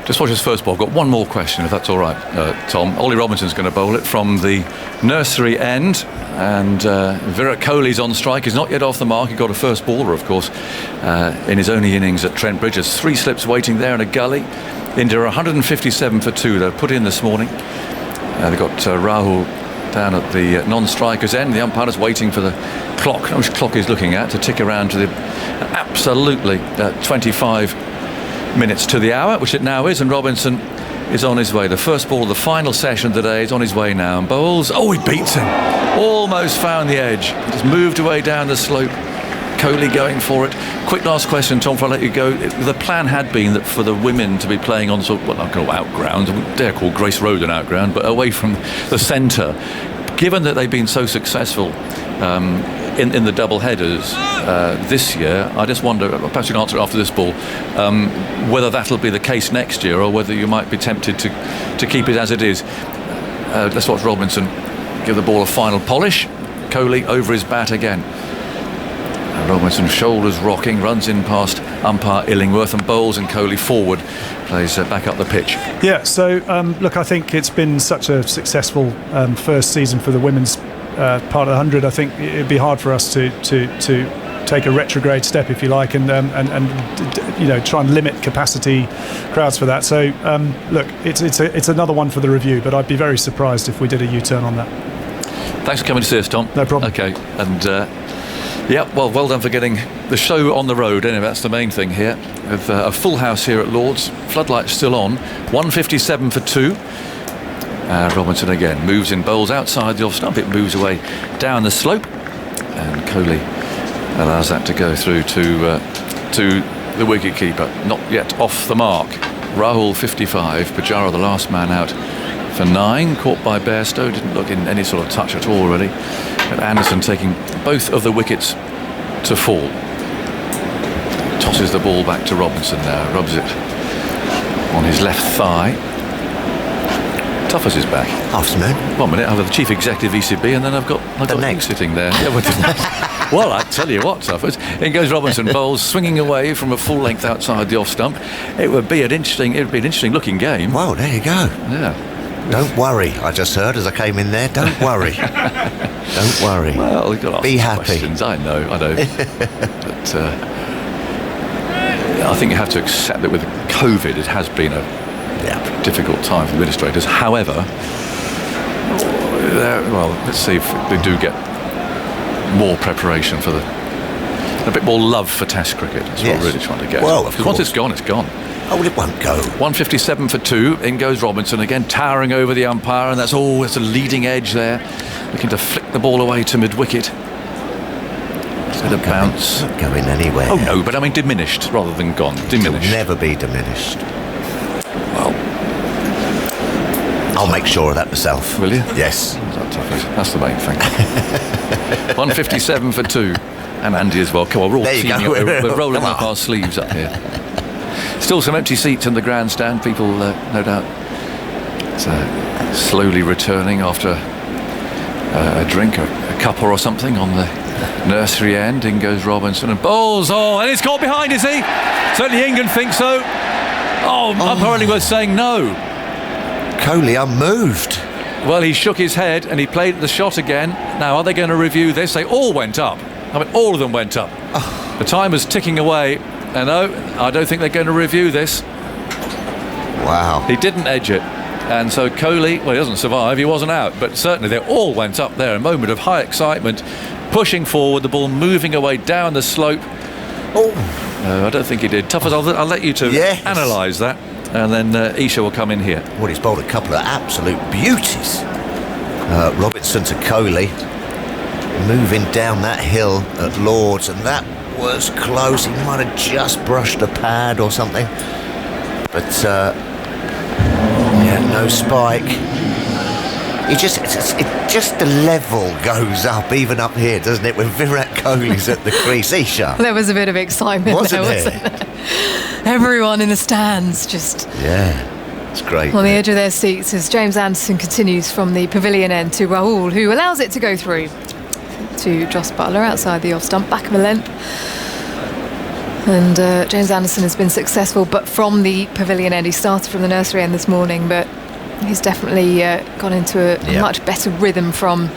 Just watch his first ball. I've got one more question, if that's all right, Tom. Ollie Robinson's going to bowl it from the nursery end, and Virat Kohli's on strike. He's not yet off the mark. He got a first baller, of course, in his only innings at Trent Bridge. There's 3 slips waiting there in a gully. India 157 for 2. They're put in this morning. They've got Rahul down at the non-striker's end. The umpire's waiting for the clock, which clock he's looking at, to tick around to the absolutely 25 minutes to the hour, which it now is, and Robinson is on his way. The first ball of the final session today is on his way now, and bowls. Oh, he beats him. Almost found the edge. Just moved away down the slope. Kohli going for it. Quick last question, Tom, before I let you go. The plan had been that for the women to be playing on sort of, well, I call outground. I wouldn't dare call Grace Road an outground, but away from the centre. Given that they've been so successful in the double headers this year, I just wonder, perhaps you can answer it after this ball, whether that'll be the case next year, or whether you might be tempted to keep it as it is. Let's watch Robinson give the ball a final polish. Kohli over his bat again. And Robinson, shoulders rocking, runs in past umpire Illingworth and bowls, and Kohli forward, plays back up the pitch. Yeah, so look, I think it's been such a successful first season for the women's part of the 100. I think it'd be hard for us to take a retrograde step, if you like, and you know, try and limit capacity crowds for that. So look, it's another one for the review, but I'd be very surprised if we did a U-turn on that. Thanks for coming to see us, Tom. No problem. Okay, and yeah, well done for getting the show on the road. Anyway, that's the main thing here. With a full house here at Lord's, floodlights still on. 157 for 2. Robinson again moves in, bowls outside the off stump. It moves away down the slope, and Kohli allows that to go through to the wicketkeeper. Not yet off the mark. Rahul 55. Pujara the last man out for 9. Caught by Bairstow. Didn't look in any sort of touch at all, really. And Anderson taking both of the wickets to fall. Tosses the ball back to Robinson now. Rubs it on his left thigh. Tuffers is back. Afternoon. 1 minute. I've got the chief executive ECB, and then I've got you sitting there. Yeah, well, I tell you what, Tuffers. In goes Robinson, bowls, swinging away from a full length outside the off stump. It would be an interesting looking game. Well, there you go. Yeah. Don't worry, I just heard as I came in there. Don't worry. Don't worry. Well, you've got to ask Be happy. questions. I know. But I think you have to accept that with COVID, it has been a difficult time for administrators. However, well, let's see if they do get more preparation for a bit more love for Test cricket. That's what we're really trying to get. Well, because once it's gone, it's gone. Oh, well, it won't go. 157 for 2. In goes Robinson again, towering over the umpire, and that's a leading edge there, looking to flick the ball away to mid-wicket. With a bounce. Not going anywhere. Oh no, but I mean diminished rather than gone. Diminished. It'll never be diminished. Well, I'll make sure of that myself. will you? Yes. That's the main thing. 157 for 2. And Andy as well. Come on, we're all teaming up. We're rolling up our sleeves up here. Still some empty seats in the grandstand. People, no doubt, slowly returning after a drink, a cuppa or something on the nursery end. In goes Robinson and bowls. Oh, and it's got behind, is he? Certainly England think so. Oh, apparently we're saying no. Kohli unmoved. Well, he shook his head and he played the shot again. Now, are they going to review this? They all went up. I mean, all of them went up. The time was ticking away. And no, I don't think they're going to review this. Wow. He didn't edge it. And so Kohli, well, he doesn't survive, he wasn't out. But certainly they all went up there. A moment of high excitement, pushing forward, the ball moving away down the slope. Oh. No, I don't think he did. Tuffers, I'll let you to analyse that. And then Isha will come in here. Well, he's bowled a couple of absolute beauties. Robinson to Kohli. Moving down that hill at Lord's, and that was close. He might have just brushed a pad or something, but no spike. The level goes up, even up here, doesn't it, when Virat Kohli's at the crease. Isha, there was a bit of excitement, wasn't there? Everyone in the stands just it's great on the edge of their seats as James Anderson continues from the pavilion end to Rahul, who allows it to go through to Jos Buttler outside the off stump, back of a length. And James Anderson has been successful, but from the pavilion end. He started from the nursery end this morning, but he's definitely gone into a much better rhythm from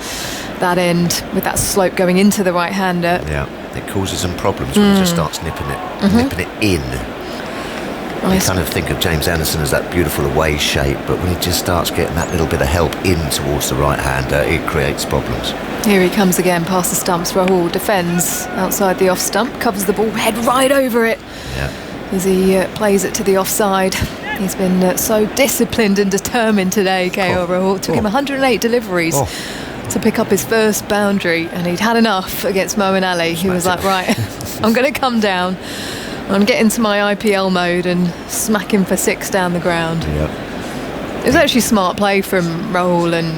that end with that slope going into the right-hander. Yeah, it causes them problems when he just starts nipping it in. You kind of think of James Anderson as that beautiful away shape, but when he just starts getting that little bit of help in towards the right-hander, it creates problems. Here he comes again, past the stumps. Rahul defends outside the off stump, covers the ball, head right over it as he plays it to the offside. He's been so disciplined and determined today, KL Rahul. It took him 108 deliveries to pick up his first boundary, and he'd had enough against Moeen Ali. He was like, right, I'm going to come down and get into my IPL mode and smack him for 6 down the ground. It was actually smart play from Rahul and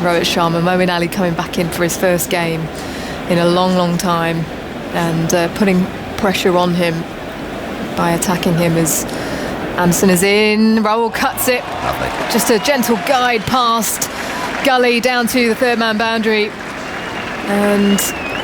Rohit Sharma. Moeen Ali coming back in for his first game in a long time, and putting pressure on him by attacking him as Anderson is in. Rahul cuts it. Lovely. Just a gentle guide past Gully down to the third man boundary, and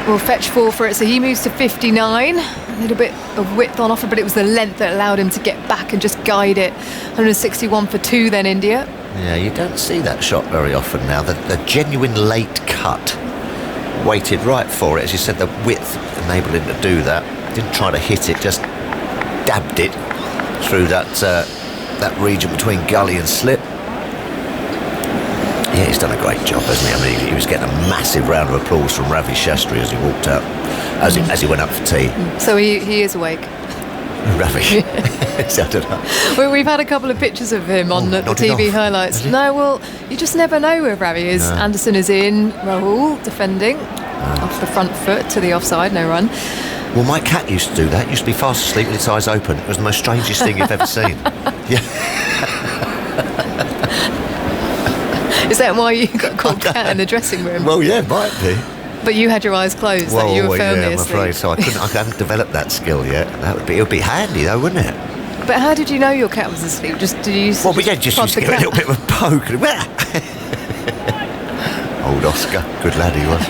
will fetch 4 for it. So he moves to 59. A little bit of width on offer, but it was the length that allowed him to get back and just guide it. 161 for 2 then, India. Yeah, you don't see that shot very often now. The genuine late cut. Waited right for it. As you said, the width enabled him to do that. Didn't try to hit it, just dabbed it through that region between gully and slip. Yeah, he's done a great job, hasn't he? I mean, he was getting a massive round of applause from Ravi Shastri as he walked out, as he went up for tea. So he is awake. Ravi. I don't know. We've had a couple of pictures of him on the TV off. highlights. No, well, you just never know where Ravi is. No. Anderson is in, Rahul defending off the front foot to the offside, no run. Well, my cat used to do that. Used to be fast asleep with its eyes open. It was the most strangest thing you've ever seen. Is that why you got called cat in the dressing room? Well, yeah, might be. But you had your eyes closed, so you were firmly asleep. I'm afraid so. I haven't developed that skill yet. It would be handy, though, wouldn't it? But how did you know your cat was asleep? Did you use just used to give it a little bit of a poke. Old Oscar, good lad he was.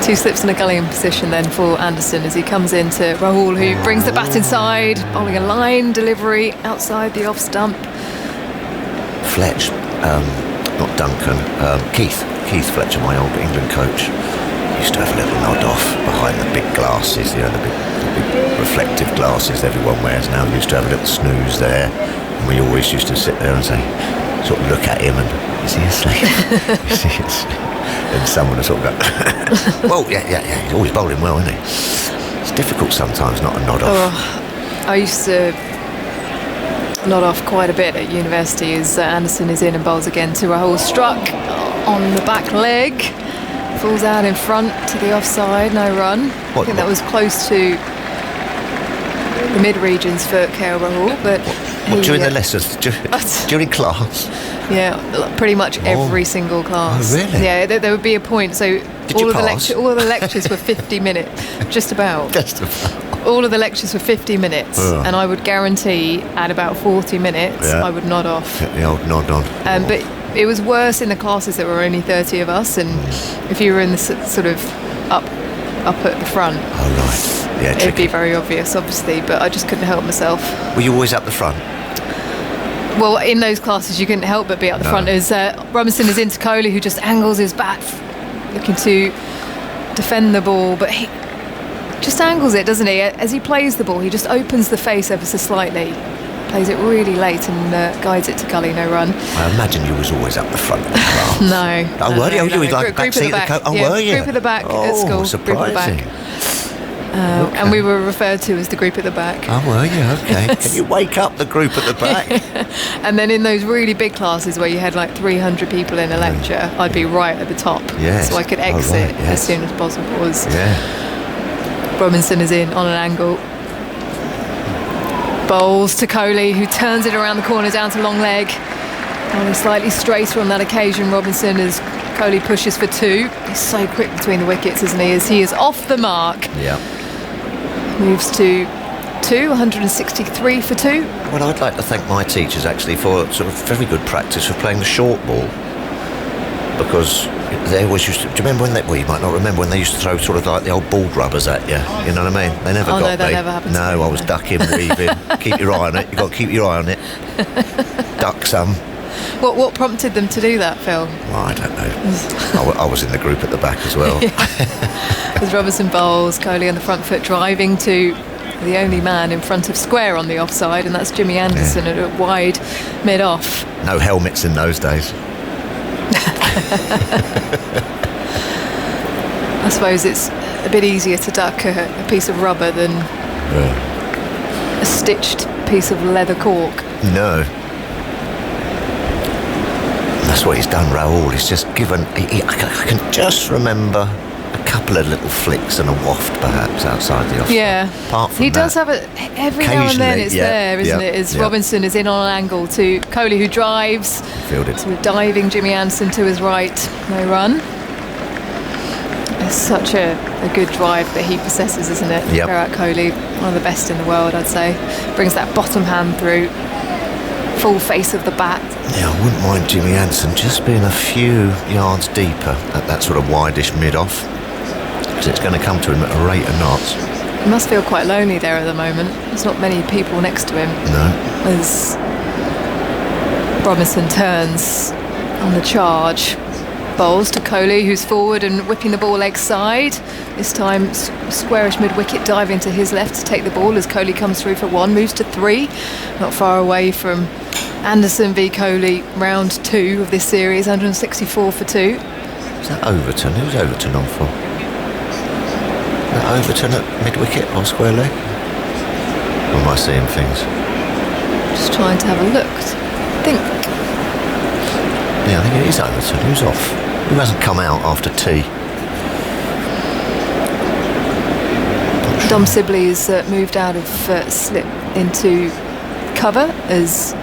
2 slips and a gully in position then for Anderson as he comes into Rahul, who brings the bat inside, bowling a line delivery outside the off stump. Fletch, not Duncan, Keith Fletcher, my old England coach, used to have a little nod off behind the big glasses, the big reflective glasses everyone wears now. We used to have a little snooze there, and we always used to sit there and say, sort of look at him and, is he asleep? Is he asleep? And someone would sort of go, well, yeah, he's always bowling well, isn't he? It's difficult sometimes not to nod off. I used to nod off quite a bit at university as Anderson is in and bowls again to Rahul. Struck on the back leg, falls out in front to the offside, no run. I think that was close to the mid-regions for KL Rahul, but during the lessons, during class? Yeah, pretty much every single class. Oh, really? Yeah, there would be a point. So all of the lectures were 50 minutes, just about. All of the lectures were 50 minutes, and I would guarantee at about 40 minutes I would nod off. Get the old nod on. But it was worse in the classes that were only 30 of us, and if you were in the sort of up at the front, yeah, it'd be very obvious, obviously, but I just couldn't help myself. Were you always up the front? Well, in those classes you couldn't help but be up the front. As Robinson is into Kohli, who just angles his bat looking to defend the ball, but he just angles it, doesn't he? As he plays the ball, he just opens the face ever so slightly, plays it really late and guides it to Gully, no run. I imagine you was always up the front of the class. No. Oh, were you? You were like back seat of the coach? Oh, were you? Group at the back at school. Surprising. Group at the back. And we were referred to as the group at the back. Oh, were you? Okay. Can you wake up the group at the back? And then in those really big classes where you had like 300 people in a lecture, I'd be right at the top. Yes. So I could exit as soon as possible. Yeah. Robinson is in on an angle. Bowls to Kohli, who turns it around the corner down to long leg. And slightly straighter on that occasion, Robinson, as Kohli pushes for 2. He's so quick between the wickets, isn't he? As he is off the mark. Yeah. Moves to 2, 163 for 2. Well, I'd like to thank my teachers actually for sort of very good practice for playing the short ball. because they always used to. Do you remember when they? Well, you might not remember when they used to throw sort of like the old bald rubbers at you. You know what I mean? They never Oh, got no, that me. never happened to No, me, I was no. ducking, weaving. Keep your eye on it. You got to keep your eye on it. Duck some. What prompted them to do that, Phil? Well, I don't know. I was in the group at the back as well. With Robinson bowls, Coley on the front foot driving to the only man in front of square on the offside, and that's Jimmy Anderson at a wide mid-off. No helmets in those days. I suppose it's a bit easier to duck a piece of rubber than a stitched piece of leather cork. No. That's what he's done, Raoul. He's just given. I can just remember a couple of little flicks and a waft, perhaps, outside the offside. Yeah. Apart from He that, does have it every now and then. Occasionally, It's yeah, there, isn't yeah, it? As yeah. Robinson is in on an angle to Coley, who drives. fielded. So diving Jimmy Anderson to his right, no run. It's such a good drive that he possesses, isn't it? Yep. Virat Kohli, one of the best in the world, I'd say. Brings that bottom hand through, full face of the bat. Yeah, I wouldn't mind Jimmy Anderson just being a few yards deeper at that sort of wideish mid-off, because it's going to come to him at a rate of knots. He must feel quite lonely there at the moment. There's not many people next to him. No. As Robinson turns on the charge. Bowls to Kohli, who's forward and whipping the ball leg side. This time squarish mid-wicket, diving to his left to take the ball as Kohli comes through for one, moves to three. Not far away from Anderson v Kohli, round 2 of this series, 164 for 2. Is that Overton? Who's Overton on for? Is that Overton at mid-wicket or square leg? Or am I seeing things? Just trying to have a look. I think Yeah, I think it is Overton. Who's off? Who hasn't come out after tea? Dom Sibley's moved out of slip into cover as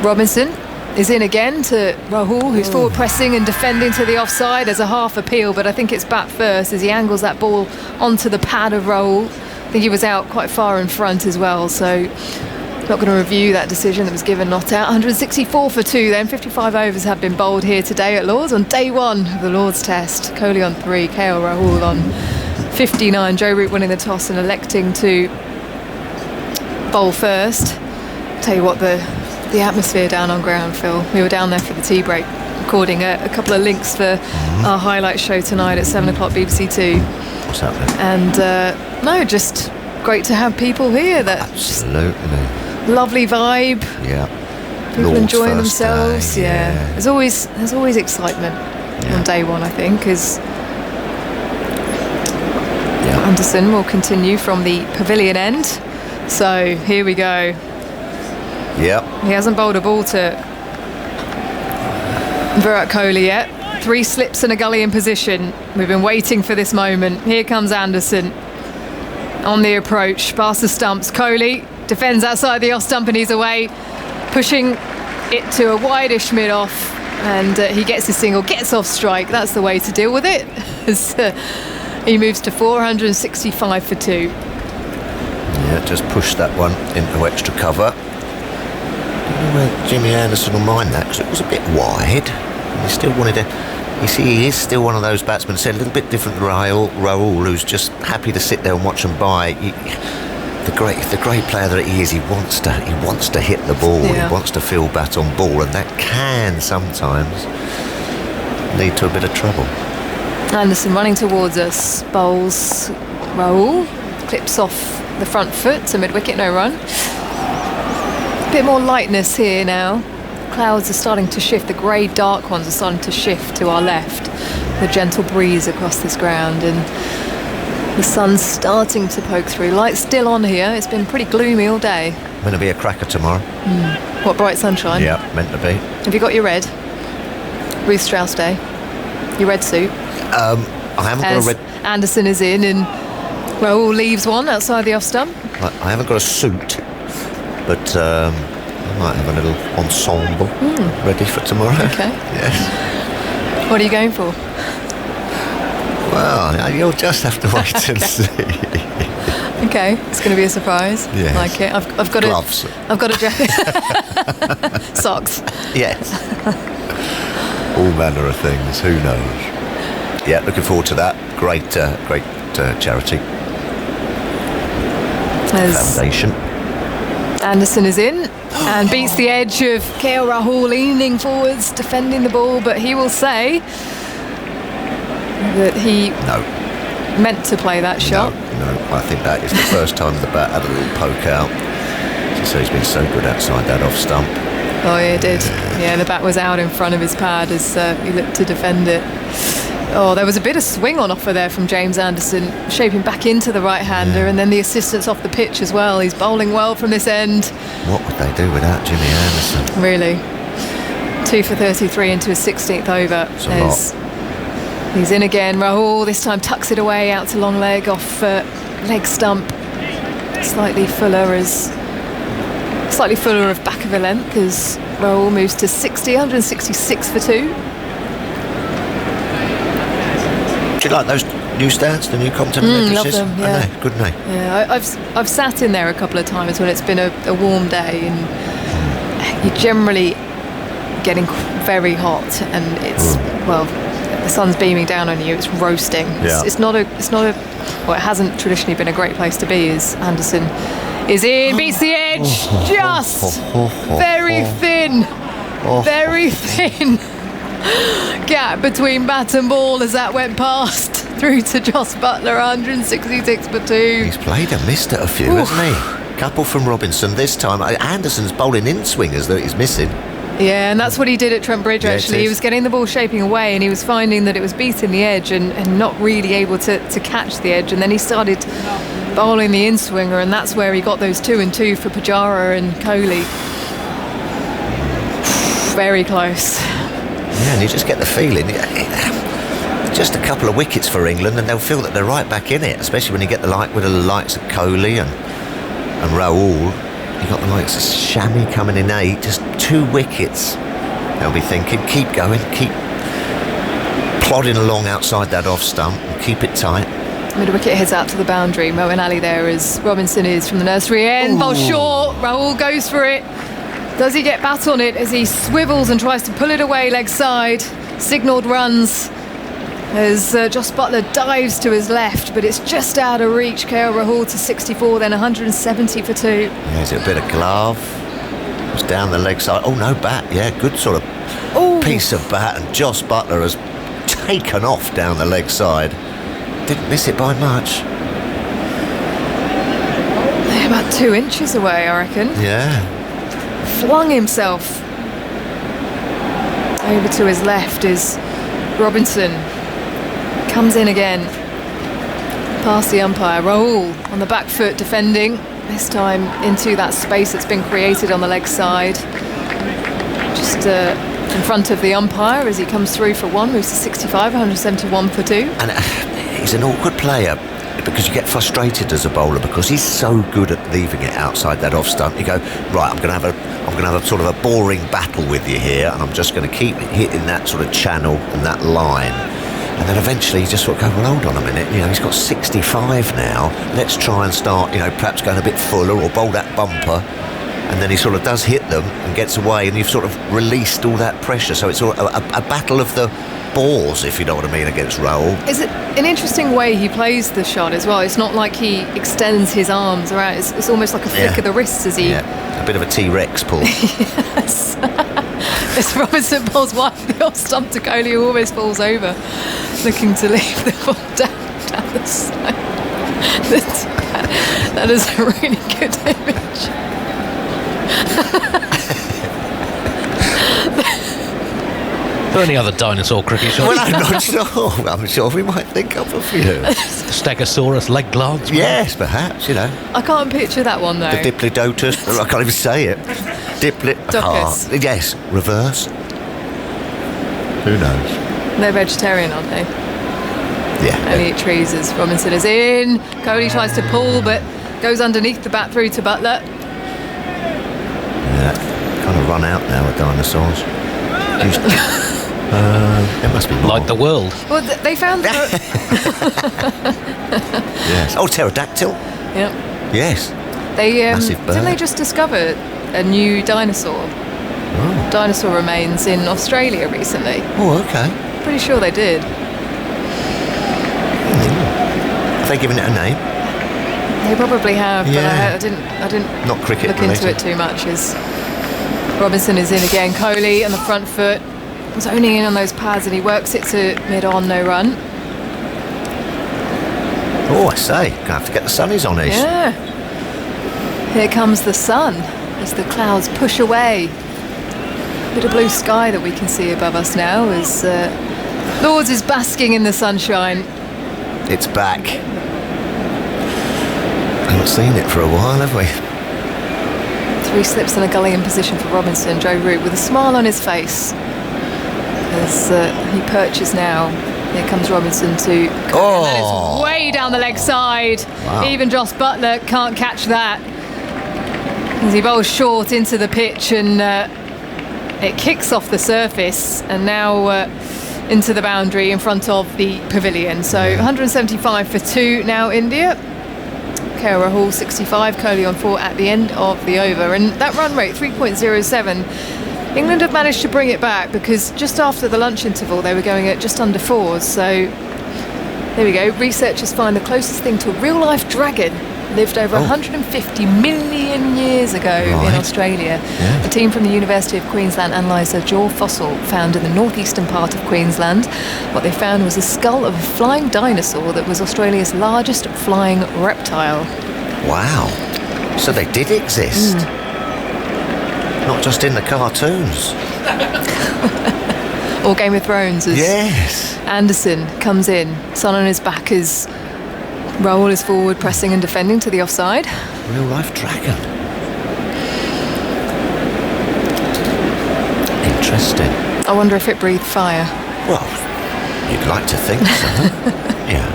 Robinson is in again to Rahul, who's forward pressing and defending to the offside. There's a half appeal, but I think it's bat first as he angles that ball onto the pad of Rahul. I think he was out quite far in front as well, so not going to review that decision that was given not out. 164 for 2 then. 55 overs have been bowled here today at Lords on day 1 of the Lords Test. Kohli on 3, KL Rahul on 59. Joe Root winning the toss and electing to bowl first. Tell you what, the atmosphere down on ground, Phil. We were down there for the tea break, recording a couple of links for our highlight show tonight at 7 o'clock BBC 2. What's happening? And no, just great to have people here. That Absolutely. lovely vibe. Yeah. People Lord's enjoying first themselves. day, Yeah. There's always excitement on day 1, I think, as Yeah. Anderson will continue from the pavilion end. So here we go. Yeah. He hasn't bowled a ball to Virat Kohli yet. 3 slips and a gully in position. We've been waiting for this moment. Here comes Anderson on the approach, past the stumps. Kohli defends outside the off stump and he's away, pushing it to a wideish mid-off, and he gets his single, gets off strike. That's the way to deal with it. As, he moves to 465 for 2. Yeah, just pushed that one into extra cover. I don't know where Jimmy Anderson will mind that, because it was a bit wide. And he still wanted to. You see, he is still one of those batsmen, said a little bit different to Raoul, who's just happy to sit there and watch them by. The great player that he is, he wants to hit the ball. Yeah. He wants to feel bat on ball, and that can sometimes lead to a bit of trouble. Anderson running towards us, bowls Raoul, clips off the front foot to mid-wicket, no run. A bit more lightness here now. Clouds are starting to shift, the grey dark ones are starting to shift to our left. The gentle breeze across this ground, and the sun's starting to poke through. Light's still on here, it's been pretty gloomy all day. Going to be a cracker tomorrow. What, bright sunshine? Yeah, meant to be. Have you got your red? Ruth Strauss Day? Your red suit? I haven't got a As red. Anderson is in and Raoul leaves one outside the off stump. I haven't got a suit, but I might have a little ensemble ready for tomorrow. Okay. Yes. What are you going for? Well, you'll just have to wait and see. Okay, it's going to be a surprise. Yes. Like it. I've got Gloves. I've got a jacket. Socks. Yes. All manner of things. Who knows? Yeah, looking forward to that. Great charity As foundation. Anderson is in and beats the edge of KL Rahul, leaning forwards, defending the ball, but he will say that he meant to play that shot. No, I think that is the first time the bat had a little poke out. So he's been so good outside that off stump. Oh, yeah, it did. Yeah, the bat was out in front of his pad as he looked to defend it. Oh, there was a bit of swing on offer there from James Anderson, shaping back into the right-hander, and then the assistance off the pitch as well. He's bowling well from this end. What would they do without Jimmy Anderson? Really. 2 for 33 into his 16th over. He's in again. Rahul this time tucks it away out to long leg off leg stump. Slightly fuller of back of a length as Rahul moves to 166 for 2. Do you like those new stands, the new Compton mattresses? Love them, yeah. I know, good night. Yeah, I've sat in there a couple of times when it's been a warm day, and you're generally getting very hot, and it's the sun's beaming down on you. It's roasting. Yeah. It's not a. Well, it hasn't traditionally been a great place to be. As Anderson is in, beats the edge, just very thin. Gap between bat and ball as that went past through to Jos Buttler, 166 for 2. He's played and missed at a few, hasn't he? Couple from Robinson this time. Anderson's bowling in swingers that he's missing. Yeah, and that's what he did at Trent Bridge, actually. He was getting the ball shaping away, and he was finding that it was beating the edge and not really able to catch the edge. And then he started bowling the in-swinger, and that's where he got those 2 and 2 for Pujara and Kohli. Very close. Yeah, and you just get the feeling, just a couple of wickets for England and they'll feel that they're right back in it, especially when you get the likes of Kohli and Rahul. You got the likes of Shami coming in 8, just 2 wickets. They'll be thinking, keep going, keep plodding along outside that off stump and keep it tight. Mid-wicket heads out to the boundary. Moeen Ali there as Robinson is from the nursery end. Ball short, Rahul goes for it. Does he get bat on it as he swivels and tries to pull it away leg side? Signalled runs as Jos Buttler dives to his left, but it's just out of reach. KL Rahul to 64, then 170 for 2. Yeah, is it a bit of glove? It's down the leg side. Oh, no bat. Yeah, good sort of piece of bat. And Jos Buttler has taken off down the leg side. Didn't miss it by much. They're about 2 inches away, I reckon. Yeah. Flung himself over to his left is Robinson. Comes in again past the umpire. Rahul on the back foot defending, this time into that space that's been created on the leg side, just in front of the umpire as he comes through for 1, moves to 65, 171 for 2. And he's an awkward player because you get frustrated as a bowler because he's so good at leaving it outside that off stump. You go, right, I'm going to have a sort of a boring battle with you here, and I'm just going to keep hitting that sort of channel and that line. And then eventually you just sort of go, well, hold on a minute, he's got 65 now. Let's try and start, perhaps going a bit fuller or bowl that bumper. And then he sort of does hit them and gets away, and you've sort of released all that pressure. So it's sort of a battle of the balls, if you know what I mean, against Rahul. Is it an interesting way he plays the shot as well? It's not like he extends his arms around. It's almost like a flick of the wrists as he... Yeah, a bit of a T-Rex pull. Yes. As Robinson bowls wide the off stump to Kohli, who almost falls over, looking to leave the ball down the side. That is a really good image. Are there any other dinosaur cricket shots? Well, I'm not sure. I'm sure we might think of a few. Stegosaurus leg glance? Yes, perhaps, I can't picture that one though. The Diplodocus. I can't even say it. Docus. Yes, reverse. Who knows? They're vegetarian, aren't they? Yeah. Only eat trees as Robinson is in. Kohli tries to pull, but goes underneath the bat through to Buttler. Yeah, kind of run out now with dinosaurs. There must be more. Like the world. Well, they found... Yes. Oh, pterodactyl. Yep. Yes. They Massive bird. didn't they just discover a new dinosaur? dinosaur remains in Australia recently. Oh, okay. Pretty sure they did. Have they given it a name? They probably have, but Yeah. I didn't Not cricket look into related. it too much. As Robinson is in again, Coley on the front foot, zoning in on those pads, and he works it to mid-on, no run. Oh, I say, gonna have to get the sunnies on these. Yeah. Here comes the sun as the clouds push away. Bit of blue sky that we can see above us now as Lords is basking in the sunshine. It's back. Haven't seen it for a while, have we? 3 slips and a gully in position for Robinson. Joe Root with a smile on his face as he perches now. Here comes Robinson to... Oh. And that is way down the leg side. Wow. Even Joss Butler can't catch that. As he bowls short into the pitch and it kicks off the surface and now into the boundary in front of the pavilion. So 175 for 2 now, India. KL Rahul 65, Kohli on 4 at the end of the over. And that run rate, 3.07, England have managed to bring it back because just after the lunch interval they were going at just under 4. So there we go. Researchers find the closest thing to a real-life dragon lived over 150 million years ago in Australia. Yeah. A team from the University of Queensland analysed a jaw fossil found in the northeastern part of Queensland. What they found was a skull of a flying dinosaur that was Australia's largest flying reptile. Wow. So they did exist. Not just in the cartoons. Or Game of Thrones as Yes. Anderson comes in, sun on his back as Rahul is forward, pressing and defending to the offside. Real life dragon. Interesting. I wonder if it breathed fire. Well, you'd like to think so. Yeah.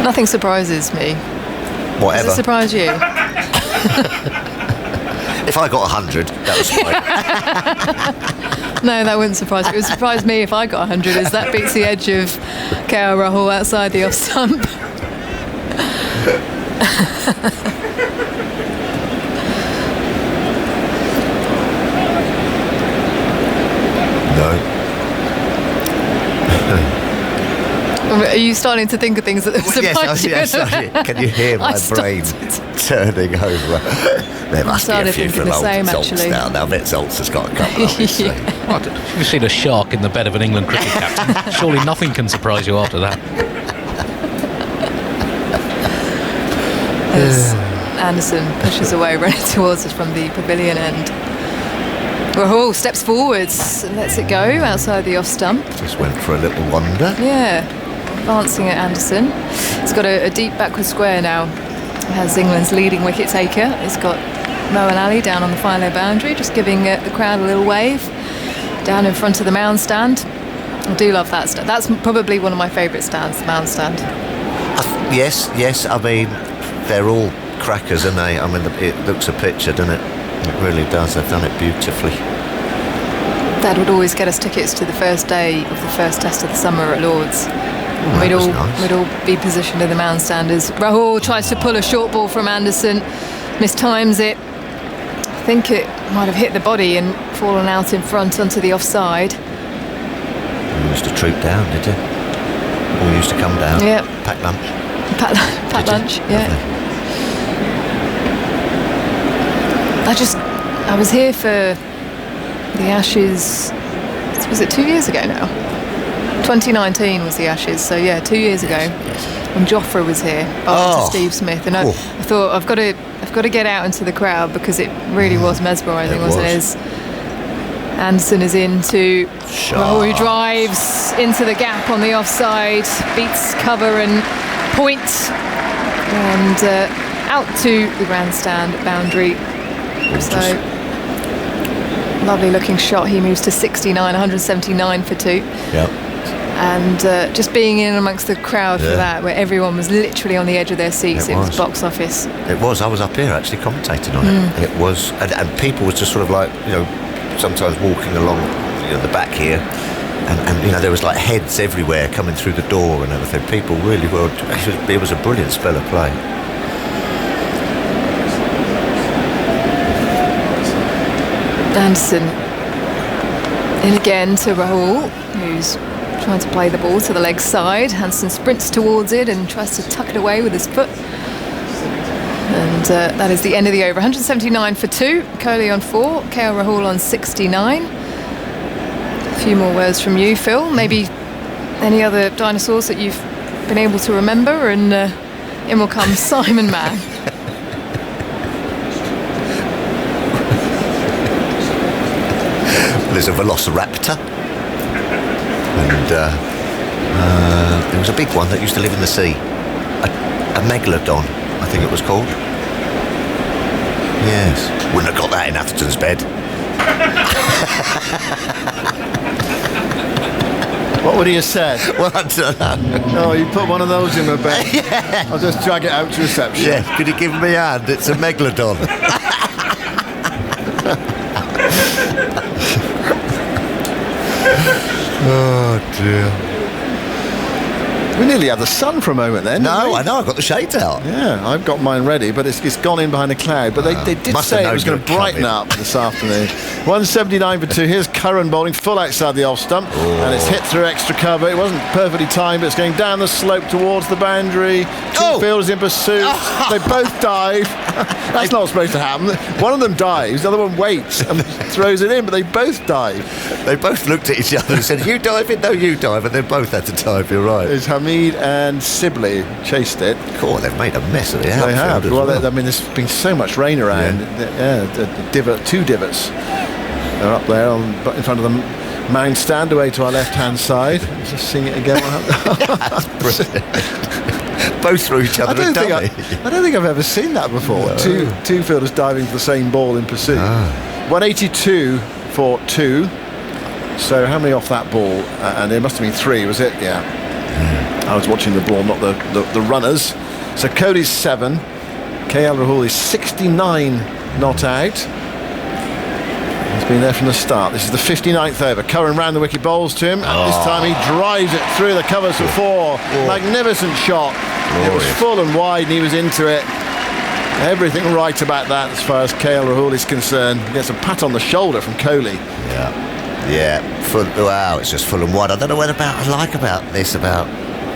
Nothing surprises me. Whatever. Does it surprise you? If I got 100, that was fine. No, that wouldn't surprise me. It would surprise me if I got 100, as that beats the edge of KL Rahul outside the off stump. No. Are you starting to think of things that surprise you? Yes, can you hear my I brain turning over? There must be a started few thinking the from same, old Zoltz actually. now. Now Vet Zoltz has got a couple, obviously. Have you seen a shark in the bed of an England cricket captain? Surely nothing can surprise you after that. As Anderson pushes away, running towards us from the pavilion end. Rahul steps forwards and lets it go outside the off stump. Just went for a little wander. Yeah, glancing at Anderson. He's got a deep backward square now. Has England's leading wicket taker. He's got Moeen Ali down on the final boundary, just giving the crowd a little wave. Down in front of the mound stand. I do love that stand. That's probably one of my favourite stands, the mound stand. Yes. I mean, they're all crackers, aren't they? I mean, it looks a picture, doesn't it? It really does. They've done it beautifully. Dad would always get us tickets to the first day of the first test of the summer at Lords. that was nice. We'd all be positioned in the mound stand as Rahul tries to pull a short ball from Anderson, mistimes it. I think it might have hit the body and fallen out in front onto the offside. You used to troop down, did you? All used to come down. Yeah. Pack lunch. Pat Did you? lunch, yeah. Lovely. I was here for the Ashes, was it 2 years ago now? 2019 was the Ashes, so yeah, 2 years ago. Yes. When Jofra was here, Oh. to Steve Smith, and I Oh. thought I've got to get out into the crowd because it really was mesmerising, It wasn't it? was. As Anderson is into Sure. Rahul, who drives into the gap on the offside, beats cover and point, and out to the grandstand boundary. So lovely looking shot. He moves to 69, 179 for 2. Yep. And just being in amongst the crowd for Yeah. that, where everyone was literally on the edge of their seats. It was was. box office. It was. I was up here actually commentating on it. It was, and people was just sort of like, sometimes walking along the back here, And you know, there was like heads everywhere coming through the door and everything. People really were. It was a brilliant spell of play. Anderson in again to Rahul, who's trying to play the ball to the leg side. Anderson sprints towards it and tries to tuck it away with his foot. And that is the end of the over. 179 for 2. Kohli on 4. KL Rahul on 69. A few more words from you, Phil. Maybe any other dinosaurs that you've been able to remember, and in will come Simon Mann. There's a velociraptor, and there was a big one that used to live in the sea, a megalodon, I think it was called. Yes, wouldn't have got that in Atherton's bed. What would he have said? Well, I don't know. Oh, you put one of those in my bed. Yeah. I'll just drag it out to reception. Yeah, could you give me a hand? It's a megalodon. Oh dear. We nearly had the sun for a moment then. No, I know, I've got the shades out. Yeah, I've got mine ready, but it's gone in behind a cloud. But they did must say have it was known going to you were brighten coming. up this afternoon. 179 for 2. Here's Curran bowling full outside the off stump, and it's hit through extra cover. It wasn't perfectly timed, but it's going down the slope towards the boundary. Two fielders in pursuit. They both dive. That's not supposed to happen. One of them dives, the other one waits and throws it in, but they both dive. They both looked at each other and said, "You dive it, no, you dive," and they both had to dive. You're right. It's Hamid and Sibley chased it. Cool, they've made a mess of the outfield. They have. as Well, well. I mean, there's been so much rain around. Two divots. They're up there in front of the mound stand away to our left-hand side. Let's just sing it again. That's brilliant. Both through each other. I don't think I've ever seen that before. No. Two fielders diving for the same ball in pursuit. 182 for 2. So how many off that ball? And there must have been 3, was it? Yeah. I was watching the ball, not the runners. So Kohli's 7. KL Rahul is 69 not out. He's been there from the start. This is the 59th over. Curran round the wicket, bowls to him, and this time he drives it through the covers for 4. Magnificent shot. It was full and wide, and he was into it. Everything right about that as far as KL Rahul is concerned. He gets a pat on the shoulder from Kohli. Yeah. Wow, it's just full and wide. I don't know what I like about this, about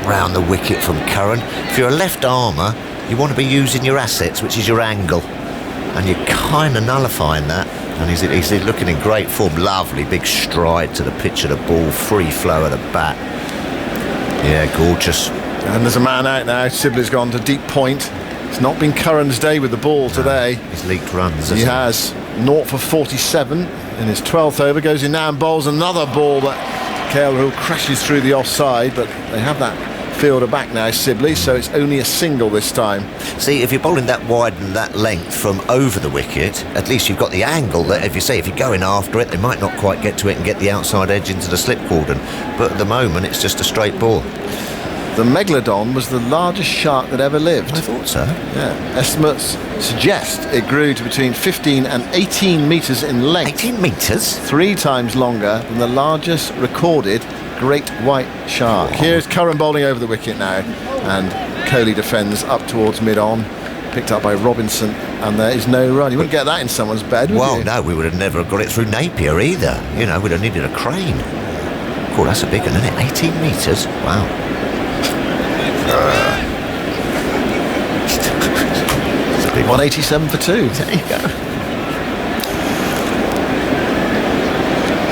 round the wicket from Curran. If you're a left armer, you want to be using your assets, which is your angle, and you're kind of nullifying that. And he's looking in great form. Lovely big stride to the pitch of the ball, free flow of the bat. Yeah, gorgeous. And there's a man out now. Sibley's gone to deep point. It's not been Curran's day with the ball today. He's leaked runs. He has 0 for 47 in his 12th over. Goes in now and bowls another ball that KL Rahul crashes through the offside, but they have that fielder back now, Sibley, so it's only a single this time. See, if you're bowling that wide and that length from over the wicket, at least you've got the angle that, if you're going after it, they might not quite get to it and get the outside edge into the slip cordon. But at the moment, it's just a straight ball. The Megalodon was the largest shark that ever lived. I thought so. Yeah. Estimates suggest it grew to between 15 and 18 metres in length. 18 metres? 3 times longer than the largest recorded great white shark. Here's Curran bowling over the wicket now, and Kohli defends up towards mid-on, picked up by Robinson, and there is no run. You wouldn't get that in someone's bed, would you? Well, no, we would have never got it through Napier either. You know, we'd have needed a crane. Cool, that's a big one, isn't it? 18 metres? Wow. 187 for 2. There you go.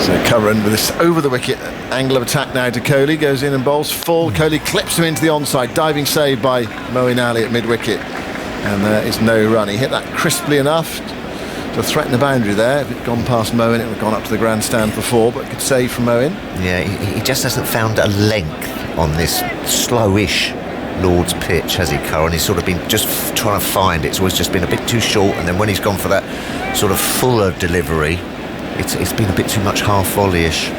So Curran with this over the wicket angle of attack now to Kohli, goes in and bowls full. Kohli clips him into the onside, diving save by Moeen Ali at mid wicket, and there is no run. He hit that crisply enough to threaten the boundary there. If it had gone past Moeen, it would have gone up to the grandstand for 4, but good save from Moeen. Yeah, he just hasn't found a length on this slowish Lord's pitch, has he, Curran? He's sort of been just trying to find it. It's always just been a bit too short, and then when he's gone for that sort of fuller delivery, it's been a bit too much half volleyish.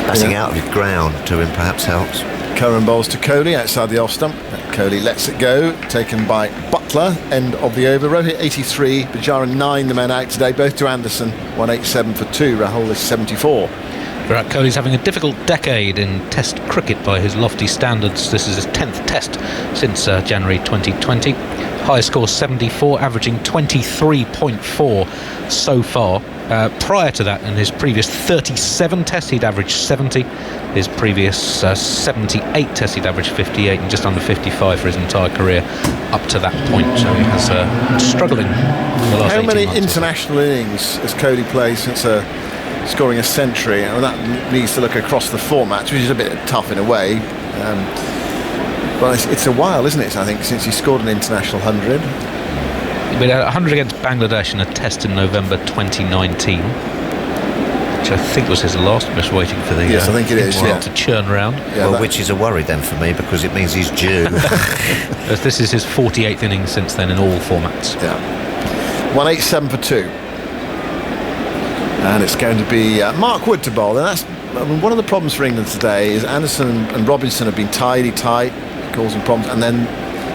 Passing out of his ground to him perhaps helps. Curran bowls to Kohli outside the off stump. Kohli lets it go, taken by Butler, end of the over. Rohit 83, Bajaran 9, the men out today, both to Anderson. 187 for 2, Rahul is 74. Virat Kohli's having a difficult decade in Test cricket by his lofty standards. This is his 10th Test since January 2020. Highest score 74, averaging 23.4 so far. Prior to that, in his previous 37 Tests, he'd averaged 70. His previous 78 Tests, he'd averaged 58, and just under 55 for his entire career up to that point. So he has struggling in the last 18 months. How many international innings has Kohli played since scoring a century? And that needs to look across the formats, which is a bit tough in a way. But it's a while, isn't it, I think, since he scored an international 100. He had 100 against Bangladesh in a Test in November 2019, which I think was his last. Just waiting for the yes, I think it is, to churn around. Yeah, well, which is a worry then for me, because it means he's due. This is his 48th innings since then in all formats. Yeah, 187 for 2, and it's going to be Mark Wood to bowl. And that's one of the problems for England today is Anderson and Robinson have been tidy tight, causing problems, and then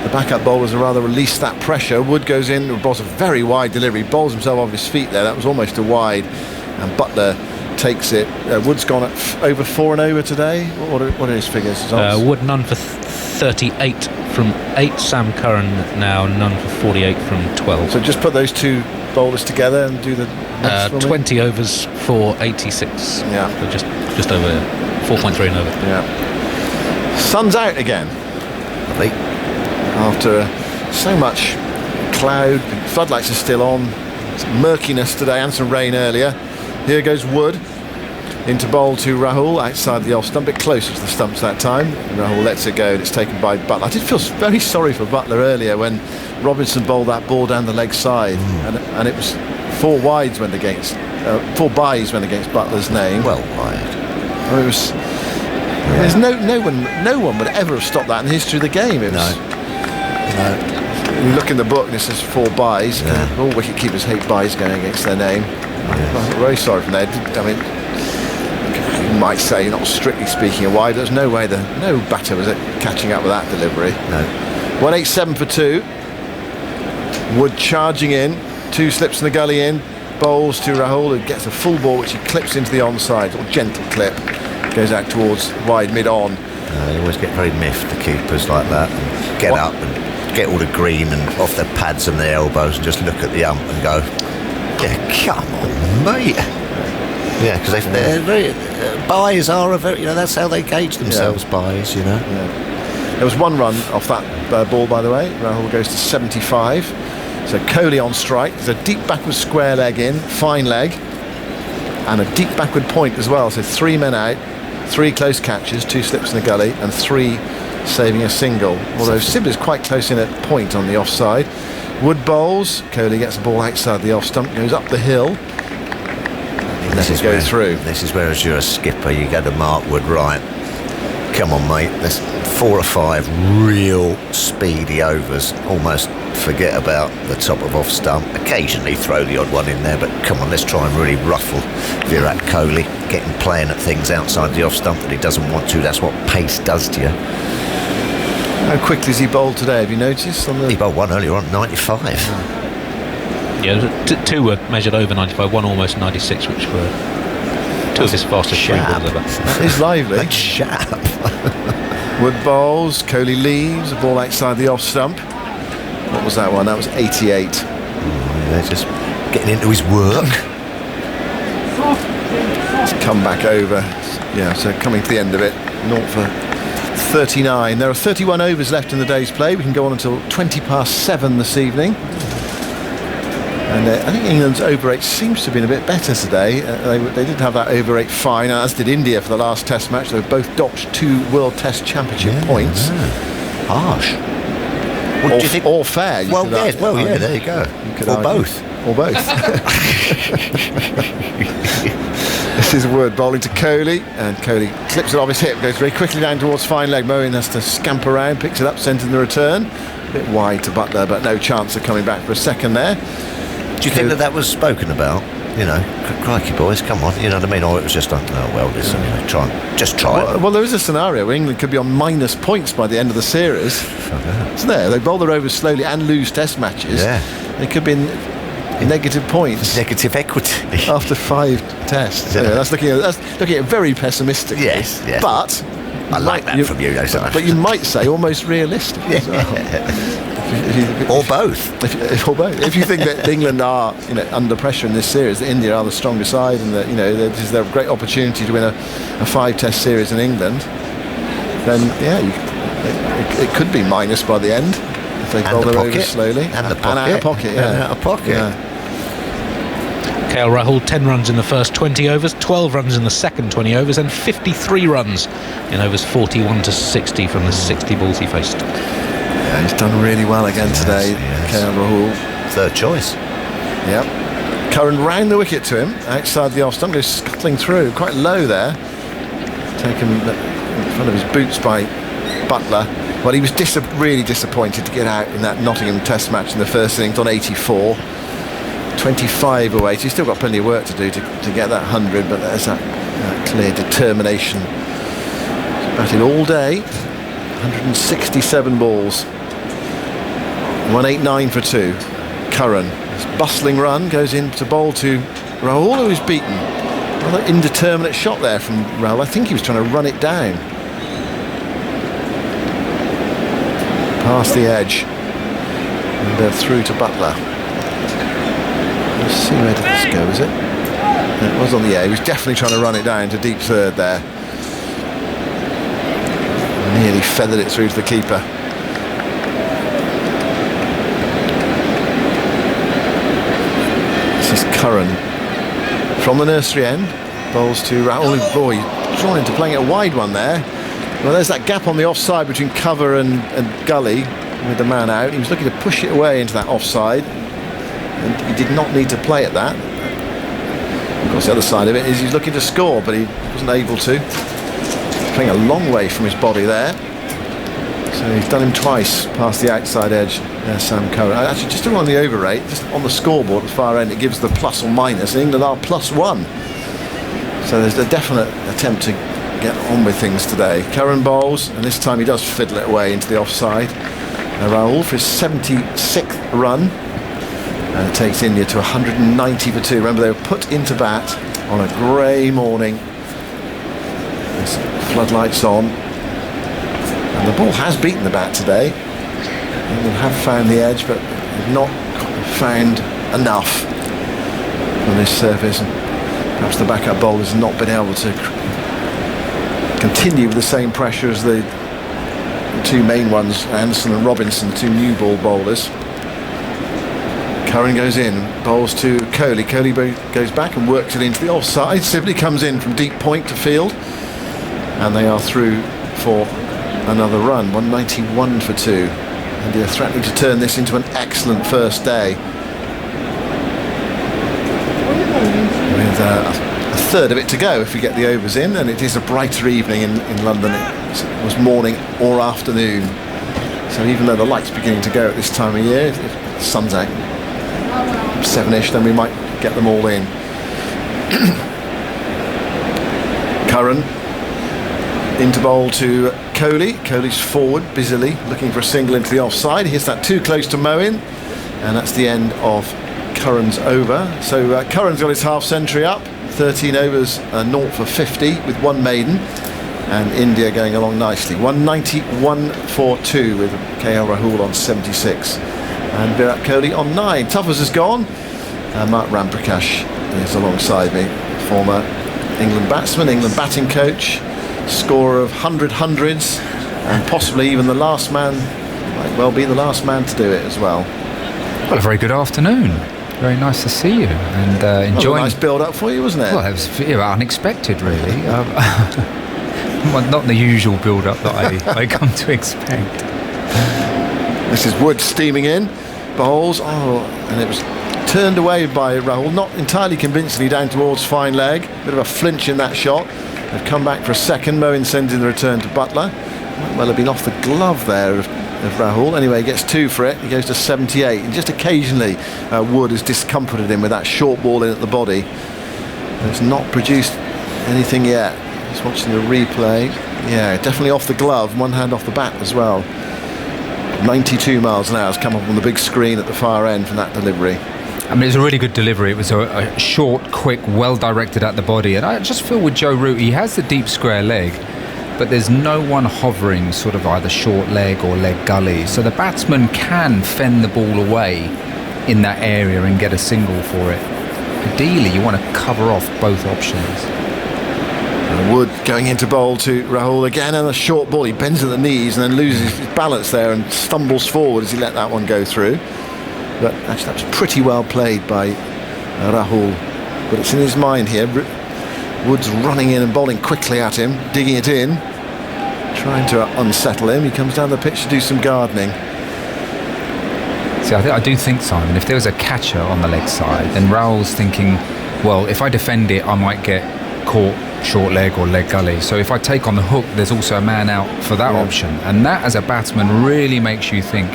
the backup bowlers have rather released that pressure. Wood goes in, bowls a very wide delivery, bowls himself off his feet there. That was almost a wide, and Buttler takes it. Wood's gone at over 4 and over today. What are his figures? Wood none for 38 from 8. Sam Curran now none for 48 from 12. So just put those two bowlers together and do the next 20 overs for 86. Yeah, so just over 4.3 and over. Yeah. Sun's out again. After so much cloud, the floodlights are still on. It's murkiness today and some rain earlier. Here goes Wood into bowl to Rahul outside the off stump, a bit closer to the stumps that time. Rahul lets it go and it's taken by Buttler. I did feel very sorry for Buttler earlier when Robinson bowled that ball down the leg side, and it was 4 byes went against Buttler's name. Well wide. I mean, it was. Yeah. There's no one would ever have stopped that in the history of the game. It was, no. You look in the book and it says 4 byes. Yeah. All wicket keepers hate byes going against their name. I'm very sorry from there. I mean, you might say, not strictly speaking, a wide. There's no way no batter was catching up with that delivery. No. 187 for 2. Wood charging in. 2 slips in the gully in. Bowls to Rahul, who gets a full ball which he clips into the onside. Or gentle clip. Goes out towards wide mid-on. They always get very miffed, the keepers like that, and get up and get all the green and off their pads and their elbows and just look at the ump and go, yeah, come on, mate. Yeah, because they're very byes are a very, that's how they gauge themselves, byes, Yeah. There was 1 run off that ball, by the way. Rahul goes to 75. So Kohli on strike. There's a deep backward square leg in, fine leg, and a deep backward point as well. So 3 men out. 3 close catches, 2 slips in the gully, and 3 saving a single. Although Sibb is quite close in at point on the offside. Wood bowls. Kohli gets the ball outside the off stump, goes up the hill, and this is goes through. This is where, as you're a skipper, you go to Mark Wood, right? Come on, mate. There's 4 or 5 real speedy overs. Almost forget about the top of off stump. Occasionally throw the odd one in there, but come on, let's try and really ruffle Virat Kohli, playing at things outside the off stump that he doesn't want to. That's what pace does to you. How quickly has he bowled today? Have you noticed? He bowled 1 earlier on, 95. Yeah, 2 were measured over 95, 1 almost 96, which were 2 of his fastest free balls ever. That is lively. That's sharp. Wood bowls. Kohli leaves a ball outside the off stump. What was that one? That was 88. They're just getting into his work. It's come back over. Yeah, so coming to the end of it. 0 for 39. There are 31 overs left in the day's play. We can go on until 7:20 this evening. And I think England's over 8 seems to have been a bit better today. They did have that over 8 fine, as did India for the last Test match. They both docked 2 World Test Championship points. Harsh. Well, or fair. Well, yes. Well, yeah. There you go. Or both. Or both. This is Wood bowling to Kohli, and Kohli clips it off his hip, goes very quickly down towards fine leg. Moeen has to scamper around, picks it up, sent in the return. A bit wide to Buttler, but no chance of coming back for a second there. Do you think that was spoken about? Crikey boys, come on, you know what I mean? Or it was just like, oh well, listen, try it. Well, there is a scenario where England could be on minus points by the end of the series. Isn't there? They bowl their overs slowly and lose Test matches. Yeah. They could be in negative points Negative equity. after 5 tests. Anyway, that's looking at very pessimistic. Yes. But I like that from you, though, so much. But you might say almost realistic as well. Or both. Or both. If you think that England are, under pressure in this series, that India are the stronger side, and that this is a great opportunity to win a 5-test series in England, then it could be minus by the end if they bowl their overs slowly. And the pocket. And out of pocket. Yeah. And out of pocket. Yeah. KL Rahul, 10 runs in the first 20 overs, 12 runs in the second 20 overs, and 53 runs in overs 41 to 60 from the 60 balls he faced. Yeah, he's done really well again today, KL Rahul. Third choice. Yep. Curran round the wicket to him, outside the off stump, goes scuttling through, quite low there. Taken in front of his boots by Buttler. Well, he was really disappointed to get out in that Nottingham Test match in the first innings on 84. 25 away, so he's still got plenty of work to do to get that 100, but there's that clear determination. He's batted all day, 167 balls, 189 for 2. Curran, this bustling run goes in to bowl to Rahul, who's beaten. Another indeterminate shot there from Rahul. I think he was trying to run it down. Past the edge and through to Buttler. Let's see, where did this go, is it? It was on the air. He was definitely trying to run it down to deep third there. Nearly feathered it through to the keeper. This is Curran from the nursery end. Bowls to Rahul. Boy, drawn into playing it a wide one there. Well, there's that gap on the offside between cover and gully with the man out. He was looking to push it away into that offside. And he did not need to play at that. Of course, the other side of it is he's looking to score, but he wasn't able to. He's playing a long way from his body there. So he's done him twice past the outside edge. There's Sam Curran. Actually, just on the over rate, just on the scoreboard at the far end, it gives the plus or minus. And England are +1. So there's a definite attempt to get on with things today. Curran bowls, and this time he does fiddle it away into the offside. Rahul for his 76th run. And it takes India to 190 for 2. Remember, they were put into bat on a grey morning. There's floodlights on. And the ball has beaten the bat today. England have found the edge, but not found enough on this surface. And perhaps the backup bowlers have not been able to continue with the same pressure as the two main ones, Anderson and Robinson, the two new ball bowlers. Curran goes in, bowls to Kohli. Kohli goes back and works it into the offside. Sibley comes in from deep point to field. And they are through for another run, 191 for 2. India threatening to turn this into an excellent first day. With a third of it to go if we get the overs in, and it is a brighter evening in London. It was morning or afternoon. So even though the light's beginning to go at this time of year, if the sun's out 7ish, then we might get them all in. Curran into bowl to Kohli. Kohli's forward busily looking for a single into the offside. He hits that too close to Moeen, and that's the end of Curran's over. So Curran's got his half century up, 13 overs, 0 for 50 with 1 maiden, and India going along nicely. 191 for 2 with KL Rahul on 76 and Virat Kohli on 9. Tuffers has gone. Mark Ramprakash is alongside me, former England batsman, England batting coach, scorer of 100 hundreds, and possibly even the last man, might well be the last man to do it as well. Well, a very good afternoon. Very nice to see you, and enjoying. Well, a nice build-up for you, wasn't it? Well, it was unexpected, really. Well, not the usual build-up that I come to expect. This is Wood steaming in, bowls, and it was turned away by Rahul, not entirely convincingly down towards fine leg. Bit of a flinch in that shot. They've come back for a second. Moeen sends in the return to Buttler. Might well have been off the glove there of Rahul. Anyway, he gets 2 for it. He goes to 78. And just occasionally, Wood has discomforted him with that short ball in at the body. It's not produced anything yet. Just watching the replay. Yeah, definitely off the glove. One hand off the bat as well. 92 miles an hour has come up on the big screen at the far end from that delivery. I mean, it was a really good delivery. It was a short, quick, well-directed at the body. And I just feel with Joe Root, he has the deep square leg, but there's no one hovering sort of either short leg or leg gully. So the batsman can fend the ball away in that area and get a single for it. Ideally, you want to cover off both options. And Wood going into bowl to Rahul again, and a short ball. He bends at the knees and then loses his balance there and stumbles forward as he let that one go through. But actually, that was pretty well played by Rahul. But it's in his mind here. Wood's running in and bowling quickly at him, digging it in, trying to unsettle him. He comes down the pitch to do some gardening. See, I do think, Simon, if there was a catcher on the leg side, then Rahul's thinking, well, if I defend it, I might get caught short leg or leg gully. So if I take on the hook, there's also a man out for that option. And that, as a batsman, really makes you think.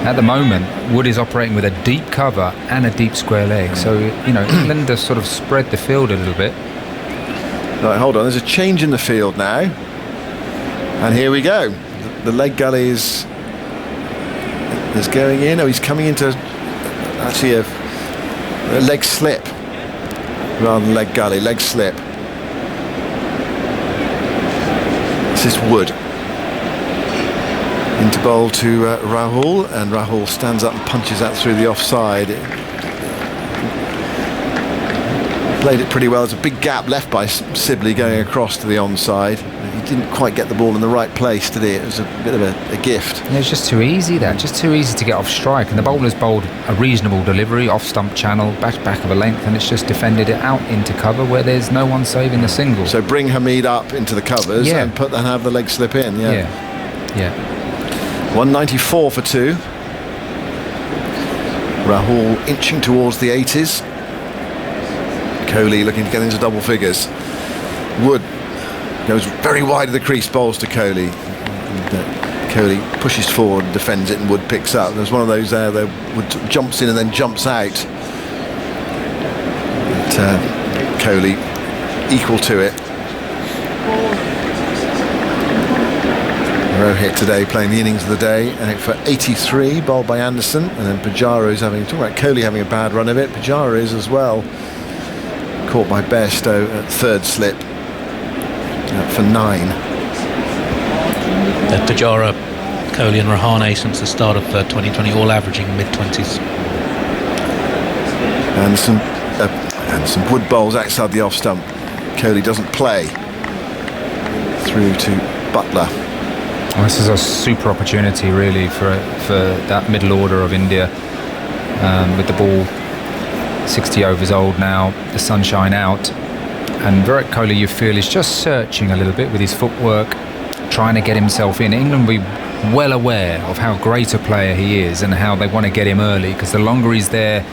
At the moment, Wood is operating with a deep cover and a deep square leg. So, England have sort of spread the field a little bit. Right, hold on. There's a change in the field now. And here we go. The leg gully is going in. Oh, he's coming into actually a leg slip rather than leg gully. Leg slip. This is Wood. Into bowl to Rahul, and Rahul stands up and punches that through the offside. Played it pretty well. There's a big gap left by Sibley going across to the onside. He didn't quite get the ball in the right place, did he? It was a bit of a gift. Yeah, it's just too easy there, just too easy to get off strike. And the bowler's bowled a reasonable delivery, off stump channel, back of a length, and it's just defended it out into cover where there's no one saving the single. So bring Hamid up into the covers and have the leg slip in. Yeah. 194 for 2. Rahul inching towards the 80s. Kohli looking to get into double figures. Wood goes very wide of the crease, bowls to Kohli. And, Kohli pushes forward and defends it, and Wood picks up. There's one of those there that Wood jumps in and then jumps out. But, Kohli equal to it. Rohit today playing the innings of the day, and for 83, bowled by Anderson, and then Pujara's talking about Kohli having a bad run of it. Pujara is as well. Caught by Bairstow at third slip for 9. Pujara, Kohli and Rahane since the start of 2020, all averaging mid-20s. And some Wood bowls outside the off stump. Kohli doesn't play. Through to Butler. Well, this is a super opportunity really for that middle order of India, with the ball 60 overs old now, the sunshine out, and Virat Kohli, you feel, is just searching a little bit with his footwork, trying to get himself in. England will be well aware of how great a player he is and how they want to get him early, because the longer he's there,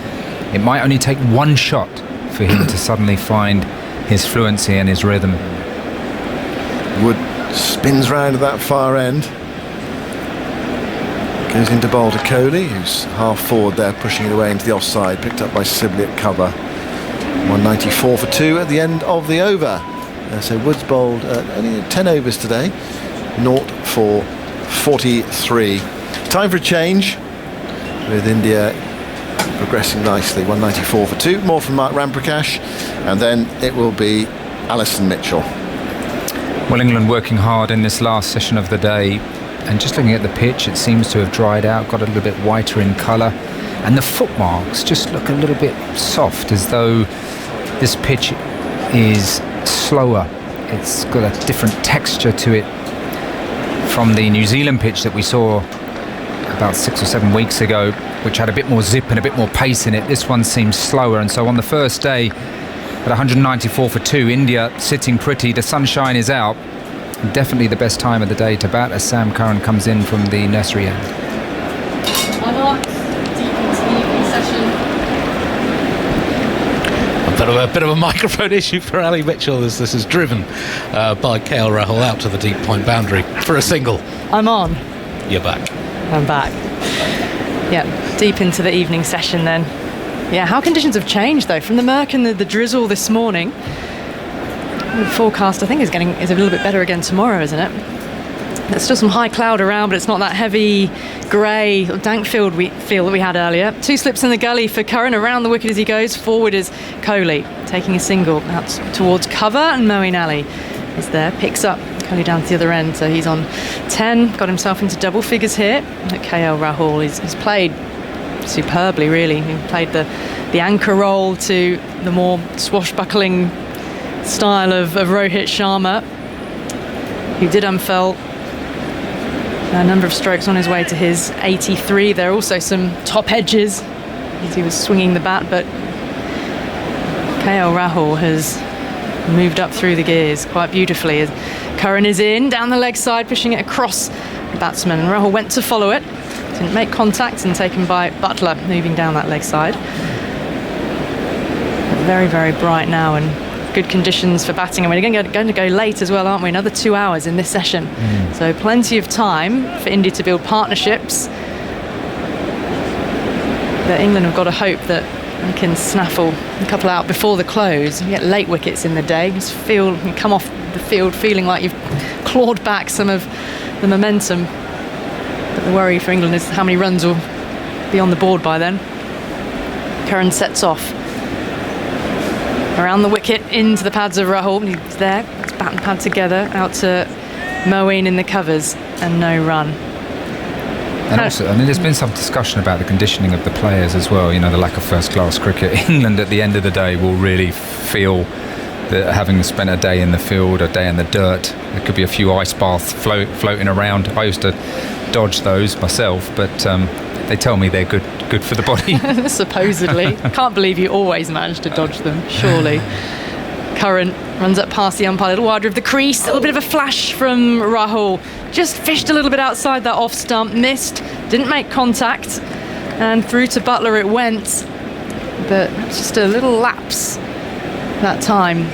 it might only take one shot for him to suddenly find his fluency and his rhythm. Wood spins round at that far end, goes into bowl to Kohli, who's half forward there, pushing it away into the offside, picked up by Sibley at cover. 194 for 2 at the end of the over. So Wood's bowled only 10 overs today, 0 for 43. Time for a change, with India progressing nicely. 194 for 2. More from Mark Ramprakash, and then it will be Alison Mitchell. Well, England working hard in this last session of the day, and just looking at the pitch, it seems to have dried out, got a little bit whiter in colour, and the footmarks just look a little bit soft, as though this pitch is slower. It's got a different texture to it from the New Zealand pitch that we saw about 6 or 7 weeks ago, which had a bit more zip and a bit more pace in it. This one seems slower, and so on the first day at 194 for 2, India sitting pretty, the sunshine is out. Definitely the best time of the day to bat as Sam Curran comes in from the nursery end. A bit of a microphone issue for Ali Mitchell as this is driven by KL Rahul out to the deep point boundary for a single. I'm on. You're back. I'm back. Yeah, deep into the evening session then. Yeah, how conditions have changed though, from the murk and the drizzle this morning. The forecast, I think, is a little bit better again tomorrow, isn't it? There's still some high cloud around, but it's not that heavy grey dank feel that we had earlier. 2 slips in the gully for Curran. Around the wicket as he goes. Forward is Kohli, taking a single out towards cover, and Moeen Ali is there, picks up Kohli down to the other end, so he's on 10, got himself into double figures here. KL Rahul he's played superbly, really. He played the anchor role to the more swashbuckling style of Rohit Sharma, who did unfurl a number of strokes on his way to his 83. There are also some top edges as he was swinging the bat, but KL Rahul has moved up through the gears quite beautifully. As Curran is in, down the leg side, pushing it across the batsman, and Rahul went to follow it. Didn't make contact, and taken by Buttler, moving down that leg side. Very, very bright now, and good conditions for batting, and we're going to go late as well, aren't we? Another 2 hours in this session, so plenty of time for India to build partnerships. But England have got to hope that they can snaffle a couple out before the close. You get late wickets in the day, you come off the field feeling like you've clawed back some of the momentum. But the worry for England is how many runs will be on the board by then. Curran sets off around the wicket, into the pads of Rahul. He's there, let's bat and pad together, out to Moeen in the covers, and no run. And also, I mean, there's been some discussion about the conditioning of the players as well, the lack of first-class cricket. England, at the end of the day, will really feel that having spent a day in the field, a day in the dirt, there could be a few ice baths floating around. I used to dodge those myself, but they tell me they're good for the body. Supposedly. Can't believe you always manage to dodge them, surely. Curran runs up past the umpire, a little wider of the crease. A little bit of a flash from Rahul. Just fished a little bit outside that off stump, missed, didn't make contact, and through to Buttler it went. But it's just a little lapse that time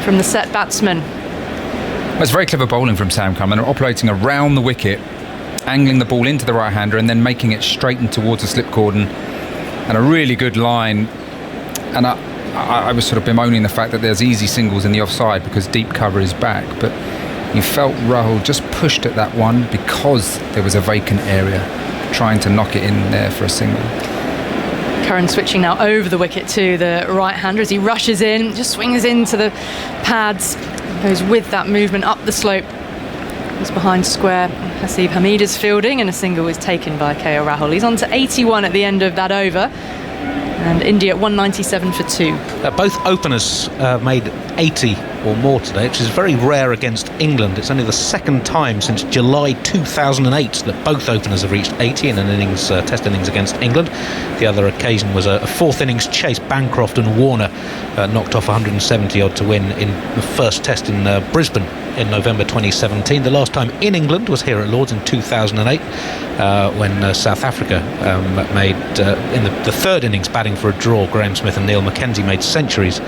from the set batsman. Well, it's very clever bowling from Sam Curran, operating around the wicket, angling the ball into the right-hander and then making it straight in towards the slip cordon, and a really good line. And I was sort of bemoaning the fact that there's easy singles in the offside because deep cover is back, but you felt Rahul just pushed at that one because there was a vacant area, trying to knock it in there for a single. Curran switching now over the wicket to the right-hander as he rushes in, just swings into the pads, goes with that movement up the slope. He's behind square. Hasib Hamid is fielding, and a single is taken by KL Rahul. He's on to 81 at the end of that over, and India at 197 for 2. Both openers made 80 or more today, which is very rare against England. It's only the second time since July 2008 that both openers have reached 80 in an innings, test innings against England. The other occasion was a fourth innings chase. Bancroft and Warner knocked off 170 odd to win in the first test in Brisbane in November 2017. The last time in England was here at Lord's in 2008 when South Africa made in the third innings batting for a draw. Graham Smith and Neil Mackenzie made centuries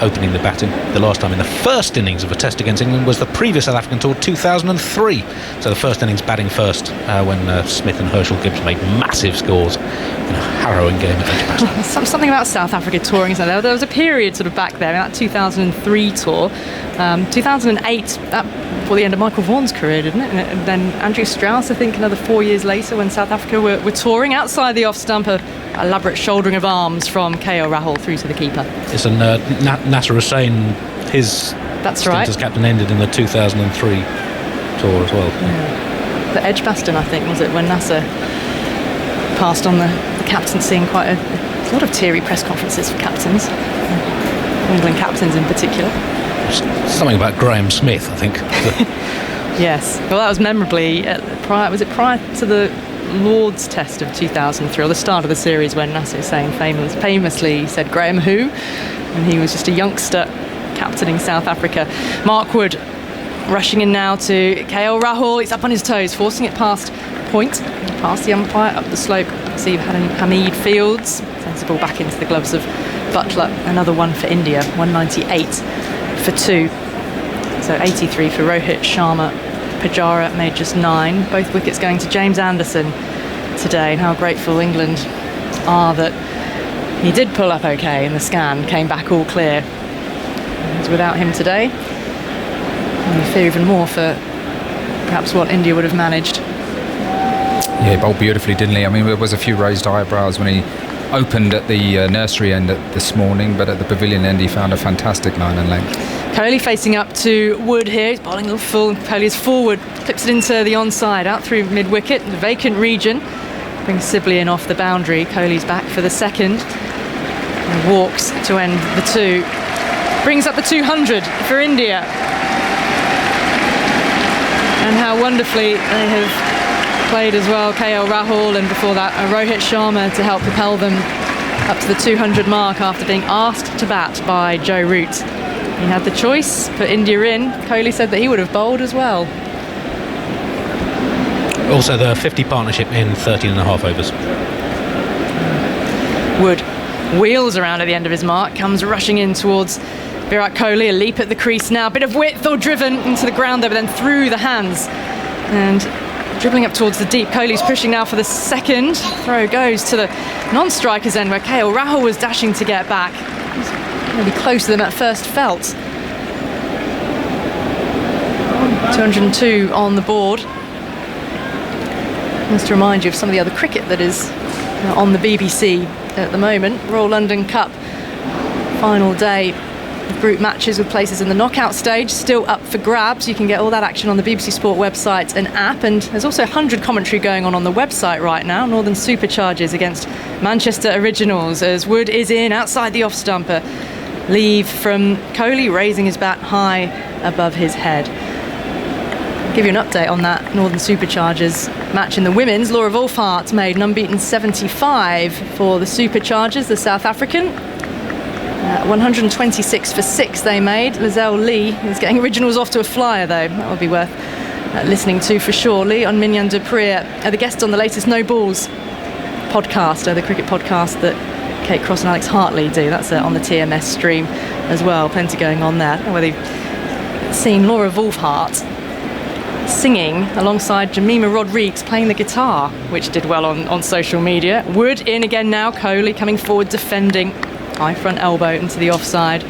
opening the batting. The last time in the first innings of a test against England was the previous South African tour, 2003. So the first innings batting first when Smith and Herschel Gibbs made massive scores in a harrowing game at Edgbaston. Something about South Africa touring, isn't there? There was a period sort of back there, in that 2003 tour. 2008, before the end of Michael Vaughan's career, didn't it? And then Andrew Strauss, I think, another 4 years later when South Africa were touring outside the off stump, elaborate shouldering of arms from KL Rahul through to the keeper. It's Nasser Hussain, his stint as captain ended in the 2003 tour as well. Yeah. The Edgbaston, I think, was it, when Nasser passed on the captaincy, in quite a lot of teary press conferences for captains, England captains in particular. Something about Graham Smith, I think. Yes, well, that was memorably prior to the Lord's Test of 2003, or the start of the series, when Nasser Hussain famously said Graham who, and he was just a youngster captaining South Africa. Mark Wood rushing in now to KL Rahul. He's up on his toes, forcing it past point, past the umpire, up the slope. See Hamid fields, sends the ball back into the gloves of Buttler. Another one for India, 198 for 2. So 83 for Rohit Sharma. Pujara made just 9. Both wickets going to James Anderson today. And how grateful England are that he did pull up okay in the scan, came back all clear. And without him today, I fear even more for perhaps what India would have managed. Yeah, he bowled beautifully, didn't he? I mean, there was a few raised eyebrows when he opened at the nursery end this morning, but at the pavilion end he found a fantastic line and length. Kohli facing up to Wood here. He's bowling a little full. Kohli is forward, clips it into the onside, out through mid-wicket, the vacant region. Brings Sibley in off the boundary. Kohli's back for the second. And walks to end the 2. Brings up the 200 for India. And how wonderfully they have played as well. KL Rahul, and before that Rohit Sharma, to help propel them up to the 200 mark after being asked to bat by Joe Root. He had the choice, put India in. Kohli said that he would have bowled as well. Also the 50 partnership in 13.5 overs. Wood wheels around at the end of his mark, comes rushing in towards Virat Kohli. A leap at the crease now, bit of width or driven into the ground there, but then through the hands and dribbling up towards the deep. Kohli's pushing now for the second. Throw goes to the non-striker's end where KL Rahul was dashing to get back. Maybe closer than at first felt. 202 on the board. Just to remind you of some of the other cricket that is on the BBC at the moment. Royal London Cup final day of group matches with places in the knockout stage still up for grabs. You can get all that action on the BBC Sport website and app, and there's also 100 commentary going on the website right now. Northern Superchargers against Manchester Originals as Wood is in outside the off stumper. Leave from Kohli, raising his bat high above his head. I'll give you an update on that Northern Superchargers match in the women's. Laura Wolfhart made an unbeaten 75 for the Superchargers, the South African. 126 for 6 they made. Lizelle Lee is getting Originals off to a flyer though. That would be worth listening to for sure. Lee on Minyan Dupriya are the guests on the latest No Balls podcast, the cricket podcast that Kate Cross and Alex Hartley do. That's on the TMS stream as well. Plenty going on there. I don't know whether you've seen Laura Wolfhart singing alongside Jemima Rodrigues playing the guitar, which did well on social media. Wood in again now. Kohli coming forward defending. High front elbow into the offside.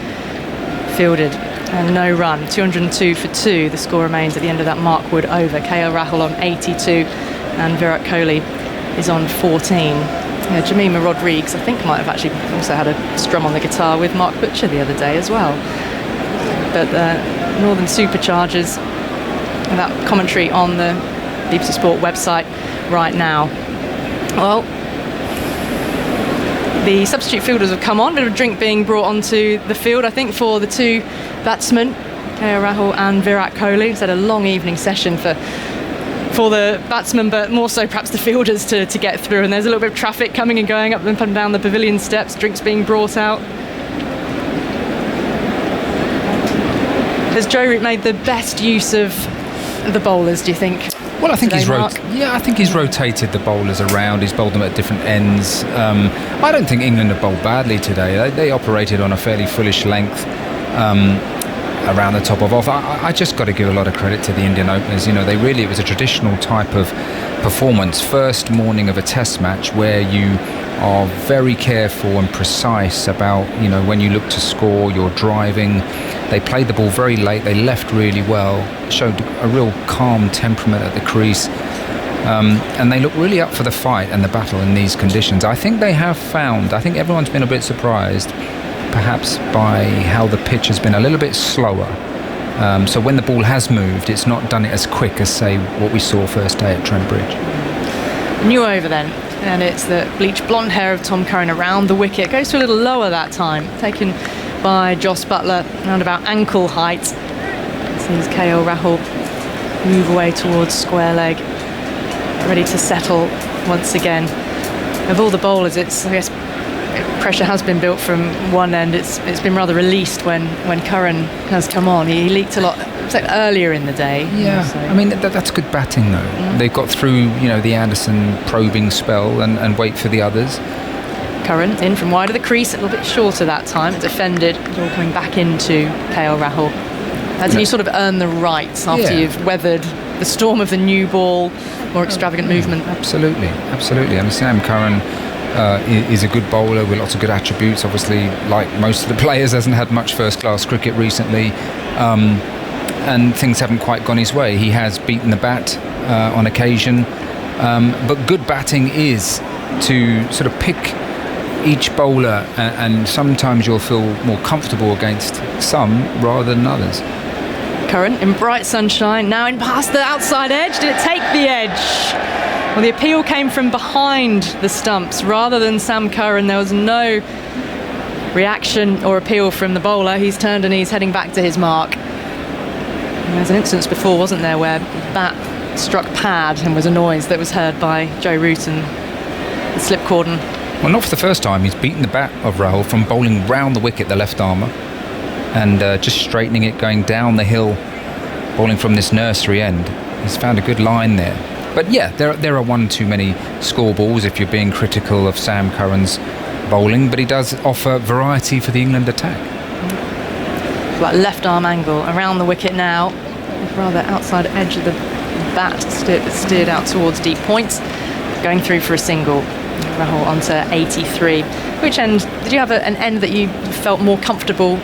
Fielded and no run. 202 for 2. The score remains at the end of that Mark Wood over. KL Rahul on 82 and Virat Kohli is on 14. Jemima Rodrigues, I think, might have actually also had a strum on the guitar with Mark Butcher the other day as well. But Northern Superchargers, that commentary on the BBC Sport website right now. Well, the substitute fielders have come on. A bit of a drink being brought onto the field, I think, for the two batsmen, KL Rahul and Virat Kohli. It's had a long evening session for the batsmen, but more so perhaps the fielders to get through. And there's a little bit of traffic coming and going up and down the pavilion steps, drinks being brought out. Has Joe Root made the best use of the bowlers, do you think? Well, I think I think he's rotated the bowlers around. He's bowled them at different ends. I don't think England have bowled badly today. They operated on a fairly fullish length around the top of off. I just got to give a lot of credit to the Indian openers. It was a traditional type of performance. First morning of a test match where you are very careful and precise about, when you look to score, you're driving. They played the ball very late. They left really well. Showed a real calm temperament at the crease. And they look really up for the fight and the battle in these conditions. I think everyone's been a bit surprised perhaps by how the pitch has been a little bit slower. So when the ball has moved, it's not done it as quick as, say, what we saw first day at Trent Bridge. New over then, and it's the bleached blonde hair of Tom Curran around the wicket. Goes to a little lower that time, taken by Jos Buttler around about ankle height. Sees KL Rahul move away towards square leg, ready to settle once again. Of all the bowlers, I guess pressure has been built from one end. It's been rather released when Curran has come on. He leaked a lot earlier in the day. Yeah, so. I mean that's good batting though. Mm. They've got through the Anderson probing spell and wait for the others. Curran in from wide of the crease, a little bit shorter that time. Defended, it's all coming back into KL Rahul. As you sort of earn the rights after you've weathered the storm of the new ball, more extravagant movement. Absolutely. I mean, Sam Curran is a good bowler with lots of good attributes. Obviously, like most of the players, hasn't had much first-class cricket recently. and things haven't quite gone his way. He has beaten the bat on occasion, but good batting is to sort of pick each bowler, and sometimes you'll feel more comfortable against some rather than others. Curran in bright sunshine, now in past the outside edge. Did it take the edge? Well, the appeal came from behind the stumps rather than Sam Curran. There was no reaction or appeal from the bowler. He's turned and he's heading back to his mark. And there's an instance before, wasn't there, where bat struck pad and was a noise that was heard by Joe Root and the slip cordon. Well, not for the first time. He's beaten the bat of Rahul from bowling round the wicket, the left armour, and just straightening it, going down the hill, bowling from this nursery end. He's found a good line there. But yeah, there are one too many score balls if you're being critical of Sam Curran's bowling, but he does offer variety for the England attack. That left arm angle around the wicket now, rather outside edge of the bat, steered out towards deep points, going through for a single. Rahul onto 83. Which end, did you have an end that you felt more comfortable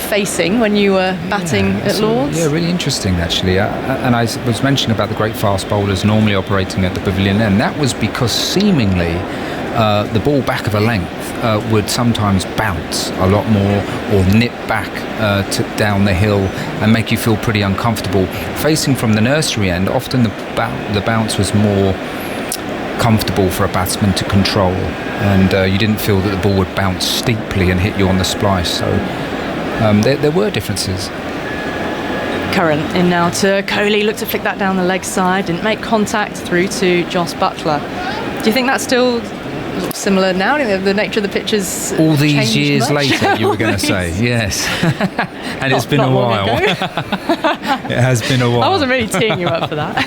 facing when you were batting at Lords? Yeah, really interesting actually. And I was mentioning about the great fast bowlers normally operating at the pavilion end. That was because seemingly the ball back of a length would sometimes bounce a lot more, or nip back down the hill and make you feel pretty uncomfortable. Facing from the nursery end, often the bounce was more comfortable for a batsman to control, and you didn't feel that the ball would bounce steeply and hit you on the splice. So there were differences. Curran in now to Kohli, looked to flick that down the leg side, didn't make contact, through to Jos Buttler. Do you think that's still similar now? The nature of the pitches all these years much? Later, you were going to say, yes. And it's been a while. It has been a while. I wasn't really teeing you up for that.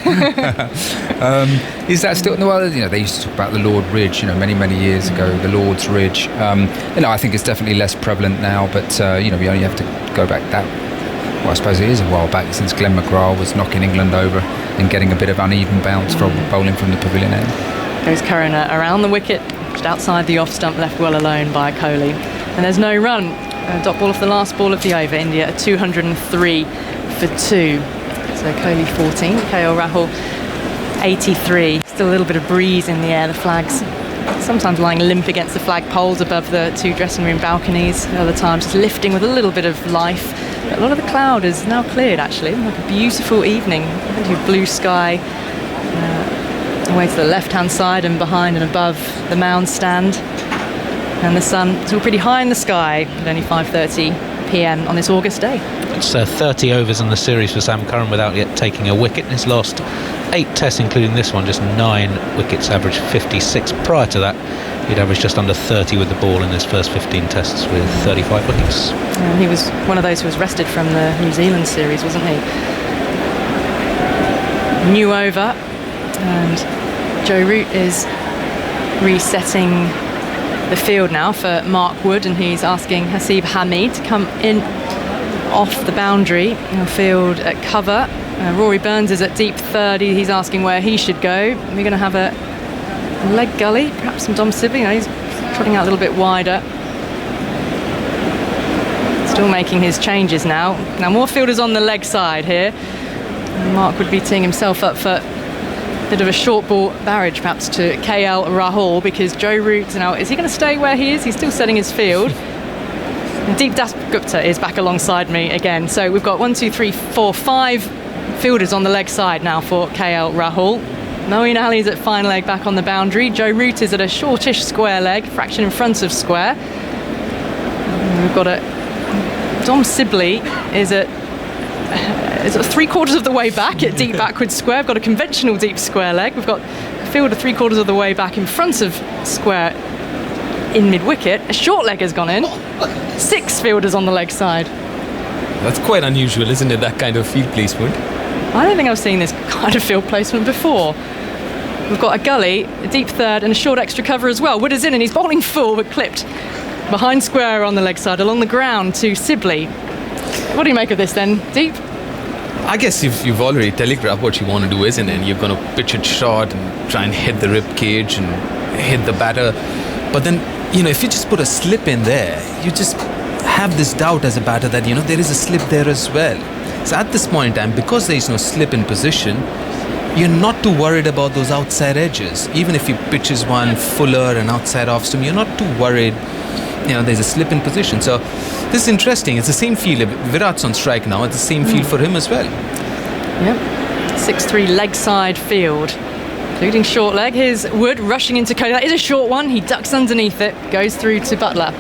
Is that still? Well, they used to talk about the Lord Ridge, many years ago. The Lord's Ridge. I think it's definitely less prevalent now. But we only have to go back that. Well, I suppose it is a while back since Glenn McGrath was knocking England over and getting a bit of uneven bounce from bowling from the pavilion end. Goes Curran around the wicket, just outside the off stump, left well alone by Kohli. And there's no run. Dot ball off the last ball of the over. India at 203 for 2. So Kohli 14, KL Rahul 83. Still a little bit of breeze in the air. The flags sometimes lying limp against the flag poles above the two dressing room balconies. Other times just lifting with a little bit of life. But a lot of the cloud is now cleared actually. Like a beautiful evening. Plenty of blue sky. Away to the left-hand side and behind and above the mound stand. And the sun is all pretty high in the sky at only 5:30 p.m. on this August day. It's 30 overs in the series for Sam Curran without yet taking a wicket in his last 8 tests, including this one. Just 9 wickets, averaged 56. Prior to that, he'd averaged just under 30 with the ball in his first 15 tests with 35 wickets. And he was one of those who was rested from the New Zealand series, wasn't he? New over, and Joe Root is resetting the field now for Mark Wood, and he's asking Hasib Hamid to come in off the boundary and field at cover. Rory Burns is at deep third. He's asking where he should go. We're going to have a leg gully, perhaps some Dom Sibley. He's trotting out a little bit wider. Still making his changes now. Now more fielders on the leg side here. Mark would be teeing himself up for a bit of a short ball barrage perhaps to KL Rahul, because Joe Root now, is he going to stay where he is? He's still setting his field. Deep Das Gupta is back alongside me again. So we've got 5 fielders on the leg side now for KL Rahul. Moeen Ali's at fine leg back on the boundary. Joe Root is at a shortish square leg, fraction in front of square. And we've got Dom Sibley is at 3/4 of the way back at deep backward square. We've got a conventional deep square leg. We've got a fielder 3/4 of the way back in front of square in mid-wicket. A short leg has gone in. 6 fielders on the leg side. That's quite unusual, isn't it, that kind of field placement? I don't think I've seen this kind of field placement before. We've got a gully, a deep third and a short extra cover as well. Wood is in and he's bowling full but clipped behind square on the leg side along the ground to Sibley. What do you make of this then, Deep? I guess you've already telegraphed what you want to do, isn't it? You're going to pitch it short and try and hit the rib cage and hit the batter. But then, if you just put a slip in there, you just have this doubt as a batter that, there is a slip there as well. So at this point in time, because there is no slip in position, you're not too worried about those outside edges. Even if you pitches one fuller and outside off stump, you're not too worried. There's a slip in position. So this is interesting. It's the same field. Virat's on strike now. It's the same field for him as well. Yep. 6-3 leg side field, including short leg. Here's Wood rushing into Kohli. That is a short one. He ducks underneath it, goes through to Butler.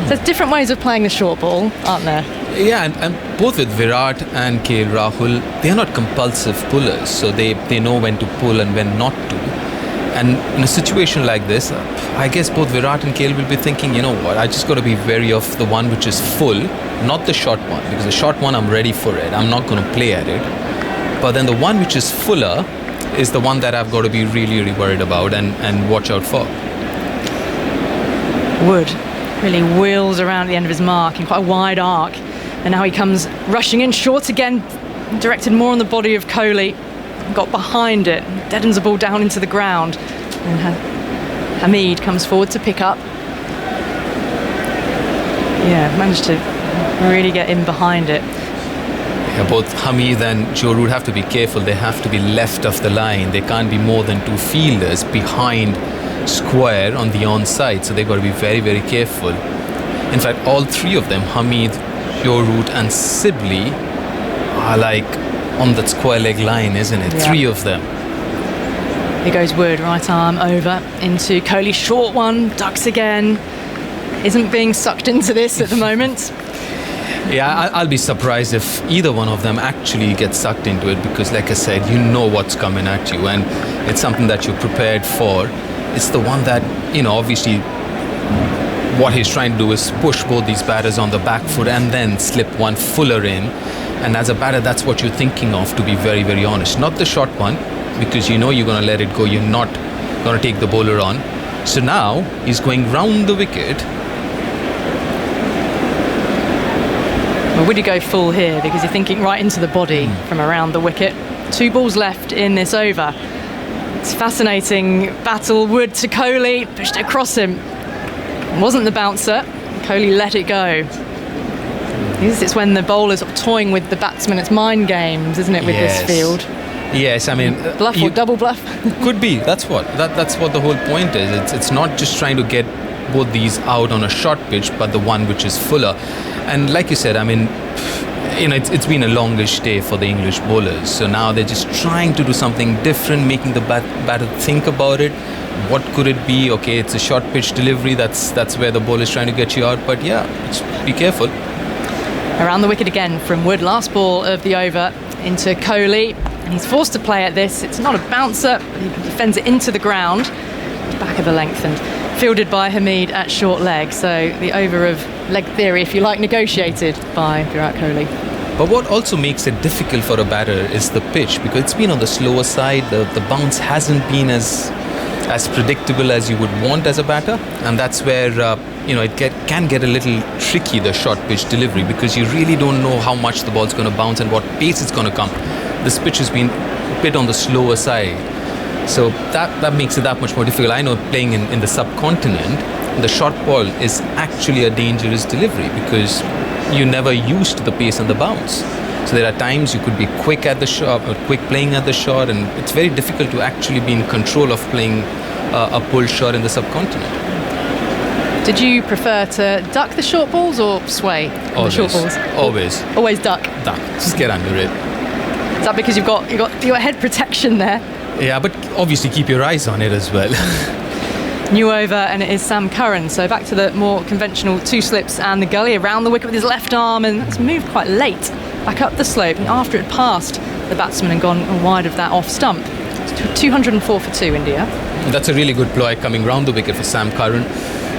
There's different ways of playing the short ball, aren't there? Yeah, and both with Virat and KL Rahul, they are not compulsive pullers, so they know when to pull and when not to. And in a situation like this, I guess both Virat and KL will be thinking, you know what, I just got to be wary of the one which is full, not the short one, because the short one I'm ready for it. I'm not going to play at it. But then the one which is fuller is the one that I've got to be really, really worried about and watch out for. Wood really wheels around the end of his mark in quite a wide arc. And now he comes rushing in short again, directed more on the body of Kohli. Got behind it, deadens the ball down into the ground. And Hamid comes forward to pick up. Yeah, managed to really get in behind it. Yeah, both Hamid and Joe Root have to be careful. They have to be left of the line. They can't be more than two fielders behind square on the onside. So they've got to be very, very careful. In fact, all three of them, Hamid, Joe Root and Sibley, are like on that square leg line, isn't it? Yeah. Three of them. Here goes Wood, right arm over into Kohli. Short one, ducks again. Isn't being sucked into this at the moment. Yeah, I'll be surprised if either one of them actually gets sucked into it, because like I said, you know what's coming at you and it's something that you're prepared for. It's the one that, obviously what he's trying to do is push both these batters on the back foot and then slip one fuller in. And as a batter, that's what you're thinking of, to be very, very honest. Not the short one, because you know you're going to let it go. You're not going to take the bowler on. So now he's going round the wicket. Well, would you go full here? Because you're thinking right into the body from around the wicket. 2 balls left in this over. It's a fascinating battle. Wood to Kohli, pushed it across him. It wasn't the bouncer. Kohli let it go. It's when the bowler's toying with the batsman. It's mind games, isn't it, with this field? Yes, I mean... Bluff or double bluff? Could be. That's what the whole point is. It's not just trying to get both these out on a short pitch, but the one which is fuller. And like you said, I mean, it's been a longish day for the English bowlers. So now they're just trying to do something different, making the batter think about it. What could it be? Okay, it's a short pitch delivery. That's where the bowler is trying to get you out. But yeah, just be careful. Around the wicket again from Wood. Last ball of the over into Kohli. And he's forced to play at this. It's not a bouncer. He defends it into the ground. Back of the length and fielded by Hamid at short leg. So the over of leg theory, if you like, negotiated by Virat Kohli. But what also makes it difficult for a batter is the pitch, because it's been on the slower side. The bounce hasn't been as predictable as you would want as a batter, and that's where it can get a little tricky, the short pitch delivery, because you really don't know how much the ball's going to bounce and what pace it's going to come. This pitch has been a bit on the slower side, so that makes it that much more difficult. I know playing in the subcontinent, the short ball is actually a dangerous delivery because you're never used to the pace and the bounce. So there are times you could be quick at the shot, or quick playing at the shot, and it's very difficult to actually be in control of playing a pull shot in the subcontinent. Did you prefer to duck the short balls or sway the short balls? Always duck. Just get under it. Is that because you've got your head protection there? Yeah, but obviously keep your eyes on it as well. New over, and it is Sam Curran. So back to the more conventional 2 slips and the gully around the wicket with his left arm, and that's moved quite late back up the slope after it passed the batsman and gone wide of that off stump. It's 204 for 2, India. That's a really good ploy coming round the wicket for Sam Curran.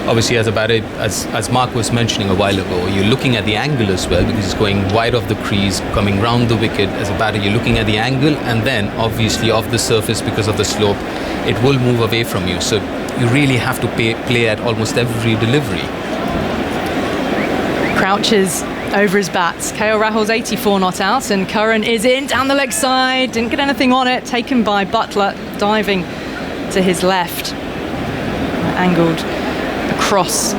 Obviously, as a batter, as Mark was mentioning a while ago, you're looking at the angle as well, because he's going wide off the crease, coming round the wicket. As a batter, you're looking at the angle, and then obviously off the surface, because of the slope, it will move away from you. So you really have to play at almost every delivery. Crouches over his bats. KL Rahul's 84 not out, and Curran is in down the leg side. Didn't get anything on it. Taken by Butler, diving to his left. Angled across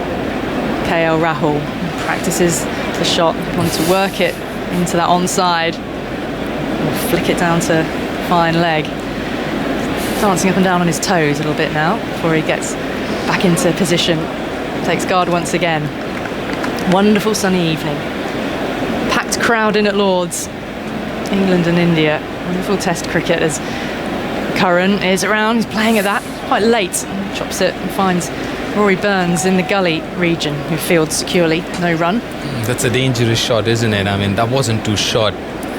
KL Rahul. Practices the shot. Wanted to work it into that onside. We'll flick it down to fine leg. Dancing up and down on his toes a little bit now before he gets back into position. Takes guard once again. Wonderful sunny evening. Packed crowd in at Lord's. England and India. Wonderful test cricket as Curran is around. He's playing at that quite late. Chops it and finds Rory Burns in the gully region, who fields securely. No run. That's a dangerous shot, isn't it? I mean, that wasn't too short.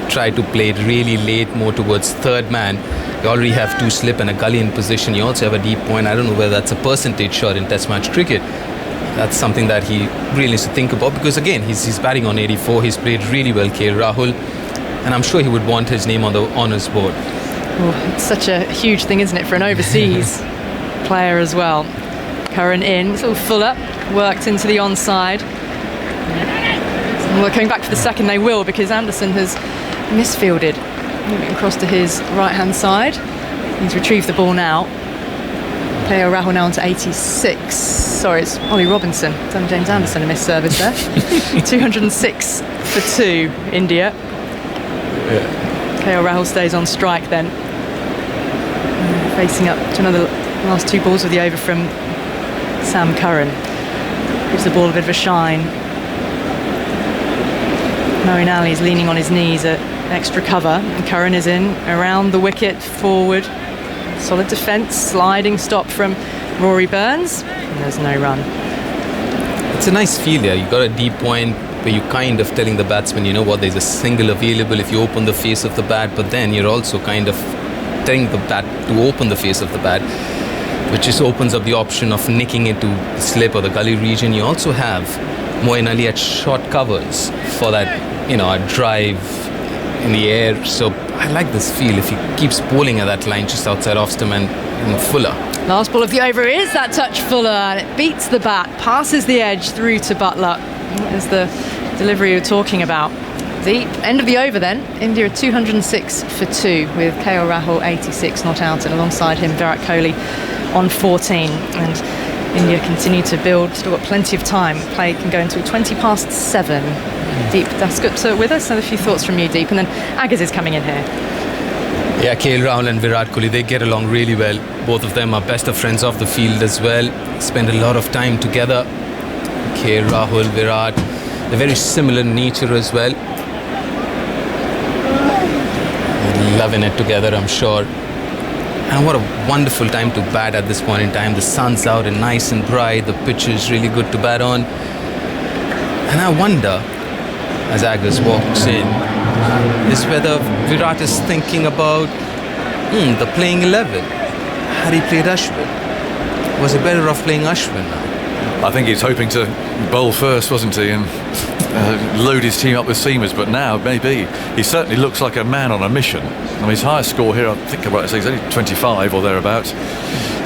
Tried to play it really late, more towards third man. You already have two slip and a gully in position. You also have a deep point. I don't know whether that's a percentage shot in Test match cricket. That's something that he really needs to think about, because again, he's batting on 84. He's played really well, KL Rahul, and I'm sure he would want his name on the honours board. Oh, it's such a huge thing, isn't it, for an overseas player as well. Curran in, it's all Fuller, worked into the onside. Well, coming back for the second, they will, because Anderson has misfielded. Moving across to his right-hand side. He's retrieved the ball now. KL Rahul now onto 86. Sorry, it's Ollie Robinson. Done James Anderson a missed service there. 206 for 2, India. KL Rahul stays on strike then. Facing up to another last two balls of the over from Sam Curran. Gives the ball a bit of a shine. Moeen Ali's leaning on his knees at extra cover, and Curran is in around the wicket, forward. Solid defence, sliding stop from Rory Burns, and there's no run. It's a nice feel here. You've got a deep point where you're kind of telling the batsman, you know what, there's a single available if you open the face of the bat, but then you're also kind of telling the bat to open the face of the bat, which just opens up the option of nicking into the slip or the gully region. You also have Moeen Ali at short covers for that, a drive in the air. So I like this feel if he keeps bowling at that line just outside off stump and Fuller. Last ball of the over is that touch Fuller, and it beats the bat, passes the edge through to Buttler. That is the delivery you're talking about. The end of the over then, India 206 for 2 with KL Rahul 86 not out, and alongside him Virat Kohli on 14. And India continue to build, still got plenty of time. Play can go until 20 past 7. Deep Dasgupta with us, and a few thoughts from you, Deep, and then Agaz is coming in here. Yeah, KL Rahul and Virat Kohli, they get along really well. Both of them are best of friends off the field as well. Spend a lot of time together. KL Rahul, Virat, they're very similar in nature as well. Loving it together, I'm sure. And what a wonderful time to bat at this point in time. The sun's out and nice and bright. The pitch is really good to bat on. And I wonder, as Agaz walks in, is whether Virat is thinking about the playing 11. Had he played Ashwin? Was it better off playing Ashwin now? I think he's hoping to bowl first, wasn't he, and load his team up with seamers, but now maybe he certainly looks like a man on a mission. I mean, his highest score here, I think I'm right to say, is only 25 or thereabouts.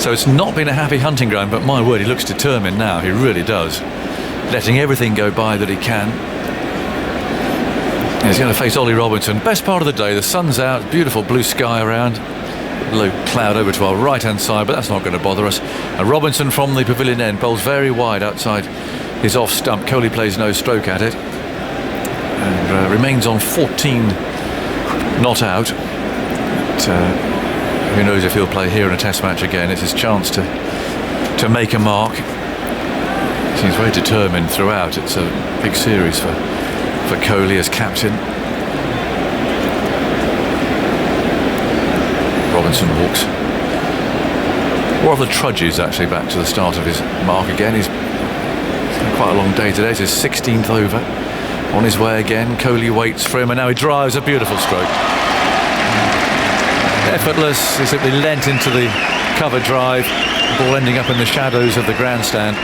So it's not been a happy hunting ground, but my word, he looks determined now. He really does. Letting everything go by that he can. He's going to face Ollie Robinson. Best part of the day, the sun's out, beautiful blue sky around. Low cloud over to our right hand side, but that's not going to bother us. And Robinson from the pavilion end bowls very wide outside his off stump. Kohli plays no stroke at it and remains on 14 not out. But, who knows if he'll play here in a test match again. It's his chance to make a mark. Seems very determined throughout. It's a big series for Kohli as captain. Robinson walks. More of the trudges actually back to the start of his mark again. He's had quite a long day today. It's his 16th over. On his way again. Kohli waits for him, and now he drives a beautiful stroke. Effortless. He simply leant into the cover drive. The ball ending up in the shadows of the grandstand.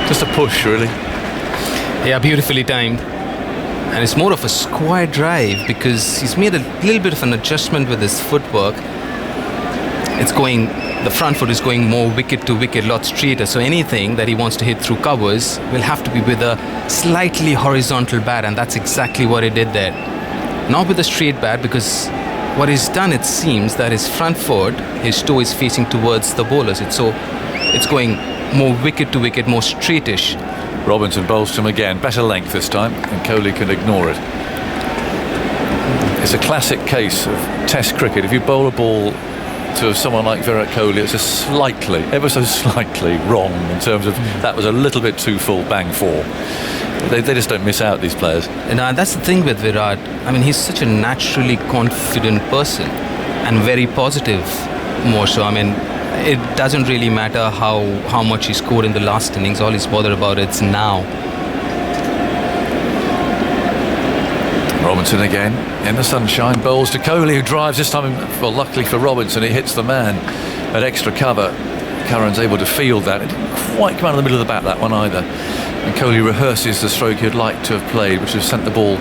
Just a push, really. Yeah, beautifully timed. And it's more of a square drive because he's made a little bit of an adjustment with his footwork. The front foot is going more wicket to wicket, lot straighter. So anything that he wants to hit through covers will have to be with a slightly horizontal bat, and that's exactly what he did there. Not with a straight bat, because what he's done, it seems that his front foot, his toe is facing towards the bowlers. It's going more wicket to wicket, more straightish. Robinson bowls to him again, better length this time, and Kohli can ignore it. It's a classic case of Test cricket. If you bowl a ball to someone like Virat Kohli, it's just slightly, ever so slightly wrong in terms of that was a little bit too full, bang four. They just don't miss out, these players. And that's the thing with Virat. I mean, he's such a naturally confident person and very positive, more so. I mean, it doesn't really matter how much he scored in the last innings. All he's bothered about is now. Robinson again in the sunshine, bowls to Kohli, who drives this time. Well, luckily for Robinson, he hits the man at extra cover. Curran's able to field that. It didn't quite come out of the middle of the bat, that one either. And Kohli rehearses the stroke he'd like to have played, which has sent the ball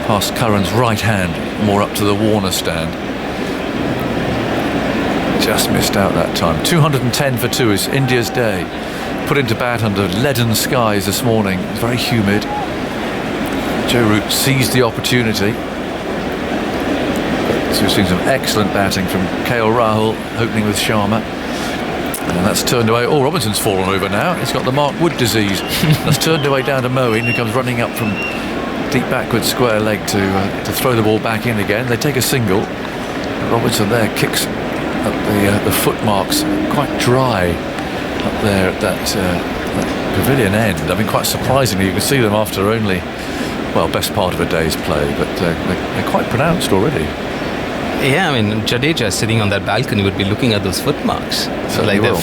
past Curran's right hand, more up to the Warner stand. Just missed out that time. 210 for 2 is India's day. Put into bat under leaden skies this morning. It's very humid. Joe Root seized the opportunity. So we've seen some excellent batting from KL Rahul, opening with Sharma. And that's turned away. Oh, Robinson's fallen over now. He's got the Mark Wood disease. That's turned away down to Moeen, who comes running up from deep backward square leg to throw the ball back in again. They take a single. Robinson there kicks up the footmarks, quite dry up there at that pavilion end. I mean, quite surprisingly, you can see them after only, well, best part of a day's play, but they're quite pronounced already. Yeah, I mean, Jadeja sitting on that balcony would be looking at those footmarks. So like they've,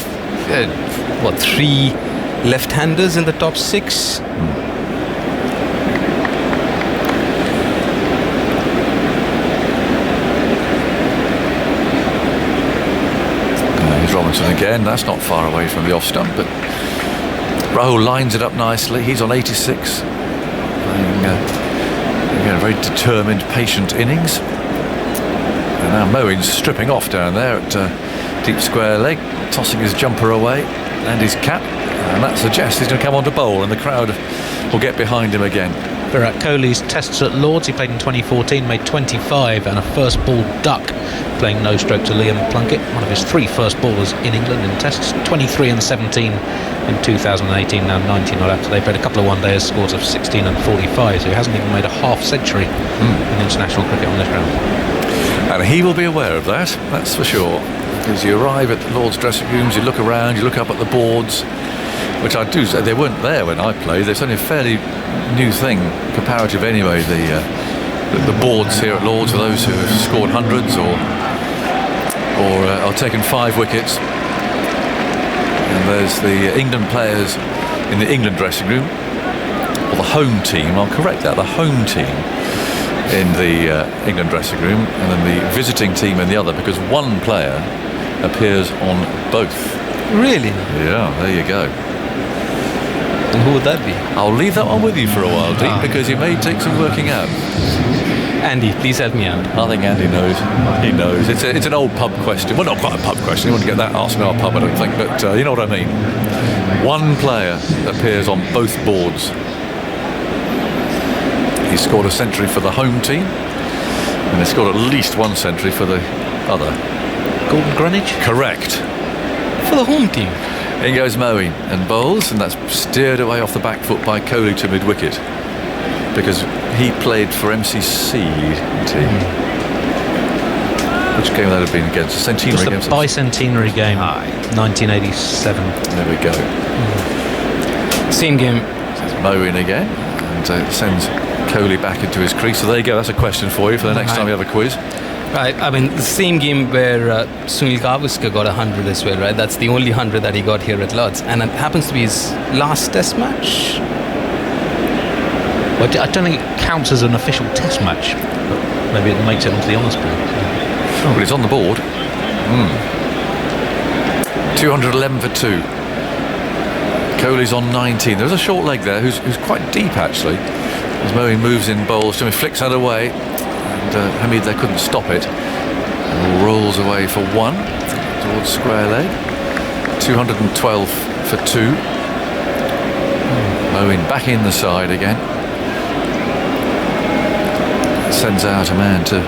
3 left-handers in the top 6? Here's Robinson again. That's not far away from the off stump, but Rahul lines it up nicely. He's on 86. Playing again, a very determined, patient innings. And now Moeen's stripping off down there at deep square leg, tossing his jumper away and his cap, and that suggests he's going to come on to bowl, and the crowd will get behind him again. Virat Kohli's tests at Lords, he played in 2014, made 25 and a first ball duck, playing no stroke to Liam Plunkett, one of his 3 first ballers in England in tests. 23 and 17 in 2018, now 19 not after. They played a couple of one-dayers, scores of 16 and 45, so he hasn't even made a half century in international cricket on this ground. And he will be aware of that, that's for sure. Because you arrive at the Lord's dressing rooms, you look around, you look up at the boards, which I do say they weren't there when I played. It's only a fairly new thing, comparative anyway, the boards here at Lord's for those who have scored hundreds or taken 5 wickets. And there's the England players in the England dressing room, or the home team, I'll correct that, the home team in the England dressing room, and then the visiting team in the other, because one player appears on both. Really? Yeah, there you go. And who would that be? I'll leave that one with you for a while, Dean, because it may take some working out. Andy, please help me out. I think Andy knows. He knows. It's an old pub question. Well, not quite a pub question. You wouldn't get that asked in our pub, I don't think, but you know what I mean. One player appears on both boards. He scored a century for the home team, and he scored at least 1 century for the other. Gordon Greenwich? Correct. For the home team. In goes Moeen and bowls, and that's steered away off the back foot by Kohli to mid-wicket, because he played for MCC, didn't he? Which game would that have been against? A centenary game? Just a bicentenary game, 1987. There we go. Same game. Moeen again, and sends Kohli back into his crease. So there you go, that's a question for you for the next time you have a quiz. Right, I mean, the same game where Sunil Gavaskar got 100 as well, right? That's the only 100 that he got here at Lords, and it happens to be his last test match. Well, I don't think it counts as an official test match, but maybe it makes it onto the honours board. Oh, but it's on the board. 211 for 2. Kohli's on 19. There's a short leg there who's quite deep, actually. As Moeen moves in bowls, Jimmy flicks that away, and Hamid there couldn't stop it. And rolls away for 1 towards square leg. 212 for 2. Moeen back in the side again. Sends out a man to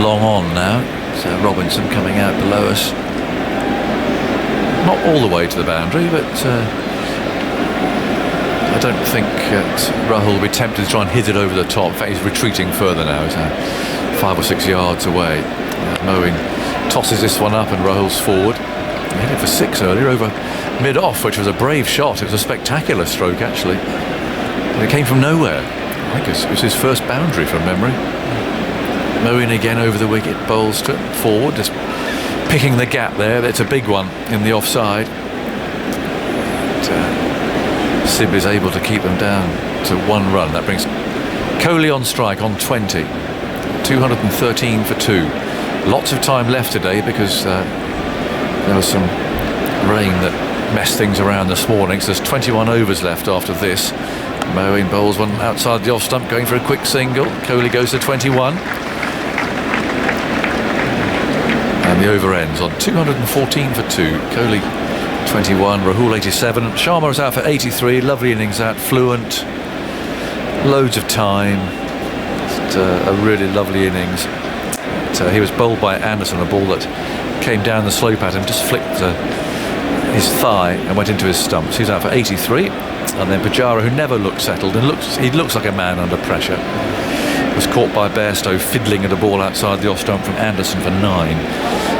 long on now. So Robinson coming out below us. Not all the way to the boundary, but I don't think Rahul will be tempted to try and hit it over the top. In fact, he's retreating further now. He's 5 or 6 yards away. Moeen tosses this one up and Rahul's forward. He hit it for 6 earlier over mid-off, which was a brave shot. It was a spectacular stroke, actually. And it came from nowhere. I guess it was his first boundary from memory. Moeen again over the wicket, bowls to forward, just picking the gap there. It's a big one in the offside. Sib is able to keep them down to 1 run. That brings Kohli on strike on 20. 213 for 2. Lots of time left today because there was some rain that messed things around this morning. So there's 21 overs left after this. Moeen bowls one outside the off stump, going for a quick single. Kohli goes to 21. And the over ends on 214 for 2. Kohli 21, Rahul 87. Sharma is out for 83. Lovely innings out, fluent. Loads of time. Just, a really lovely innings. He was bowled by Anderson, a ball that came down the slope at him, just flicked his thigh and went into his stumps. He's out for 83. And then Pujara, who never looked settled and he looks like a man under pressure, was caught by Bairstow fiddling at a ball outside the off stump from Anderson for 9.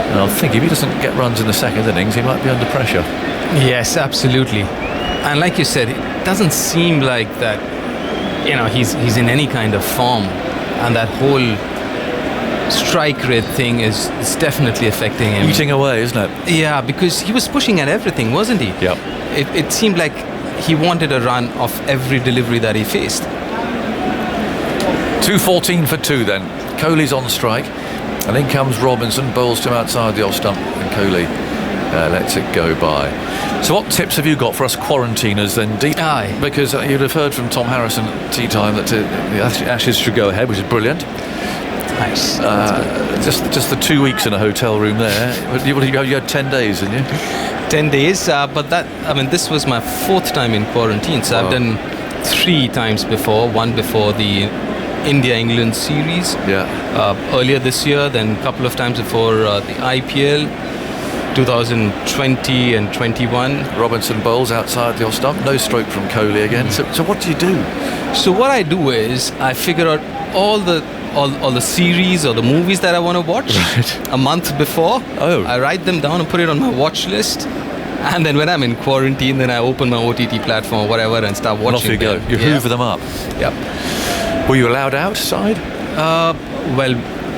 And I think if he doesn't get runs in the second innings, he might be under pressure. Yes, absolutely. And like you said, it doesn't seem like that, he's in any kind of form. And that whole strike rate thing is definitely affecting him. Eating away, isn't it? Yeah, because he was pushing at everything, wasn't he? Yep. It seemed like he wanted a run off every delivery that he faced. 214 for 2 then. Kohli's on strike. And in comes Robinson, bowls to him outside the off stump, and Kohli lets it go by. So what tips have you got for us quarantiners then, Deep? Aye. Because you'd have heard from Tom Harrison at tea time that the Ashes should go ahead, which is brilliant. Nice. Just the 2 weeks in a hotel room there. You had 10 days, didn't you? 10 days, but this was my 4th time in quarantine, so wow. I've done 3 times before. One before the India-England series earlier this year, then a couple of times before the IPL 2020 and 21. Robinson bowls outside the off stump, no stroke from Kohli again. So what do you do? So what I do is I figure out all the series or the movies that I want to watch a month before. I write them down and put it on my watch list. And then when I'm in quarantine, then I open my OTT platform or whatever and start watching. And off you go. You hoover them up. Yep. Were you allowed outside? Well,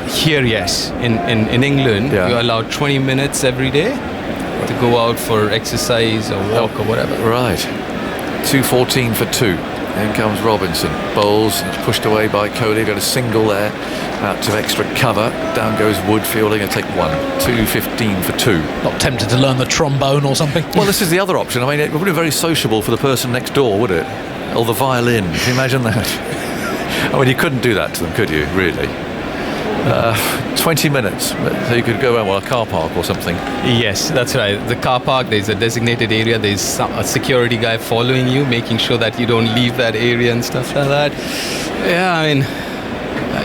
here, yes. In England, you're allowed 20 minutes every day to go out for exercise or walk or whatever. Right. 214 for 2. In comes Robinson. Bowls, pushed away by Kohli. Got a single there. Out to extra cover. Down goes Wood fielding and take 1. 215 for 2. Not tempted to learn the trombone or something? Well, this is the other option. I mean, it would be very sociable for the person next door, would it? Or the violin. Can you imagine that? I mean, you couldn't do that to them, could you, really? 20 minutes, so you could go around a car park or something. Yes, that's right. The car park, there's a designated area, there's a security guy following you, making sure that you don't leave that area and stuff like that. Yeah, I mean,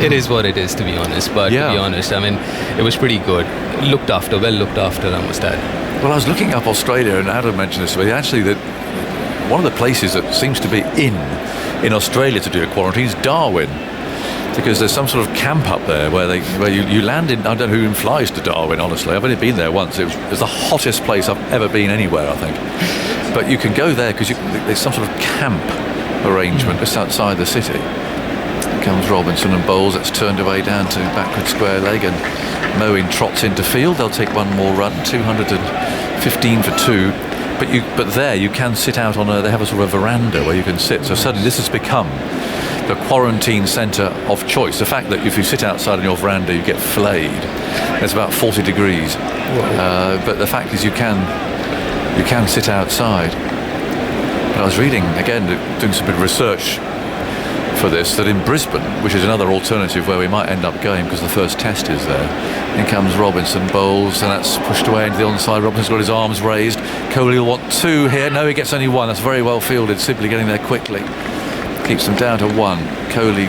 it is what it is, to be honest. But to be honest, I mean, it was pretty good. Well looked after, I must add. Well, I was looking up Australia, and Adam mentioned this to me. Actually, that one of the places that seems to be in Australia to do a quarantine is Darwin, because there's some sort of camp up there where you land in. I don't know who flies to Darwin, honestly. I've only been there once. It was the hottest place I've ever been anywhere, I think. But you can go there because there's some sort of camp arrangement just outside the city. Here comes Robinson and bowls. That's turned away down to backward square leg, and Moeen trots into field. They'll take one more run. 215 for 2. But there you can sit out on they have a sort of a veranda where you can sit. So suddenly this has become the quarantine centre of choice. The fact that if you sit outside on your veranda you get flayed. It's about 40 degrees. But the fact is you can sit outside. But I was reading again, doing some bit of research for this, that in Brisbane, which is another alternative where we might end up going because the first test is there. In comes Robinson, bowls, and that's pushed away into the onside. Robinson's got his arms raised. Kohli will want 2 here. No, he gets only 1. That's very well fielded. Sibley getting there quickly. Keeps them down to 1. Kohli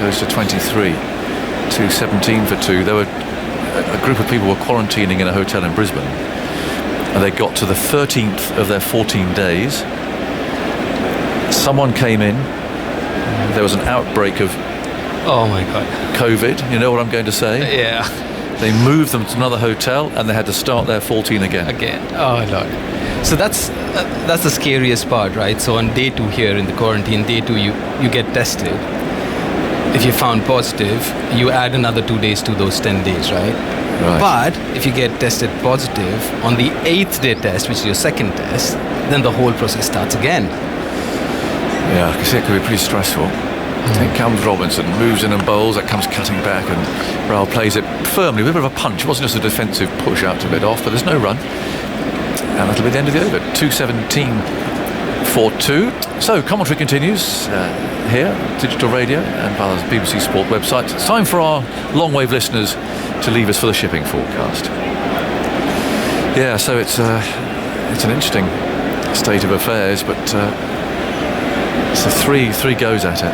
goes to 23. 217 for 2. There were a group of people were quarantining in a hotel in Brisbane, and they got to the 13th of their 14 days. someone came in. There was an outbreak of Oh my God. COVID. You know what I'm going to say? Yeah. They moved them to another hotel and they had to start their 14 again. Oh Lord. So that's the scariest part, right? So on day 2 here in the quarantine, day 2 you get tested. If you found positive, you add another 2 days to those 10 days, right? Right. But if you get tested positive on the 8th day test, which is your second test, then the whole process starts again. Yeah, I can see it could be pretty stressful. In comes Robinson, moves in and bowls. That comes cutting back, and Rahul plays it firmly with a bit of a punch. It wasn't just a defensive push out to bit off, but there's no run. And that'll be the end of the over. 2:17 for 2. So commentary continues here, digital radio, and via the BBC Sport website. It's time for our long wave listeners to leave us for the shipping forecast. Yeah, so it's an interesting state of affairs, but it's a three goes at it.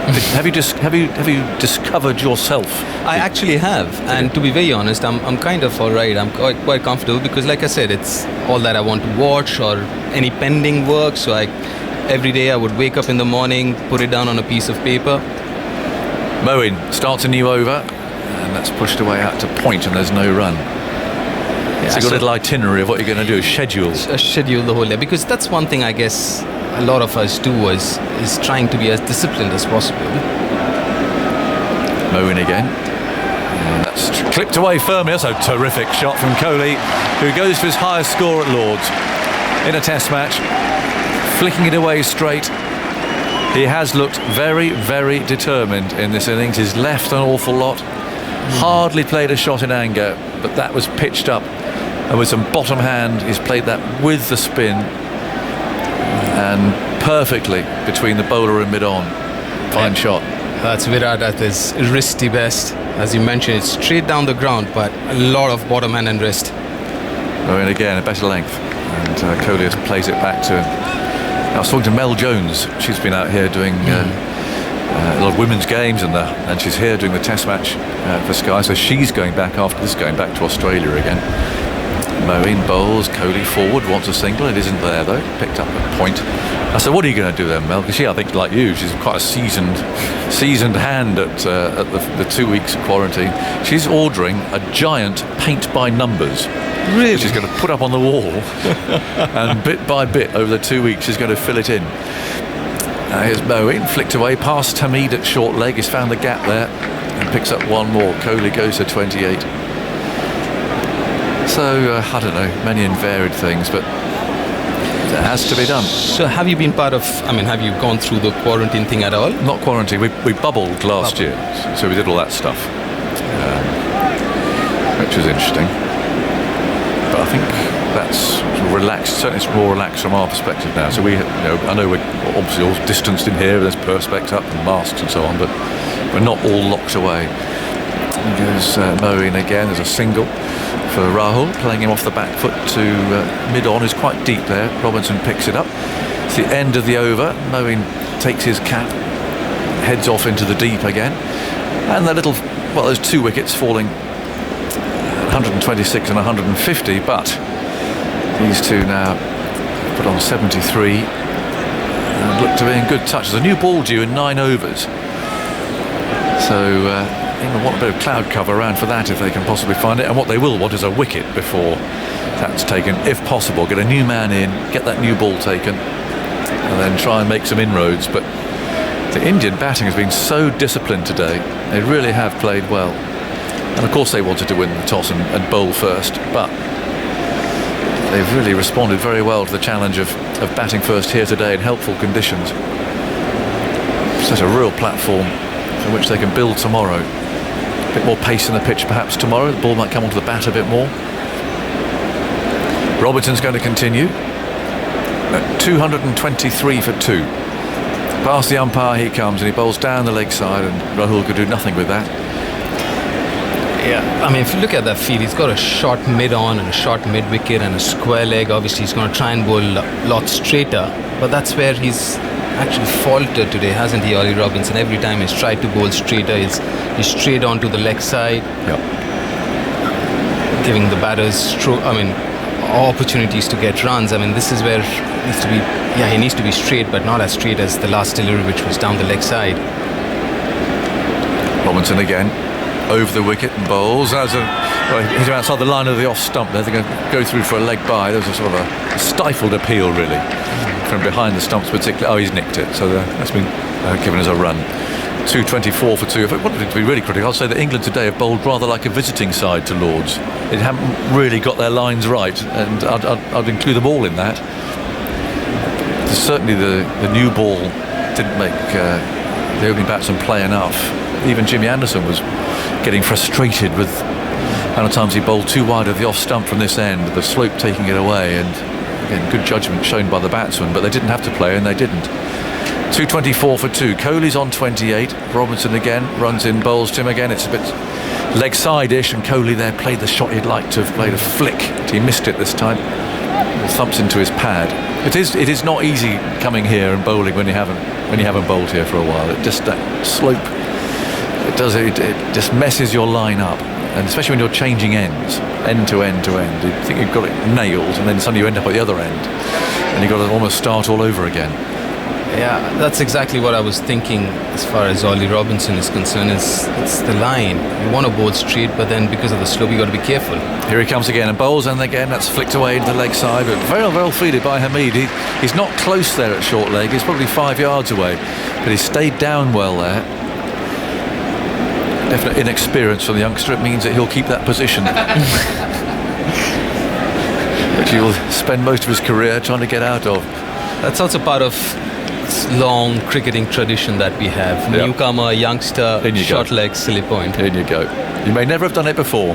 Have you discovered yourself? I actually have, and to be very honest, I'm kind of all right. I'm quite comfortable because, like I said, it's all that I want to watch or any pending work. So every day I would wake up in the morning, put it down on a piece of paper. Moeen starts a new over, and that's pushed away out to point, and there's no run. Yeah, so you've got a little itinerary of what you're going to do, schedule the whole day, because that's one thing I guess a lot of us do is trying to be as disciplined as possible. Moeen again. And that's clipped away firmly. That's a terrific shot from Kohli, who goes for his highest score at Lords in a test match, flicking it away straight. He has looked very, very determined in this innings. He's left an awful lot. Hardly played a shot in anger, but that was pitched up. And with some bottom hand, he's played that with the spin. And perfectly between the bowler and mid-on. Fine shot. That's Virat at his wristy best. As you mentioned, it's straight down the ground, but a lot of bottom hand and wrist. Oh, and again, a better length. And Kohli plays it back to him. I was talking to Mel Jones. She's been out here doing a lot of women's games, and she's here doing the test match for Sky. So she's going back after this, going back to Australia again. Moeen bowls, Kohli forward, wants a single. It isn't there though. Picked up a point. I said, what are you going to do then, Mel? Because she, I think, like you, she's quite a seasoned hand at the 2 weeks of quarantine. She's ordering a giant paint by numbers. Really? Which she's going to put up on the wall, and bit by bit over the 2 weeks she's going to fill it in. Here's Moeen, flicked away past Hamid at short leg. He's found the gap there and picks up one more. Kohli goes to 28. So, I don't know, many and varied things, but it has to be done. So have you been have you gone through the quarantine thing at all? Not quarantine, we bubbled last year, so we did all that stuff, which was interesting. But I think that's relaxed, certainly it's more relaxed from our perspective now. So I know we're obviously all distanced in here, there's perspex up and masks and so on, but we're not all locked away. There's Moeen again, there's a single for Rahul, playing him off the back foot to mid-on, is quite deep there. Robinson picks it up. It's the end of the over. Moeen takes his cap, heads off into the deep again. And there's 2 wickets falling, 126 and 150, but these two now put on 73 and look to be in good touch. There's a new ball due in 9 overs. So they want a bit of cloud cover around for that if they can possibly find it, and what they will want is a wicket before that's taken, if possible. Get a new man in, get that new ball taken, and then try and make some inroads. But the Indian batting has been so disciplined today. They really have played well, and of course they wanted to win the toss and bowl first, but they've really responded very well to the challenge of batting first here today in helpful conditions. Set a real platform from which they can build tomorrow. A bit more pace in the pitch perhaps tomorrow. The ball might come onto the bat a bit more. Robinson's going to continue at 223 for 2. Past the umpire he comes, and he bowls down the leg side, and Rahul could do nothing with that. Yeah, if you look at that field, he's got a short mid-on and a short mid-wicket and a square leg. Obviously he's going to try and bowl a lot straighter, but that's where he's actually faltered today, hasn't he, Ollie Robinson? Every time he's tried to bowl straighter, he's straight onto the leg side, giving the batters opportunities to get runs. This is where he Yeah, he needs to be straight, but not as straight as the last delivery, which was down the leg side. Robinson again, over the wicket and bowls. He's outside the line of the off stump there. They're going to go through for a leg by. There was a sort of a stifled appeal, really, from behind the stumps particularly. Oh, he's nicked it, so that's been given as a run. 224 for 2. If I wanted to be really critical, I'll say that England today have bowled rather like a visiting side to Lords. They haven't really got their lines right, and I'd include them all in that. Certainly the new ball didn't make the opening batsman play enough. Even Jimmy Anderson was getting frustrated with how many times he bowled too wide of the off stump from this end, the slope taking it away, and again, good judgment shown by the batsman, but they didn't have to play, and they didn't. 224 for 2. Kohli's on 28. Robinson again runs in, bowls to him again. It's a bit leg side-ish, and Kohli there played the shot he'd like to have played, a flick. He missed it this time. Thumps into his pad. It is not easy coming here and bowling when you haven't bowled here for a while. It just, that slope, it just messes your line up, and especially when you're changing ends, end to end to end. You think you've got it nailed, and then suddenly you end up at the other end, and you've got to almost start all over again. Yeah, that's exactly what I was thinking as far as Ollie Robinson is concerned. It's the line. You want to bowl straight, but then because of the slope, you got to be careful. Here he comes again and bowls, and again that's flicked away into the leg side, but very well fielded by Hamid. He's not close there at short leg. He's probably 5 yards away, but he stayed down well there. Definite inexperience from the youngster. It means that he'll keep that position. Which he'll spend most of his career trying to get out of. That's also part of long cricketing tradition that we have. Yep. Newcomer, youngster, short leg, silly point. In you go. You may never have done it before.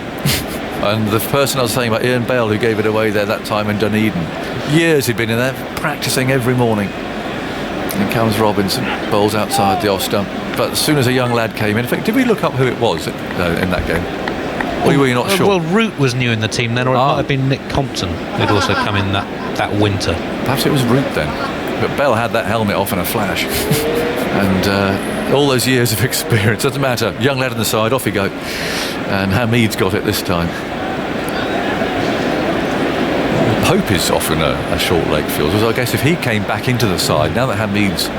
And the person I was saying about, Ian Bale, who gave it away there that time in Dunedin, years he'd been in there practicing every morning. And comes Robinson, bowls outside the off stump. But as soon as a young lad came in fact, did we look up who it was in that game? Or were you not sure? Well, Root was new in the team then, or it might have been Nick Compton who'd also come in that winter. Perhaps it was Root then. But Bell had that helmet off in a flash. And all those years of experience, doesn't matter. Young lad on the side, off you go. And Hamid's got it this time. Pope is often a short leg fielder. So I guess if he came back into the side, now that Hamid's,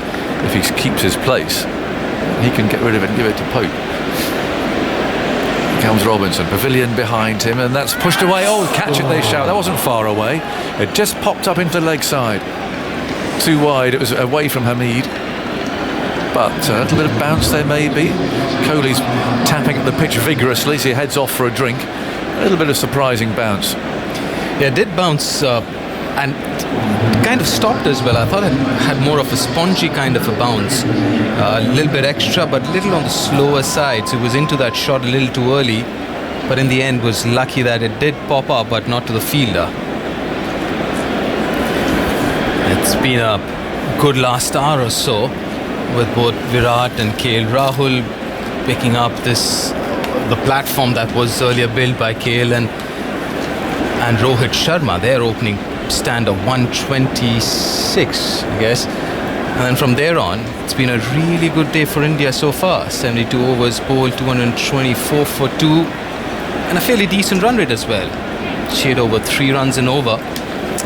if he keeps his place, he can get rid of it and give it to Pope. Here comes Robinson, Pavilion behind him, and that's pushed away. Oh, catch it, they shout. That wasn't far away. It just popped up into the leg side. Too wide, it was away from Hamid, but a little bit of bounce there maybe. Kohli's tapping at the pitch vigorously, so he heads off for a drink. A little bit of surprising bounce. Yeah, it did bounce and kind of stopped as well. I thought it had more of a spongy kind of a bounce, a little bit extra, but a little on the slower side, so it was into that shot a little too early, but in the end was lucky that it did pop up, but not to the fielder. It's been a good last hour or so with both Virat and KL Rahul picking up the platform that was earlier built by KL and Rohit Sharma, their opening stand of 126, I guess. And then from there on, it's been a really good day for India so far. 72 overs bowled, 224 for 2, and a fairly decent run rate as well. Shade over 3 runs and over.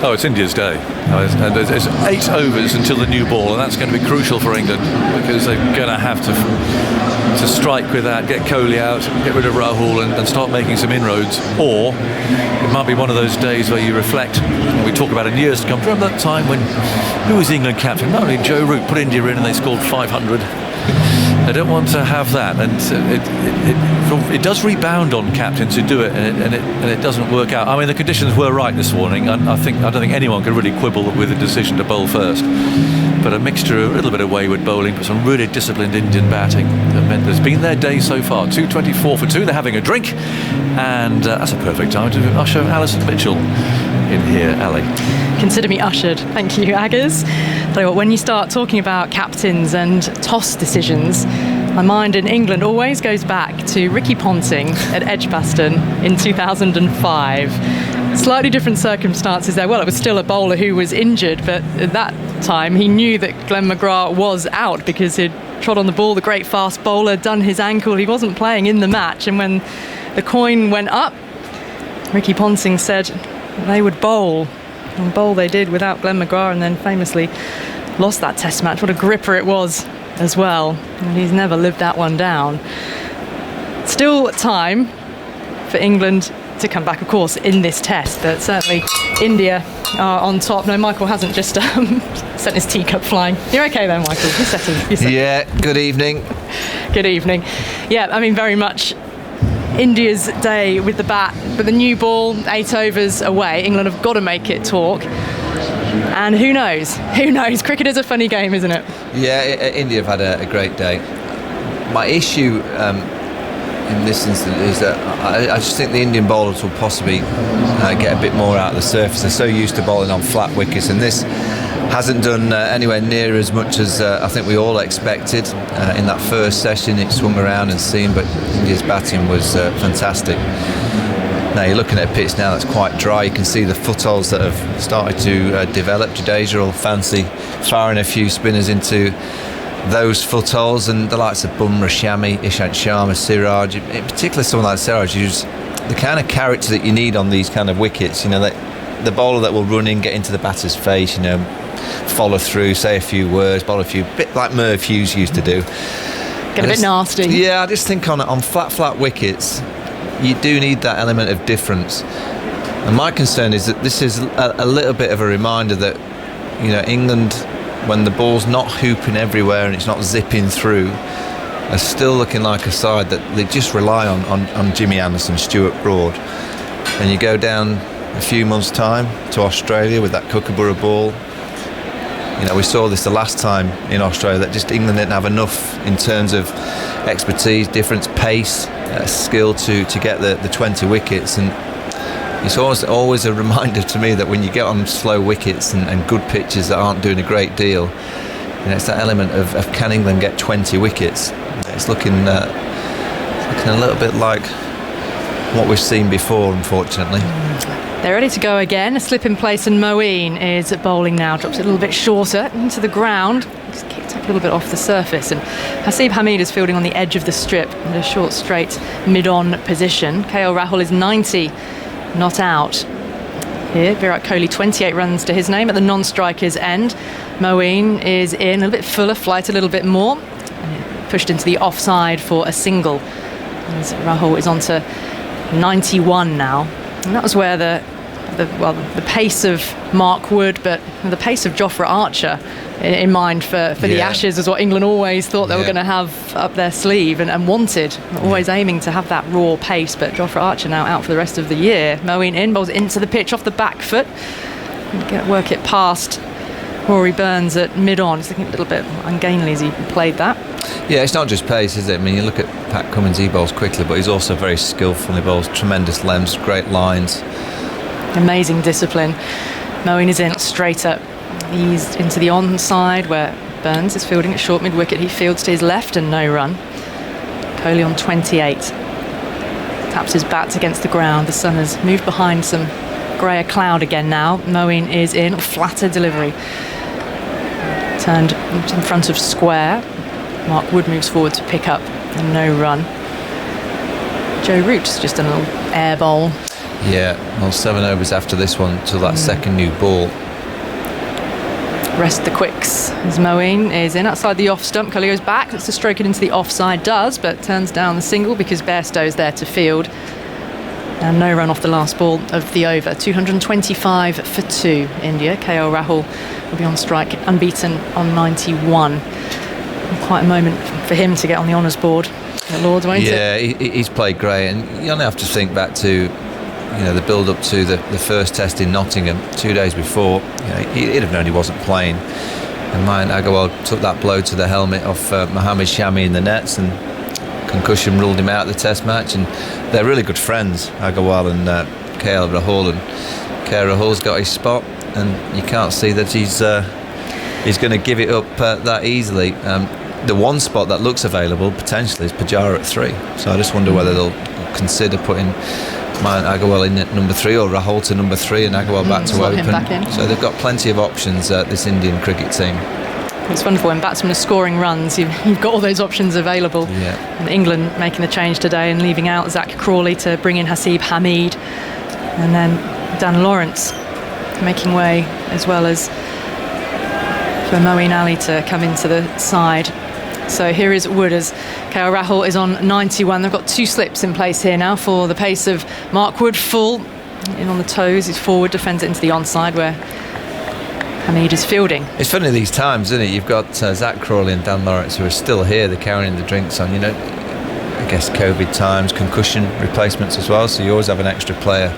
Oh, it's India's day. And there's 8 overs until the new ball, and that's going to be crucial for England because they're going to have to strike with that, get Kohli out, get rid of Rahul and start making some inroads. Or it might be one of those days where you reflect, and we talk about in years to come. Remember that time when, who was the England captain? Not only Joe Root put India in and they scored 500. They don't want to have that, and it does rebound on captains who do it, and it doesn't work out. I mean, the conditions were right this morning. I don't think anyone could really quibble with the decision to bowl first. But a mixture of a little bit of wayward bowling, but some really disciplined Indian batting that meant there's been their day so far. 224 for 2. They're having a drink, and that's a perfect time to usher Alison Mitchell in here. Ali. Consider me ushered. Thank you, Aggers. Tell you what, when you start talking about captains and toss decisions, my mind in England always goes back to Ricky Ponting at Edgbaston in 2005. Slightly different circumstances there. Well, it was still a bowler who was injured, but at that time he knew that Glenn McGrath was out because he'd trod on the ball, the great fast bowler, done his ankle. He wasn't playing in the match, and when the coin went up, Ricky Ponting said they would bowl And bowl they did without Glenn McGrath, and then famously lost that test match. What a gripper it was as well. And he's never lived that one down. Still time for England to come back, of course, in this test, but certainly India are on top. No, Michael hasn't just sent his teacup flying. You're okay there, Michael? You're settled. Yeah, good evening. Good evening. Yeah, I mean, very much India's day with the bat, but the new ball, 8 overs away. England have got to make it talk. And who knows? Who knows? Cricket is a funny game, isn't it? Yeah, India have had a great day. My issue in this instance is that I just think the Indian bowlers will possibly get a bit more out of the surface. They're so used to bowling on flat wickets, and this hasn't done anywhere near as much as I think we all expected. In that first session it swung around and seamed, but India's batting was fantastic. Now you're looking at a pitch now that's quite dry. You can see the footholds that have started to develop. Jadeja will fancy firing a few spinners into those footholds, and the likes of Bumrah, Shami, Ishant Sharma, Siraj, in particular someone like Siraj, who's the kind of character that you need on these kind of wickets. You know, the bowler that will run in, get into the batter's face, you know, follow through, say a few words, bowl a few, bit like Merv Hughes used to do. Get a bit nasty. Yeah, I just think on flat wickets you do need that element of difference. And my concern is that this is a little bit of a reminder that, you know, England, when the ball's not hooping everywhere and it's not zipping through, are still looking like a side that they just rely on Jimmy Anderson, Stuart Broad. And you go down a few months' time to Australia with that Kookaburra ball. You know, we saw this the last time in Australia, that just England didn't have enough in terms of expertise, difference, pace, skill to get the 20 wickets. And it's always a reminder to me that when you get on slow wickets and good pitches that aren't doing a great deal, you know, it's that element of can England get 20 wickets? It's looking a little bit like what we've seen before, unfortunately. They're ready to go again. A slip in place, and Moeen is bowling now. Drops it a little bit shorter into the ground. Just kicked up a little bit off the surface. And Haseeb Hameed is fielding on the edge of the strip in a short, straight, mid-on position. KL Rahul is 90, not out. Here, Virat Kohli, 28 runs to his name at the non-striker's end. Moeen is in, a little bit fuller, flight a little bit more. Pushed into the offside for a single. As Rahul is on to 91 now. And that was where the pace of Mark Wood, but the pace of Jofra Archer in mind for the Ashes was what England always thought they were going to have up their sleeve and wanted, always aiming to have that raw pace. But Jofra Archer now out for the rest of the year. Moeen in, bowls into the pitch off the back foot. Work it past Rory Burns at mid-on. It's looking a little bit ungainly as he played that. Yeah, it's not just pace, is it? I mean, you look at Pat Cummins, he bowls quickly, but he's also very skillful. He bowls tremendous lengths, great lines. Amazing discipline. Moeen is in straight up. He's into the onside where Burns is fielding at short mid-wicket. He fields to his left and no run. Kohli on 28. Taps his bats against the ground. The sun has moved behind some greyer cloud again now. Moeen is in. Flatter delivery. Turned in front of square. Mark Wood moves forward to pick up and no run. Joe Root's just done a little air bowl. Yeah, well, 7 overs after this one till that second new ball. Rest the quicks as Moeen is in outside the off stump. Kohli goes back, looks to stroke it into the offside, does, but turns down the single because Bairstow's there to field. And no run off the last ball of the over. 225 for 2 India. KL Rahul will be on strike unbeaten on 91. Quite a moment for him to get on the honours board at Lords, won't it? Yeah, he's played great, and you only have to think back to, you know, the build-up to the first test in Nottingham 2 days before. You know, he'd have known he wasn't playing, and Mayank Agarwal took that blow to the helmet off Mohammad Shami in the nets, and concussion ruled him out of the test match. And they're really good friends, Agarwal and KL Rahul, and KL Rahul's got his spot, and you can't see that he's going to give it up that easily. The one spot that looks available potentially is Pujara at 3, so I just wonder whether they'll consider putting Mayank Agarwal in at number 3 or Rahul to number 3 and Agarwal back to open. So they've got plenty of options, this Indian cricket team. It's wonderful when batsmen are scoring runs, you've got all those options available. Yeah. And England making the change today and leaving out Zach Crawley to bring in Haseeb Hameed, and then Dan Lawrence making way as well as for Moeen Ali to come into the side. So here is Wood as KL Rahul is on 91. They've got 2 slips in place here now for the pace of Mark Wood. Full in on the toes, he's forward, defends it into the onside where Hamid is fielding. It's funny these times, isn't it? You've got Zach Crawley and Dan Lawrence who are still here. They're carrying the drinks on. I guess COVID times, concussion replacements as well. So you always have an extra player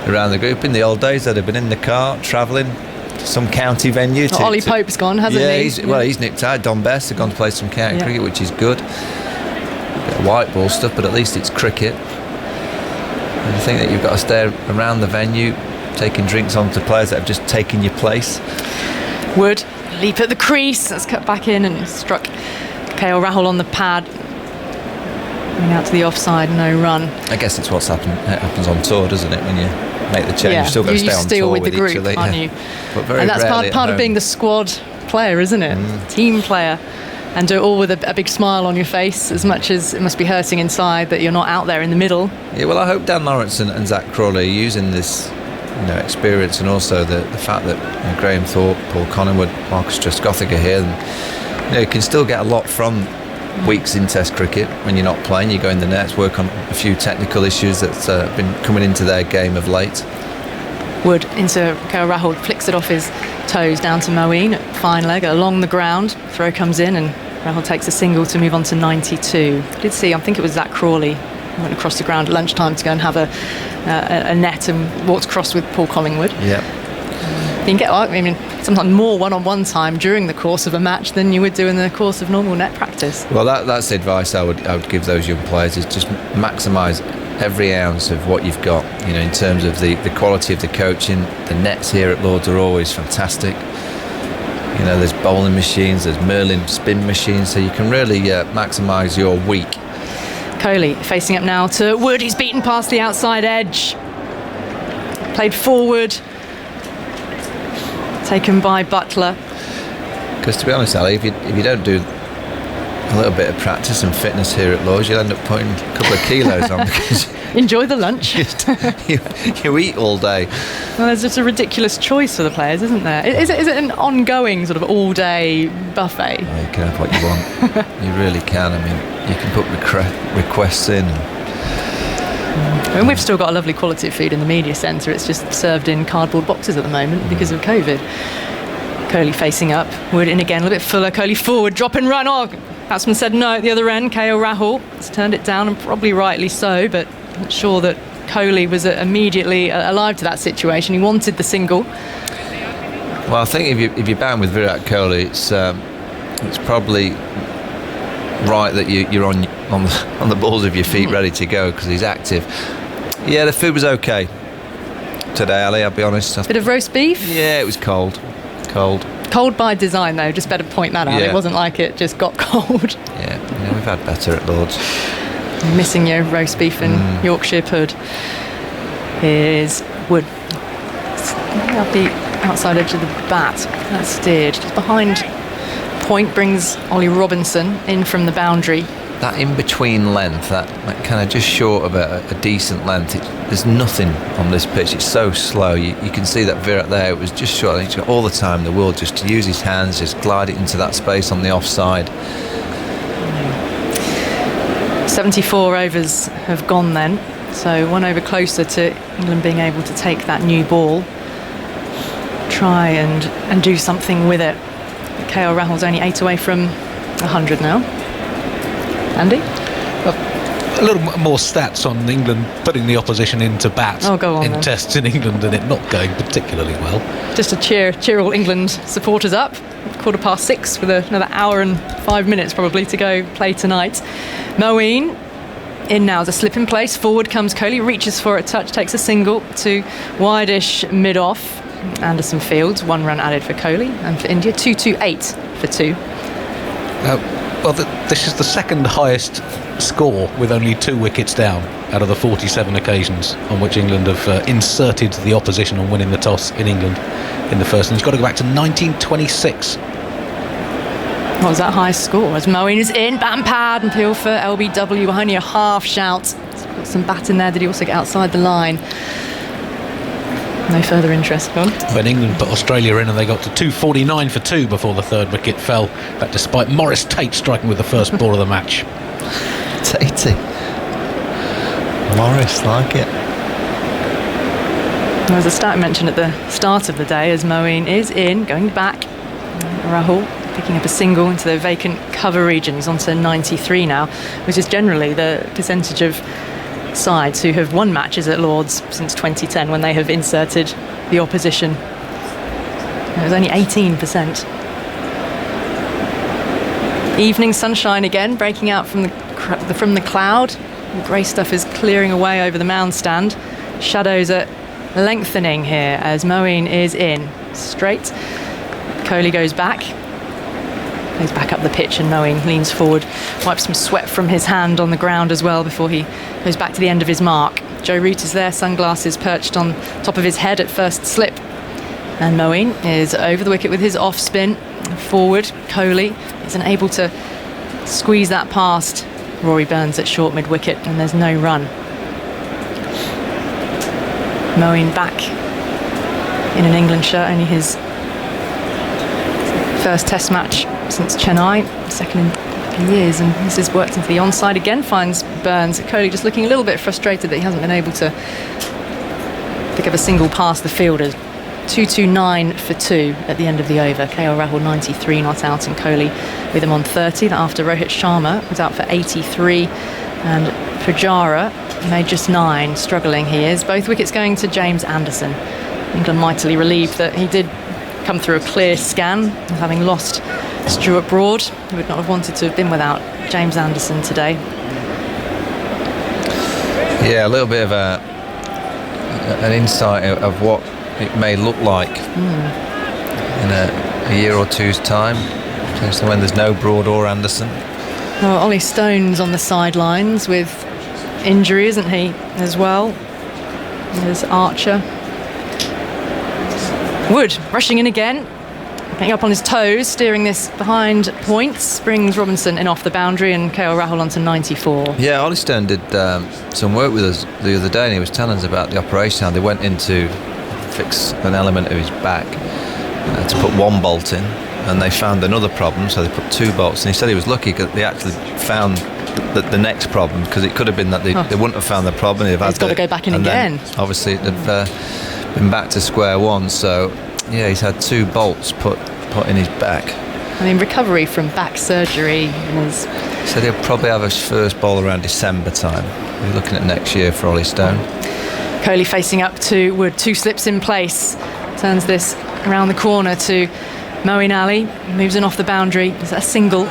around the group. In the old days, they'd have been in the car travelling to some county venue. Ollie Pope's gone, hasn't he? He's nipped out. Don Best have gone to play some county cricket, which is good. A bit of white ball stuff, but at least it's cricket. And I think that you've got to stay around the venue, taking drinks on to players that have just taken your place. Wood, leap at the crease, that's cut back in and struck KL Rahul on the pad. Coming out to the offside, no run. I guess it's what's happens on tour, doesn't it? When you make the change, you've still got to stay on still tour with the group, each other, aren't you? But very and that's rarely part of being the squad player, isn't it? Team player. And do it all with a big smile on your face, as much as it must be hurting inside that you're not out there in the middle. Yeah, well, I hope Dan Lawrence and Zach Crawley are using this experience, and also the fact that Graham Thorpe, Paul Collingwood, Marcus Trescothick are here, and you can still get a lot from weeks in Test cricket. When you're not playing, you go in the nets, work on a few technical issues that's been coming into their game of late. Wood into KL Rahul, flicks it off his toes down to Moeen, fine leg along the ground, throw comes in and Rahul takes a single to move on to 92. I did see, I think it was Zach Crawley who went across the ground at lunchtime to go and have a net and walked across with Paul Collingwood. Yeah. You can get, sometimes more one-on-one time during the course of a match than you would do in the course of normal net practice. Well, that's the advice I would give those young players, is just maximise every ounce of what you've got, in terms of the quality of the coaching. The nets here at Lords are always fantastic. There's bowling machines, there's Merlin spin machines, so you can really maximise your week. Kohli facing up now to Wood. He's beaten past the outside edge. Played forward. Taken by Butler. Because to be honest, Ali, if you don't do a little bit of practice and fitness here at Lords, you'll end up putting a couple of kilos on because enjoy the lunch. you eat all day. Well, there's just a ridiculous choice for the players, isn't there? Is it an ongoing sort of all-day buffet? Oh, you can have what you want. You really can. You can put requests in. We've still got a lovely quality of food in the media centre. It's just served in cardboard boxes at the moment because of COVID. Kohli facing up. Wood in again, a little bit fuller. Kohli forward, drop and run. Batsman said no at the other end. KL Rahul has turned it down, and probably rightly so, but I'm not sure that Kohli was immediately alive to that situation. He wanted the single. Well, I think if you're bound with Virat Kohli, it's probably right that you're on the balls of your feet, ready to go, because he's active. Yeah, the food was okay today, Ali, I'll be honest. Bit of roast beef? Yeah, it was cold. Cold by design, though, just better point that out. Yeah. It wasn't like it just got cold. Yeah, we've had better at Lords. Missing your roast beef and Yorkshire pud. Here's Wood. Up the outside edge of the bat. That's steered. Just behind point brings Ollie Robinson in from the boundary. That in-between length, that kind of just short of a decent length, there's nothing on this pitch. It's so slow. You can see that Virat there, it was just short. He's got all the time in the world just to use his hands, just glide it into that space on the offside. 74 overs have gone then, so 1 over closer to England being able to take that new ball, try and do something with it. KL Rahul's only 8 away from 100 now. Andy? A little more stats on England putting the opposition into bat go on, in then. tests in England, and it not going particularly well. Just to cheer all England supporters up. 6:15 with another hour and 5 minutes probably to go play tonight. Moeen in now, the slip in place. Forward comes Kohli, reaches for a touch, takes a single to wide-ish mid-off. Anderson Fields, 1 run added for Kohli, and for India 228 for 2. This is the second highest score with only 2 wickets down out of the 47 occasions on which England have inserted the opposition on winning the toss in England in the first. And it's got to go back to 1926. What was that highest score? As Moeen is in, bat and pad and peel for LBW, only a half shout. He's got some bat in there. Did he also get outside the line? No further interest gone. When England put Australia in and they got to 249 for 2 before the third wicket fell, that despite Maurice Tate striking with the first ball of the match. Tatey. Morris, like it. There was a stat mentioned at the start of the day as Moeen is in, going back. Rahul picking up a single into the vacant cover region. He's on to 93 now, which is generally the percentage of sides who have won matches at Lord's since 2010 when they have inserted the opposition. It was only 18%. Evening sunshine again breaking out from the cloud. The grey stuff is clearing away over the mound stand. Shadows are lengthening here as Moeen is in straight. Kohli goes back up the pitch, and Moeen leans forward, wipes some sweat from his hand on the ground as well before he goes back to the end of his mark. Joe Root is there, sunglasses perched on top of his head at first slip, and Moeen is over the wicket with his off spin forward. Kohli isn't able to squeeze that past Rory Burns at short mid wicket, and there's no run. Moeen back in an England shirt, only his first test match since Chennai, second in years, and this has worked into the onside again, finds Burns. Kohli just looking a little bit frustrated that he hasn't been able to pick up a single past the fielders. 229 for 2 at the end of the over. KL Rahul 93 not out, and Kohli with him on 30. That after Rohit Sharma was out for 83 and Pujara made just 9, struggling he is. Both wickets going to James Anderson. England mightily relieved that he did come through a clear scan, having lost Stuart Broad, who would not have wanted to have been without James Anderson today. Yeah, a little bit of an insight of what it may look like in a year or two's time, potentially when there's no Broad or Anderson. Well, Ollie Stone's on the sidelines with injury, isn't he, as well? There's Archer. Wood rushing in again, getting up on his toes, steering this behind points, brings Robinson in off the boundary, and KL Rahul onto 94. Yeah, Ollie Stone did some work with us the other day, and he was telling us about the operation, how they went in to fix an element of his back to put one bolt in, and they found another problem, so they put 2 bolts, and he said he was lucky because they actually found the next problem, because it could have been that they wouldn't have found the problem. He's got to go back in again. Obviously they've been back to square one, so yeah, he's had 2 bolts put in his back. I mean, recovery from back surgery is... So he'll probably have his first ball around December time. We're looking at next year for Ollie Stone. Kohli facing up to Wood, 2 slips in place, turns this around the corner to Moeen Ali, moves in off the boundary. Is that a single?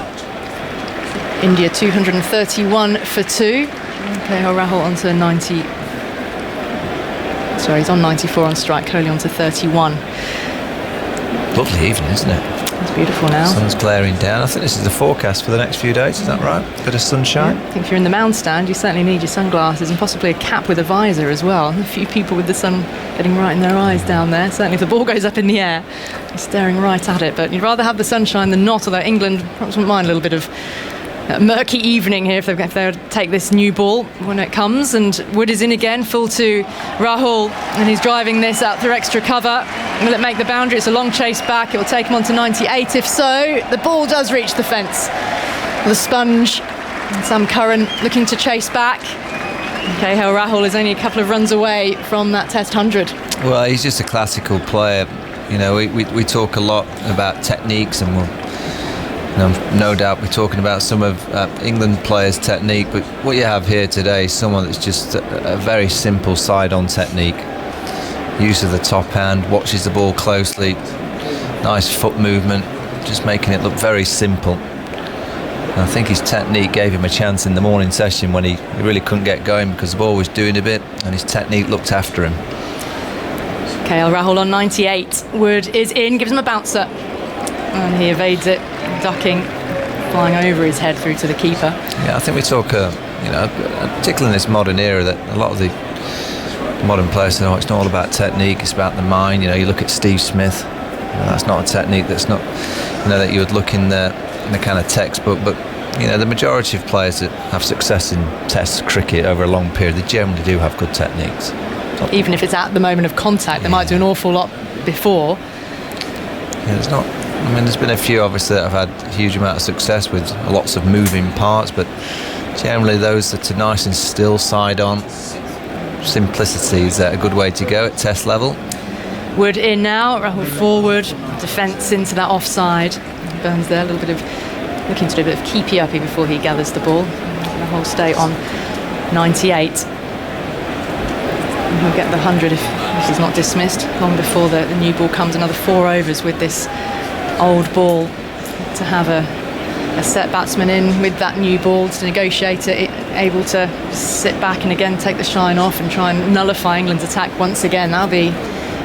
India 231 for 2. KL Rahul onto 90. Sorry, he's on 94 on strike. Kohli onto 31. Lovely evening, isn't it? It's beautiful now. Sun's glaring down. I think this is the forecast for the next few days. Is that right? Bit of sunshine. Yeah, I think if you're in the mound stand, you certainly need your sunglasses and possibly a cap with a visor as well. A few people with the sun getting right in their eyes down there. Certainly if the ball goes up in the air, you're staring right at it. But you'd rather have the sunshine than not, although England perhaps wouldn't mind a little bit of murky evening here if they would take this new ball when it comes. And Wood is in again, full to Rahul, and he's driving this out through extra cover. Will it make the boundary? It's a long chase back. It will take him on to 98. If so, the ball does reach the fence. The sponge, Sam Curran looking to chase back. KL Rahul is only a couple of runs away from that Test 100. Well, he's just a classical player. You know, we talk a lot about techniques, and we'll, no doubt we're talking about some of England players' technique, but what you have here today is someone that's just a very simple side-on technique. Use of the top hand, watches the ball closely, nice foot movement, just making it look very simple. And I think his technique gave him a chance in the morning session when he really couldn't get going because the ball was doing a bit, and his technique looked after him. KL Rahul on 98. Wood is in, gives him a bouncer, and he evades it, ducking, flying over his head through to the keeper. Yeah, I think we talk, particularly in this modern era, that a lot of the modern players say, it's not all about technique, it's about the mind. You look at Steve Smith, that's not a technique, that's not, that you would look in the kind of textbook, but the majority of players that have success in Test cricket over a long period, they generally do have good techniques. even if it's at the moment of contact. They might do an awful lot before. Yeah, there's been a few obviously that have had a huge amount of success with lots of moving parts, but generally those that are nice and still side on, simplicity is a good way to go at test level. Wood in now, Rahul forward, defence into that offside. Burns there, a little bit of looking to do a bit of keepy-uppy before he gathers the ball. Rahul stay on 98. And he'll get the 100 if he's not dismissed. Long before the new ball comes, another 4 overs with this old ball to have a set batsman in with that new ball to negotiate it, able to sit back and again take the shine off and try and nullify England's attack once again. That'll be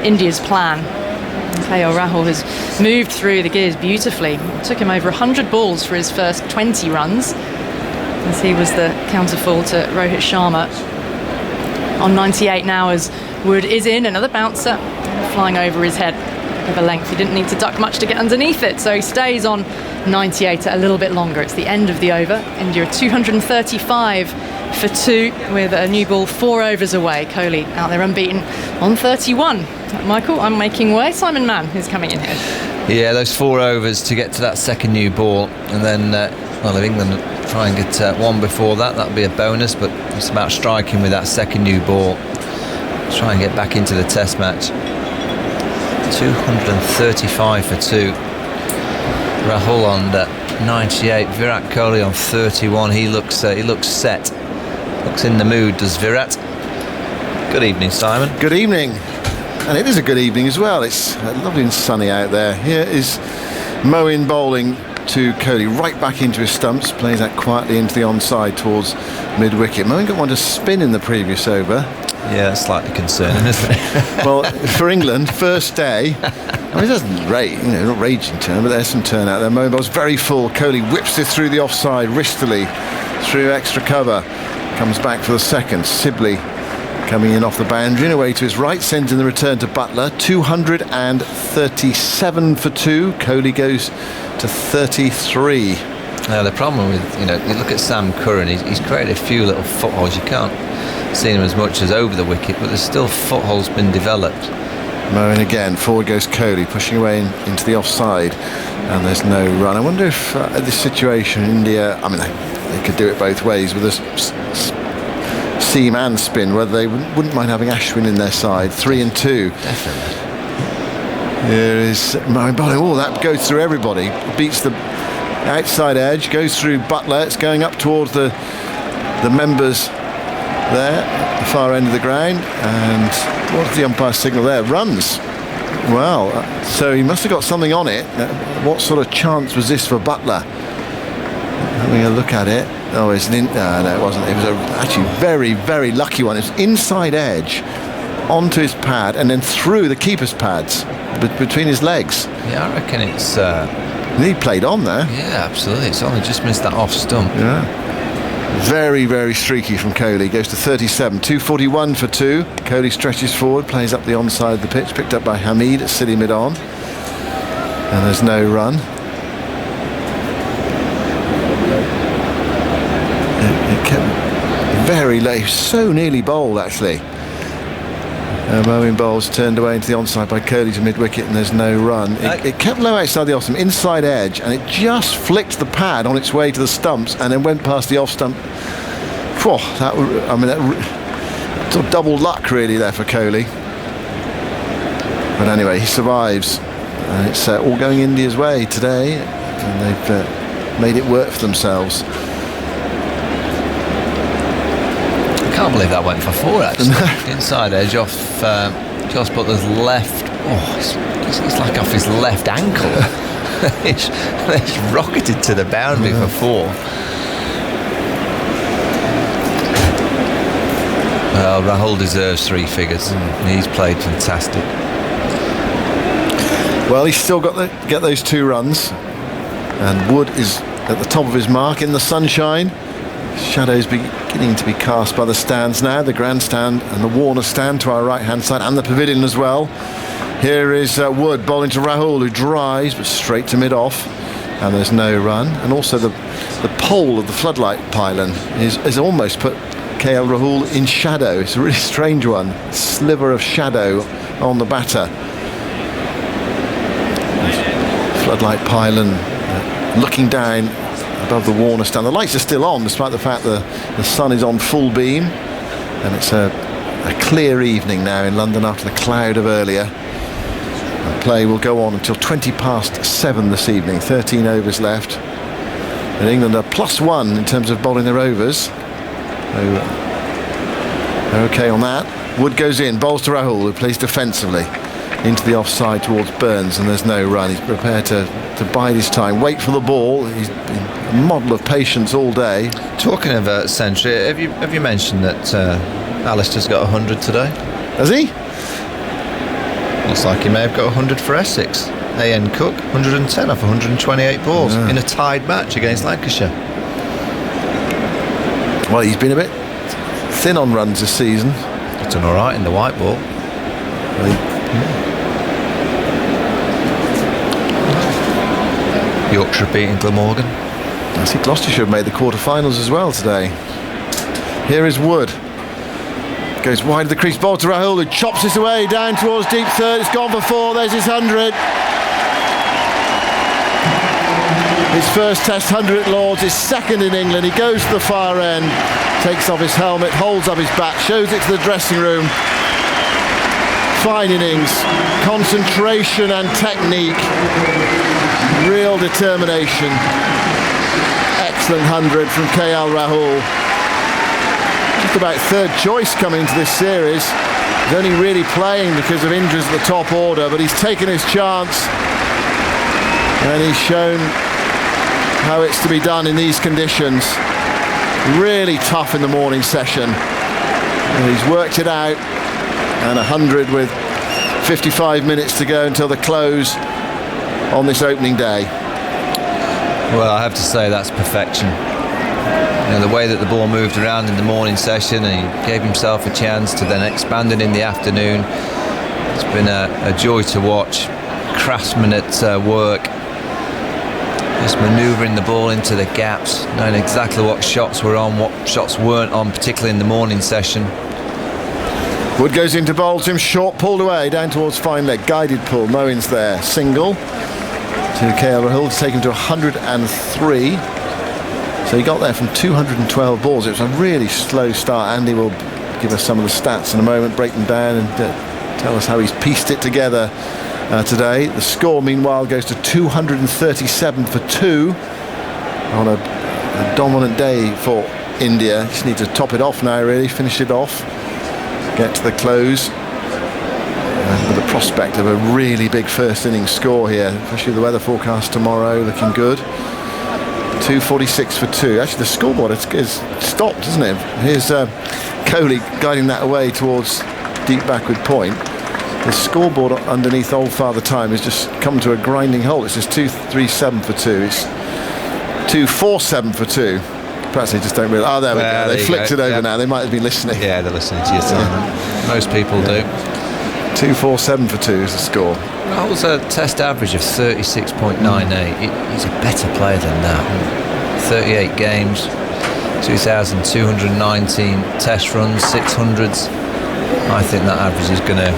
India's plan. KL Rahul has moved through the gears beautifully. It took him over 100 balls for his first 20 runs, as he was the counterfall to Rohit Sharma. On 98 now as Wood is in, another bouncer flying over his head of a length. He didn't need to duck much to get underneath it, so he stays on 98 a little bit longer. It's the end of the over. India are 235 for 2 with a new ball 4 overs away. Kohli out there unbeaten on 31. Michael, I'm making way. Simon Mann is coming in here. Yeah, those 4 overs to get to that second new ball, and then if England try and get one before that'd be a bonus, but it's about striking with that second new ball. Try and get back into the test match. 235 for 2. Rahul on 98, Virat Kohli on 31. He looks set, looks in the mood, does Virat. Good evening, Simon. Good evening. And it is a good evening as well. It's lovely and sunny out there. Here is Moeen bowling to Kohli, right back into his stumps, plays that quietly into the onside towards mid-wicket. Moeen got one to spin in the previous over. Yeah, that's slightly concerning, isn't it? Well, for England, first day, I mean, it doesn't rate, not raging turn, but there's some turn out there. Moeen bowl's very full. Kohli whips it through the offside, wristily, through extra cover. Comes back for the second. Sibley coming in off the boundary and away to his right, sends in the return to Buttler. 237 for 2. Kohli goes to 33. Now the problem with, you look at Sam Curran, he's created a few little footholds. You can't see him as much as over the wicket, but there's still footholds been developed. Moeen again, forward goes Kohli, pushing away into the offside, and there's no run. I wonder if at this situation, India, I mean, they could do it both ways with a seam and spin, whether they wouldn't mind having Ashwin in their side. 3 and 2. Definitely. Here is Moeen bowling. Oh, that goes through everybody. Beats the outside edge, goes through Buttler. It's going up towards the members there at the far end of the ground. And what's the umpire signal there? Runs. Well, so he must have got something on it. What sort of chance was this for Buttler? Having a look at it. Oh, it's no, it wasn't. It was actually very, very lucky one. It's inside edge onto his pad and then through the keeper's pads between his legs. Yeah, I reckon it's... he played on there. Yeah, absolutely. It's only just missed that off stump. Yeah. Very, very streaky from Kohli. Goes to 37. 241 for 2. Kohli stretches forward, plays up the onside of the pitch, picked up by Hamid at City mid-on. And there's no run. It kept very late. So nearly bowled, actually. Moeen bowls turned away into the onside by Kohli to mid-wicket, and there's no run. It kept low outside the off-stump, inside edge, and it just flicked the pad on its way to the stumps and then went past the off-stump. That sort of double luck really there for Kohli. But anyway, he survives. And it's all going India's way today, and they've made it work for themselves. I can't believe that went for 4 actually. Inside edge off Jos Buttler's left. Oh, it's like off his left ankle. it's rocketed to the boundary for 4. Well, Rahul deserves 3 figures. He's played fantastic. Well, he's still got to get those 2 runs, and Wood is at the top of his mark in the sunshine. Shadows beginning to be cast by the stands now, the grandstand and the Warner stand to our right hand side, and the pavilion as well. Here is Wood bowling to Rahul, who drives but straight to mid-off, and there's no run. And also the pole of the floodlight pylon is almost put KL Rahul in shadow. It's a really strange one. Sliver of shadow on the batter. Floodlight pylon looking down above the Warner stand. The lights are still on despite the fact that the sun is on full beam, and it's a clear evening now in London after the cloud of earlier. The play will go on until 7:20 this evening. 13 overs left, and England are +1 in terms of bowling their overs. So they're okay on that. Wood goes in, bowls to Rahul, who plays defensively into the offside towards Burns, and there's no run. He's prepared to bide his time, wait for the ball. He's been a model of patience all day. Talking of century, have you mentioned that Alistair's got 100 today? Has he? Looks like he may have got 100 for Essex. A.N. Cook, 110 off 128 balls in a tied match against Lancashire. Well, he's been a bit thin on runs this season. He's done all right in the white ball. Yorkshire beating Glamorgan. I see Gloucestershire have made the quarter-finals as well today. Here is Wood. Goes wide of the crease, ball to Rahul, who chops this away down towards deep third. It's gone for 4. There's his 100. His first Test 100 at Lords, his second in England. He goes to the far end, takes off his helmet, holds up his bat, shows it to the dressing room. Fine innings, concentration and technique, real determination. Excellent 100 from KL Rahul. Just about third choice coming into this series. He's only really playing because of injuries at the top order, but he's taken his chance and he's shown how it's to be done in these conditions. Really tough in the morning session. And he's worked it out, and 100 with 55 minutes to go until the close on this opening day. Well, I have to say that's perfection. You know, the way that the ball moved around in the morning session, and he gave himself a chance to then expand it in the afternoon. It's been a joy to watch. Craftsman at work, just manoeuvring the ball into the gaps, knowing exactly what shots were on, what shots weren't on, particularly in the morning session. Wood goes into bowl to him, short, pulled away, down towards fine leg, guided pull, Moen's there, single to KL Rahul to take him to 103. So he got there from 212 balls. It was a really slow start. Andy will give us some of the stats in a moment, break them down and tell us how he's pieced it together today. The score, meanwhile, goes to 237 for 2 on a dominant day for India. Just need to top it off now, really, finish it off, get to the close. With the prospect of a really big first innings score here, especially the weather forecast tomorrow looking good. 246 for 2. Actually, the scoreboard is stopped, isn't it? Here's Kohli guiding that away towards deep backward point. The scoreboard underneath Old Father Time has just come to a grinding halt. It says 237 for 2. It's 247 for 2. Perhaps they just don't realise. Oh, there we go. They flicked it over now. They might have been listening. Yeah, they're listening to you. Most people do. 247 for 2 is the score. Rahul's a Test average of 36.98. He's a better player than that. 38 games, 2,219 Test runs, 600s. I think that average is going to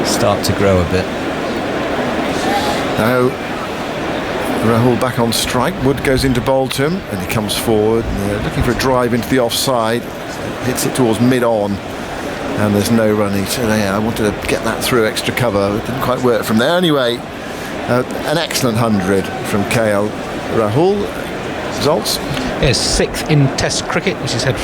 start to grow a bit. Now Rahul back on strike. Wood goes into bowl to him, and he comes forward, looking for a drive into the offside. Hits it towards mid-on, and there's no run. I wanted to get that through extra cover. It didn't quite work from there. Anyway, an excellent 100 from KL Rahul. Results? Yes, 6th in Test cricket, which is came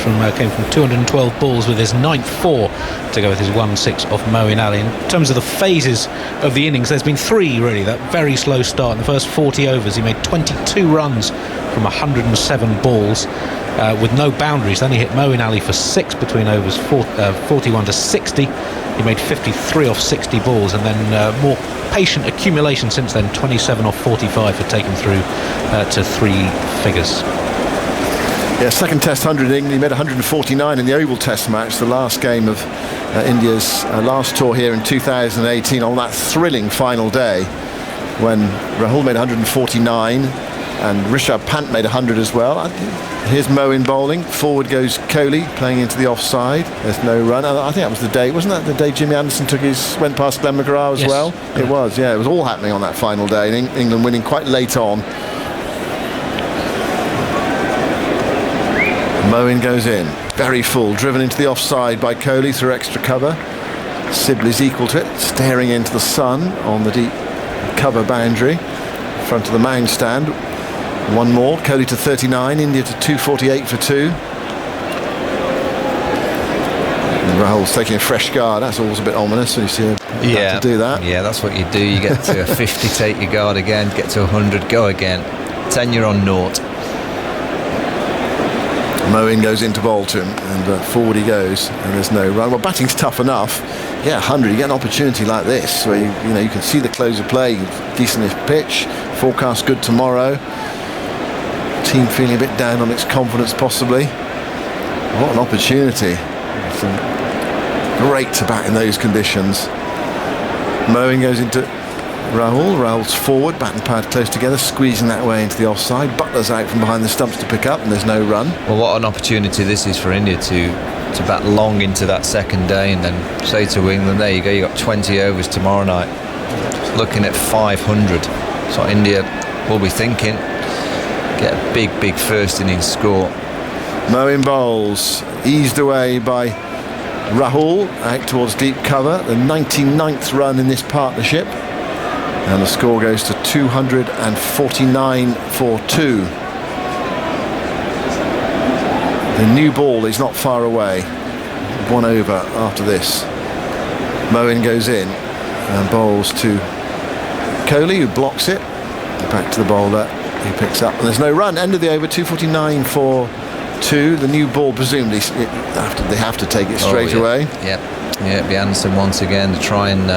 from 212 balls with his 9th 4 to go with his 1-6 off Moeen Ali. In terms of the phases of the innings, there's been 3 really. That very slow start in the first 40 overs. He made 22 runs from 107 balls with no boundaries. Then he hit Moeen Ali for 6 between overs 41 to 60. He made 53 off 60 balls, and then more patient accumulation since then. 27 off 45 for taking through to 3 figures. Yeah, second Test 100 in England. He made 149 in the Oval Test match, the last game of India's last tour here in 2018, on that thrilling final day when Rahul made 149. and Rishabh Pant made 100 as well. Here's Moeen bowling. Forward goes Kohli, playing into the offside. There's no run. And I think that was the day, wasn't that the day Jimmy Anderson went past Glenn McGrath as well? It was, yeah. It was all happening on that final day. And England winning quite late on. Moeen goes in, very full, driven into the offside by Kohli through extra cover. Sibley's equal to it, staring into the sun on the deep cover boundary, in front of the mound stand. One more, Kohli to 39, India to 248 for 2. And Rahul's taking a fresh guard. That's always a bit ominous when you see him have to do that. Yeah, that's what you do. You get to a 50, take your guard again, get to 100, go again. 10, you're on naught. Moeen goes into bowl to him, and forward he goes, and there's no run. Well, batting's tough enough. Yeah, 100. You get an opportunity like this where you can see the close of play, decent pitch, forecast good tomorrow. Team feeling a bit down on its confidence, possibly. What an opportunity! It's great to bat in those conditions. Moeen goes into Rahul. Rahul's forward, bat and pad close together, squeezing that way into the offside. Butler's out from behind the stumps to pick up, and there's no run. Well, what an opportunity this is for India to bat long into that second day, and then say to England, there you go, you got 20 overs tomorrow night. Looking at 500. So India will be thinking, get a big first innings score. Moeen bowls, eased away by Rahul, out towards deep cover. The 99th run in this partnership. And the score goes to 249 for 2. The new ball is not far away. 1 over after this. Moeen goes in and bowls to Kohli, who blocks it. Back to the bowler, he picks up. And there's no run. End of the over, 249 for 2. The new ball, presumably, they have to take it straight away. Yeah, it'll be Anderson once again to try and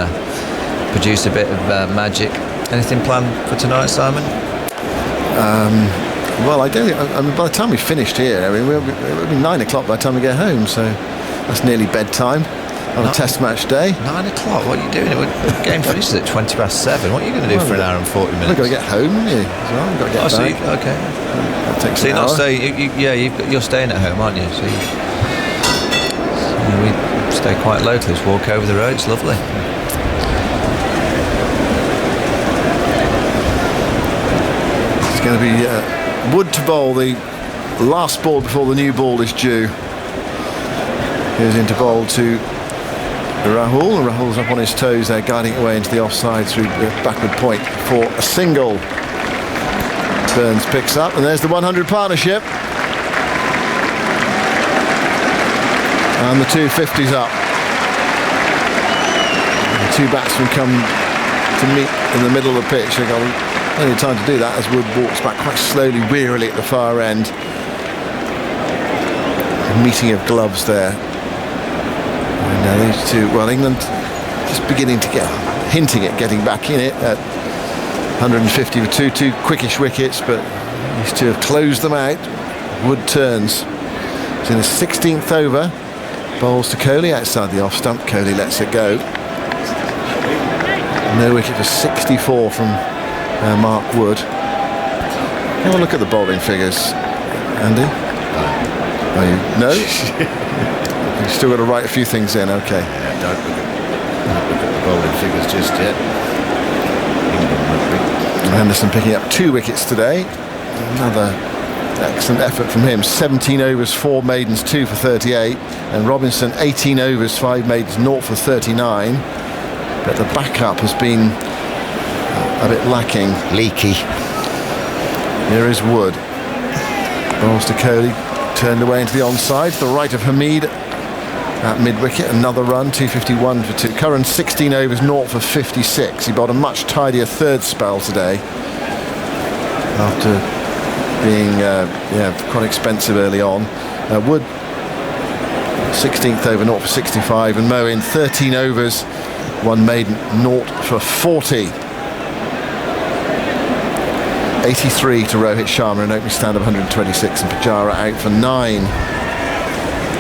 produce a bit of magic. Anything planned for tonight, Simon? Well, I don't think, by the time we finished here, it'll be 9 o'clock by the time we get home, so that's nearly bedtime on a test match day. 9 o'clock? What are you doing? The game finishes at 20 past 7. What are you going to do for an hour and 40 minutes? We've got to get home, haven't you? So we've got to get back. Okay. That takes so an hour. You're staying at home, aren't you? So we stay quite local. Just walk over the road. It's lovely. It's going to be Wood to bowl, the last ball before the new ball is due. Goes into bowl to Rahul. Rahul's up on his toes there, guiding away into the offside through the backward point for a single. Burns picks up, and there's the 100 partnership. And the 250's up. The two batsmen come to meet in the middle of the pitch. They've got plenty of time to do that as Wood walks back quite slowly, wearily at the far end. A meeting of gloves there. And now these two, well, England just beginning to hinting at getting back in it at 150 with two quickish wickets, but these two have closed them out. Wood turns. It's in the 16th over. Bowls to Kohli outside the off stump. Kohli lets it go. No wicket for 64 from Mark Wood. Have a look at the bowling figures, Andy. Oh, no? You've still got to write a few things in, okay. Yeah, don't look at the bowling figures just yet. Anderson picking up 2 wickets today. Another excellent effort from him. 17 overs, 4 maidens, 2 for 38. And Robinson, 18 overs, 5 maidens, 0 for 39. But the backup has been a bit lacking. Leaky. Here is Wood. Bowls to Kohli. Turned away into the onside. To the right of Hamid at mid-wicket. Another run, 251 for 2. Curran, 16 overs, 0 for 56. He bowled a much tidier third spell today. After being quite expensive early on. Wood, 16th over, 0 for 65. And Moeen, 13 overs, 1 maiden, 0 for 40. 83 to Rohit Sharma, an opening stand of 126, and Pujara out for 9.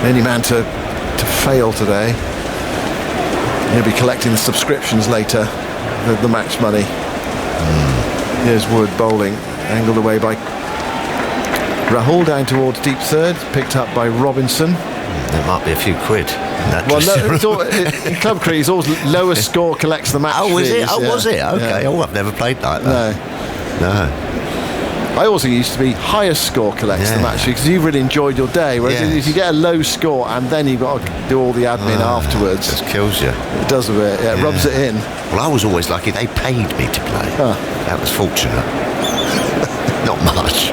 Only man to fail today. He'll be collecting the subscriptions later, the match money. Here's Wood bowling. Angled away by Rahul down towards deep third, picked up by Robinson. There might be a few quid in that. Well, no, in club cricket, it's always lowest score collects the match. Oh, was fees, it? Oh, yeah. was it? Okay. Yeah. Oh, I've never played like that. No. I also used to be highest score collects the match fee because you really enjoyed your day. Whereas if you get a low score and then you've got to do all the admin afterwards, it just kills you. It does a bit. Yeah, it rubs it in. Well, I was always lucky. They paid me to play. That was fortunate. Not much.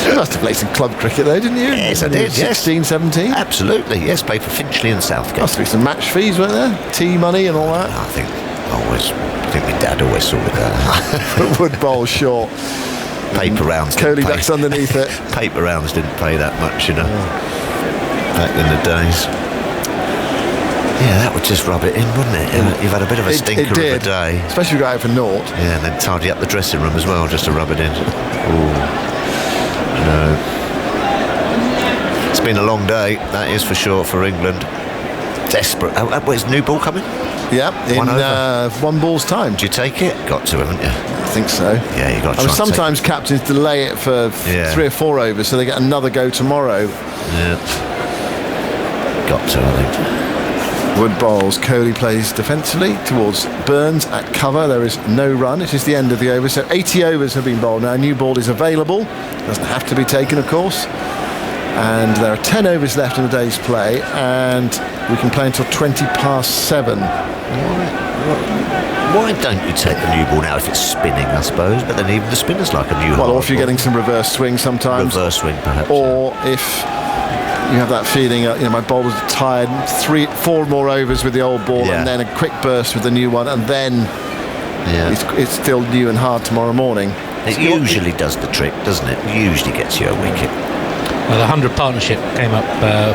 You must have played some club cricket though, didn't you? Yes, I did. 16, 17? Absolutely. Yes, played for Finchley and Southgate. Must be some match fees, weren't there? Tea money and all that. I think my dad always sorted that. Wood bowl short. Paper rounds. Coley ducks underneath it. Paper rounds didn't pay that much, you know. Back in the days. Yeah, that would just rub it in, wouldn't it? You've had a bit of a stinker of a day. Especially if you go out for naught. Yeah, and then tidy up the dressing room as well, just to rub it in. Ooh. No. It's been a long day, that is for sure, for England. Desperate. Is new ball coming? Yeah, in 1 ball's time. Do you take it? Got to, haven't you? I think so. Yeah, you got to. Sometimes captains delay it for 3 or 4 overs, so they get another go tomorrow. Yeah. Got to, I think. Wood bowls. Kohli plays defensively towards Burns at cover. There is no run. It is the end of the over. So 80 overs have been bowled now. A new ball is available. Doesn't have to be taken, of course. And there are 10 overs left in the day's play, and we can play until 7:20. Why don't you take the new ball now if it's spinning, I suppose? But then even the spinner's like a new Well, or if you're ball. getting some reverse swing sometimes. Reverse swing, perhaps. Or if you have that feeling, my bowler's tired, 3-4 more overs with the old ball, and then a quick burst with the new one, and then it's still new and hard tomorrow morning. It usually does the trick, doesn't it? It usually gets you a wicket. Well, the 100 partnership came up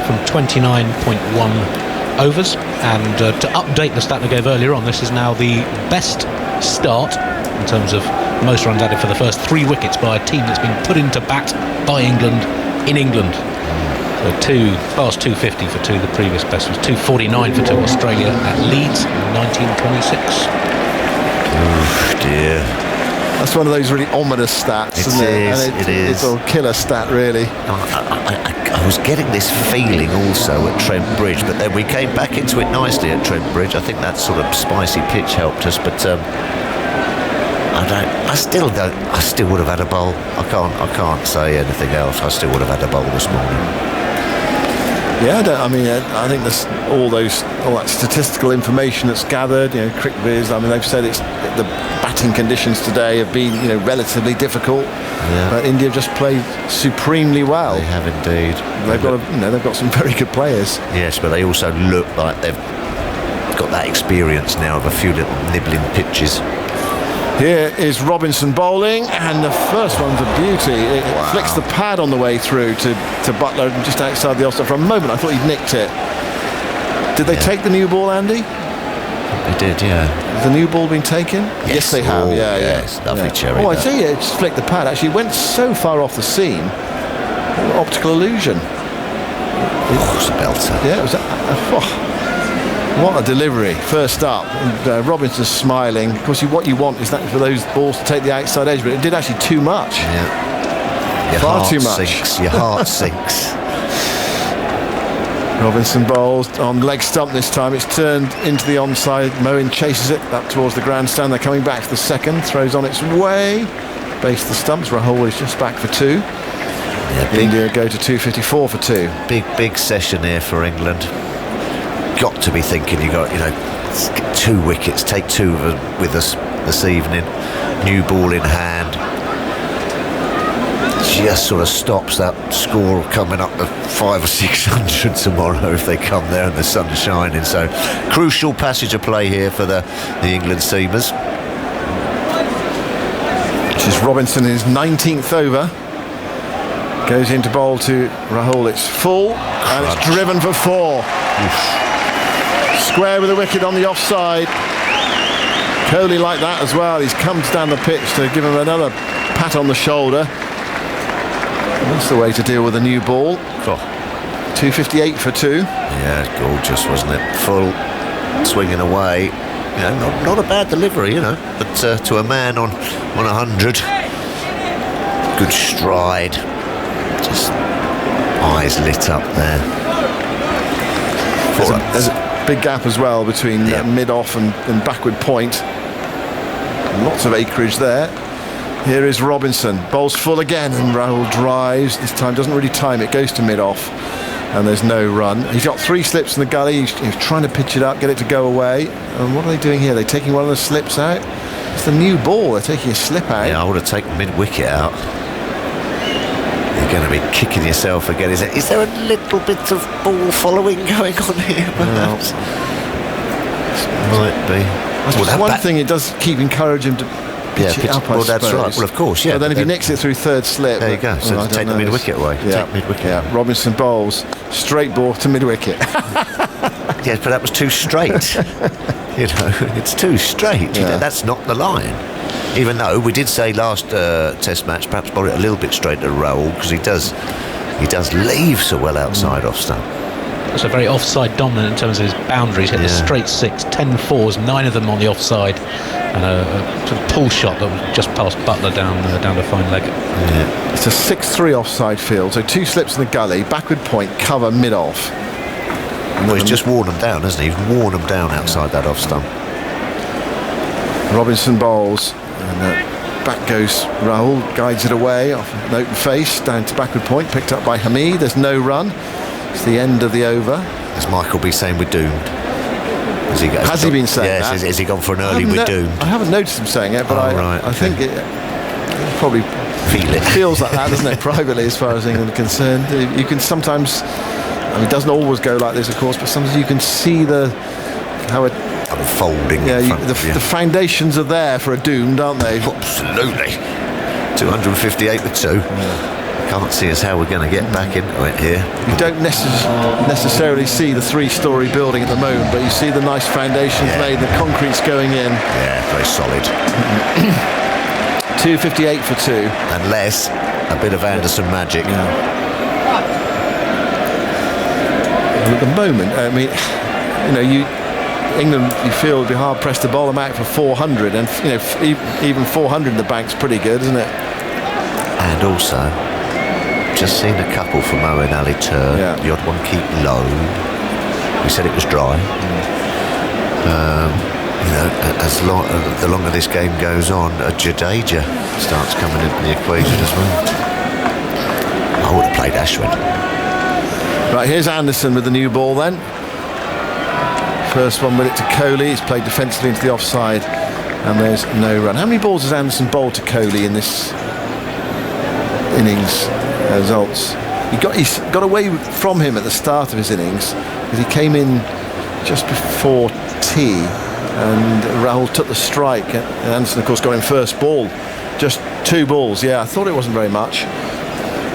from 29.1 overs, and to update the stat I gave earlier on, this is now the best start in terms of most runs added for the first 3 wickets by a team that's been put into bat by England in England. So past 250 for 2, the previous best was 249 for 2 Australia at Leeds in 1926. Oh dear. That's one of those really ominous stats, isn't it? It is. It's a killer stat, really. I was getting this feeling also at Trent Bridge, but then we came back into it nicely at Trent Bridge. I think that sort of spicy pitch helped us, but I still would have had a bowl. I can't say anything else. I still would have had a bowl this morning. Yeah, I think there's all that statistical information that's gathered. CricViz. They've said the batting conditions today have been, relatively difficult. Yeah. But India have just played supremely well. They have indeed. They've got some very good players. Yes, but they also look like they've got that experience now of a few little nibbling pitches. Here is Robinson bowling, and the first one's a beauty. It flicks the pad on the way through to Buttler just outside the off stump. For a moment I thought he'd nicked it. Did they take the new ball, Andy? They did, yeah. Has the new ball been taken? Yes they have. Yes, lovely cherry. Oh, I tell you, it just flicked the pad. Actually, it went so far off the seam. Optical illusion. Oh, it's a belter. Yeah, it was. What a delivery, first up. And, Robinson's smiling. Of course, what you want is that for those balls to take the outside edge, but it did actually too much. Yeah. Far too much. Your heart sinks. Robinson bowls on leg stump this time. It's turned into the onside. Moeen chases it up towards the grandstand. They're coming back to the second. Throws on its way. Base the stumps. Rahul is just back for 2. Yeah, India go to 254 for 2. Big session here for England. Got to be thinking you got 2 wickets, take 2 of them with us this evening, new ball in hand, just sort of stops that score coming up to 500 or 600 tomorrow if they come there and the sun's shining. So crucial passage of play here for the England seamers. This is Robinson in his 19th over, goes into bowl to Rahul. It's full and it's driven for 4. Oof. Square with a wicket on the offside. Kohli like that as well. He's come down the pitch to give him another pat on the shoulder. That's the way to deal with a new ball. 258 for 2. Yeah, gorgeous, wasn't it? Full, swinging away. Not a bad delivery, but to a man on 100. good stride. Just eyes lit up there. There's a big gap as well between mid-off and backward point. Lots of acreage there. Here is Robinson, bowls full again, and Rahul drives. This time doesn't really time it, goes to mid-off, and there's no run. He's got 3 slips in the gully. He's trying to pitch it up, get it to go away. And what are they doing here? They're taking one of the slips out. It's the new ball. They're taking a slip out. Yeah, I would have taken mid-wicket out. You're going to be kicking yourself again. Is there a little bit of ball following going on here? Perhaps? Might be. One thing, it does keep encouraging him to pitch it up, I well, that's suppose. right. Well, of course, yeah. But then if he nicks it through third slip... There you go. So take the mid-wicket away. Yeah. Take mid-wicket. Yeah, Robinson bowls. Straight ball to mid-wicket. Yes, but that was too straight. It's too straight. Yeah. You know, that's not the line. Even though we did say last Test match, perhaps bowl it a little bit straight to Rahul, because he does leave so well outside off stump. Also very offside dominant in terms of his boundaries. Hit the straight 6, 10 fours, 9 of them on the offside, and a sort of pull shot that was just past Butler down the fine leg. Yeah. It's a 6-3 offside field, so 2 slips in the gully, backward point, cover mid-off. Well, he's just worn them down, hasn't he? He's worn them down outside that off stump. Robinson bowls, and back goes Rahul, guides it away off an open face, down to backward point, picked up by Hamid. There's no run. It's the end of the over. Has Michael been saying we're doomed? Has he been saying that? Yes, has he gone for an early we're doomed? I haven't noticed him saying it, but I think it probably feels like that, doesn't it, privately, as far as England are concerned. You can sometimes, it doesn't always go like this, of course, but sometimes you can see how it unfolding. Yeah, the foundations are there for a doomed, aren't they? Absolutely. 258 with 2. Yeah. Can't see as how we're going to get back into it here. You don't necessarily see the 3-storey building at the moment, but you see the nice foundations made, the concrete's going in. Yeah, very solid. 258 for 2. Unless a bit of Anderson magic. Yeah. Well, at the moment, England, you feel, would be hard pressed to bowl them out for 400, and even 400 in the bank's pretty good, isn't it? And also, just seen a couple from Moeen Ali turn. Yeah. The odd one keep low. We said it was dry. The longer this game goes on, a Jadeja starts coming into the equation as well. I would have played Ashwin. Right, here's Anderson with the new ball then. First one with it to Kohli. He's played defensively into the offside, and there's no run. How many balls has Anderson bowled to Kohli in this innings? Results. He got away from him at the start of his innings because he came in just before tea, and Rahul took the strike, and Anderson, of course, got him first ball. Just 2 balls. Yeah, I thought it wasn't very much,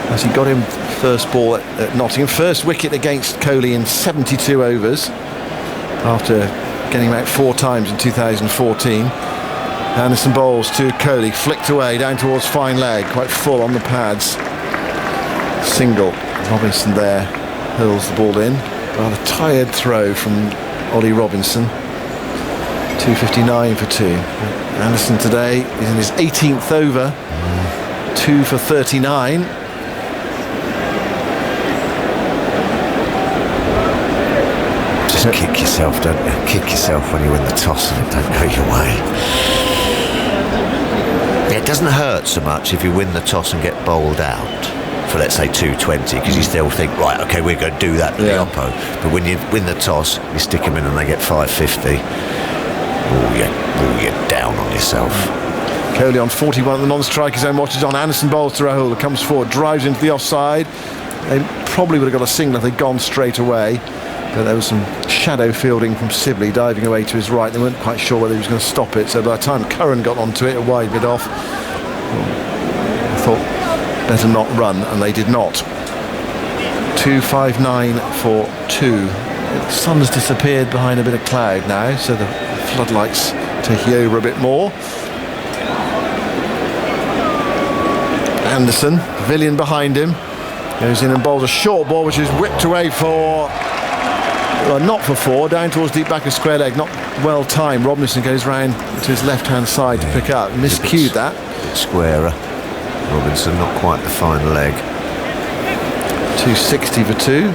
as he got him first ball at Nottingham. First wicket against Kohli in 72 overs after getting him out 4 times in 2014. Anderson bowls to Kohli, flicked away down towards fine leg, quite full on the pads. Single. Robinson there hurls the ball in. Rather tired throw from Ollie Robinson. 259 for 2. Anderson today is in his 18th over. 2 for 39. Just kick yourself, don't you? Kick yourself when you win the toss and it don't go your way. It doesn't hurt so much if you win the toss and get bowled out for, let's say, 220, because you still think, right, okay, we're going to do that to the oppo. But when you win the toss, you stick them in and they get 550. You're down on yourself. Kohli on 41 at the non-striker zone, watches on. Anderson bowls to Rahul, comes forward, drives into the offside. They probably would have got a single if they'd gone straight away. But there was some shadow fielding from Sibley diving away to his right. They weren't quite sure whether he was going to stop it. So by the time Curran got onto it, a wide bit off. I thought better not run, and they did not. 259 for 2. The sun's disappeared behind a bit of cloud now, so the floodlights taking over a bit more. Anderson, Pavilion behind him, goes in and bowls a short ball, which is whipped away for, not for 4, down towards deep back of square leg. Not well timed. Robinson goes round to his left hand side to pick up. Miscued that. Squarer. Robinson, not quite the fine leg. 260 for 2.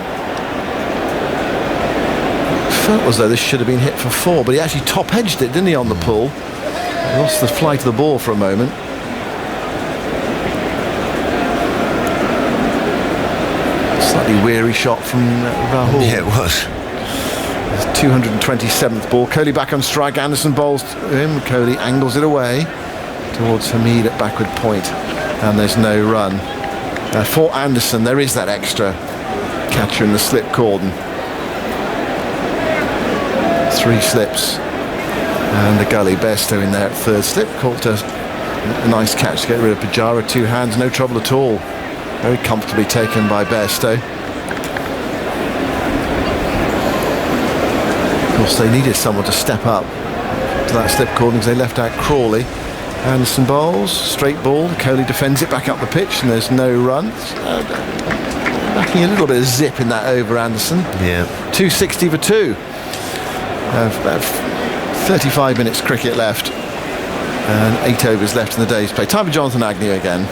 Felt as though this should have been hit for 4, but he actually top edged it, didn't he, on the pull? He lost the flight of the ball for a moment. Slightly weary shot from Rahul. Yeah, it was. 227th ball. Kohli back on strike. Anderson bowls to him. Kohli angles it away towards Hamid at backward point, and there's no run. For Anderson, there is that extra catcher in the slip cordon. 3 slips and the gully. Bairstow in there at third slip. Caught a nice catch to get rid of Pujara. 2 hands, no trouble at all. Very comfortably taken by Bairstow. Of course, they needed someone to step up to that slip cordon because they left out Crawley. Anderson bowls, straight ball. Kohli defends it back up the pitch, and there's no run. Lacking a little bit of zip in that over, Anderson. Yeah. 260 for 2. About 35 minutes cricket left, and 8 overs left in the day's play. Time for Jonathan Agnew again.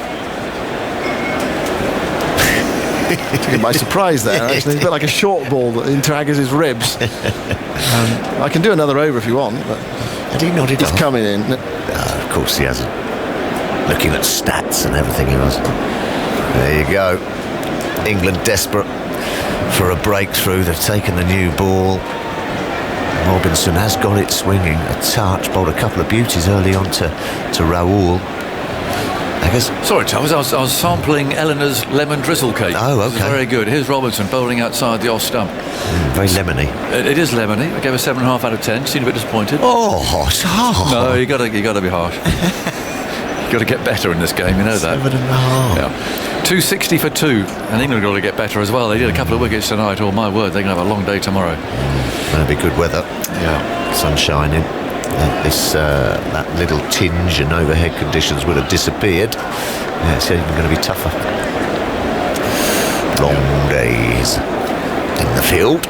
Took him by surprise there, actually. It's a bit like a short ball that into Agnews' ribs. I can do another over if you want, but Had he nodded he's off? coming in. Of course he hasn't. Looking at stats and everything he was. There you go. England desperate for a breakthrough. They've taken the new ball. Robinson has got it swinging a touch, bowled a couple of beauties early on to Rahul. I guess. Sorry, Thomas, I was sampling Eleanor's lemon drizzle cake. Oh, okay. This is very good. Here's Robinson bowling outside the off stump. Very lemony. It is lemony. I gave a 7.5 out of 10. Seemed a bit disappointed. Oh, harsh. No, you got to be harsh. You got to get better in this game. You know that. 7.5. Yeah. 260 for 2, and England got to get better as well. They did a couple of wickets tonight. Oh my word, they're going to have a long day tomorrow. That'll be good weather. Yeah, sun shining. That little tinge and overhead conditions would have disappeared. Yeah, it's even going to be tougher. Long days in the field.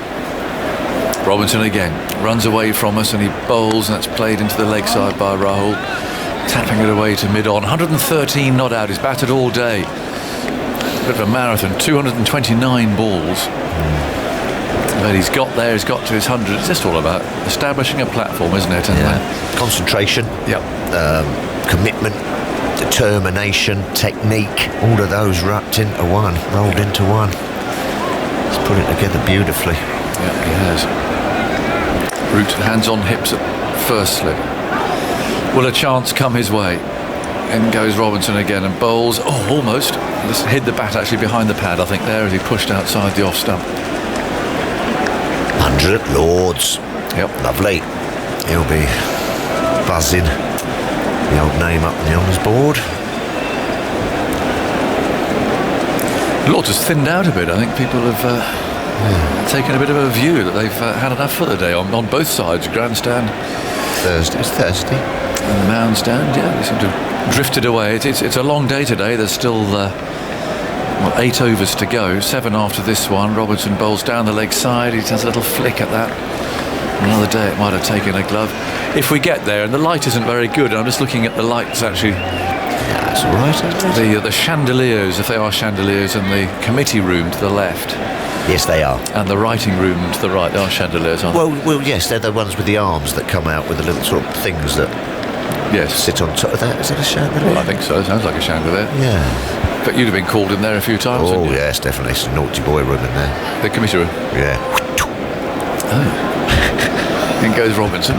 Robinson again runs away from us and he bowls, and that's played into the leg side by Rahul, tapping it away to mid-on. 113 not out. He's batted all day. Bit of a marathon. 229 balls. But he's got there, he's got to his 100. It's just all about establishing a platform, isn't it? And concentration. Yep. Commitment, determination, technique, all of those wrapped into one, rolled into one. He's put it together beautifully. Yeah, he has. Root hands on hips at first slip. Will a chance come his way? In goes Robinson again and bowls. Oh, almost. Just hid the bat actually behind the pad, I think, there as he pushed outside the off stump. 100 at Lords. Yep. Lovely. He'll be buzzing the old name up on the honours board. Lords has thinned out a bit. I think people have taken a bit of a view that they've had enough for the day on both sides. Grandstand. It's Thursday. And the mound stand, yeah, they seem to have drifted away. It's a long day today. There's still 8 overs to go. 7 after this one. Robinson bowls down the leg side. He does a little flick at that. Another day it might have taken a glove. If we get there, and the light isn't very good, I'm just looking at the lights actually. That's all right, isn't it? The chandeliers, if they are chandeliers, and the committee room to the left. Yes, they are. And the writing room to the right. They are chandeliers, aren't they? Well, yes, they're the ones with the arms that come out with the little sort of things that sit on top of that. Is it a chandelier? Well, I think so. It sounds like a chandelier. Yeah. But you'd have been called in there a few times. Oh, yes, definitely. It's a naughty boy room in there. The committee room? Yeah. Oh. In goes Robinson.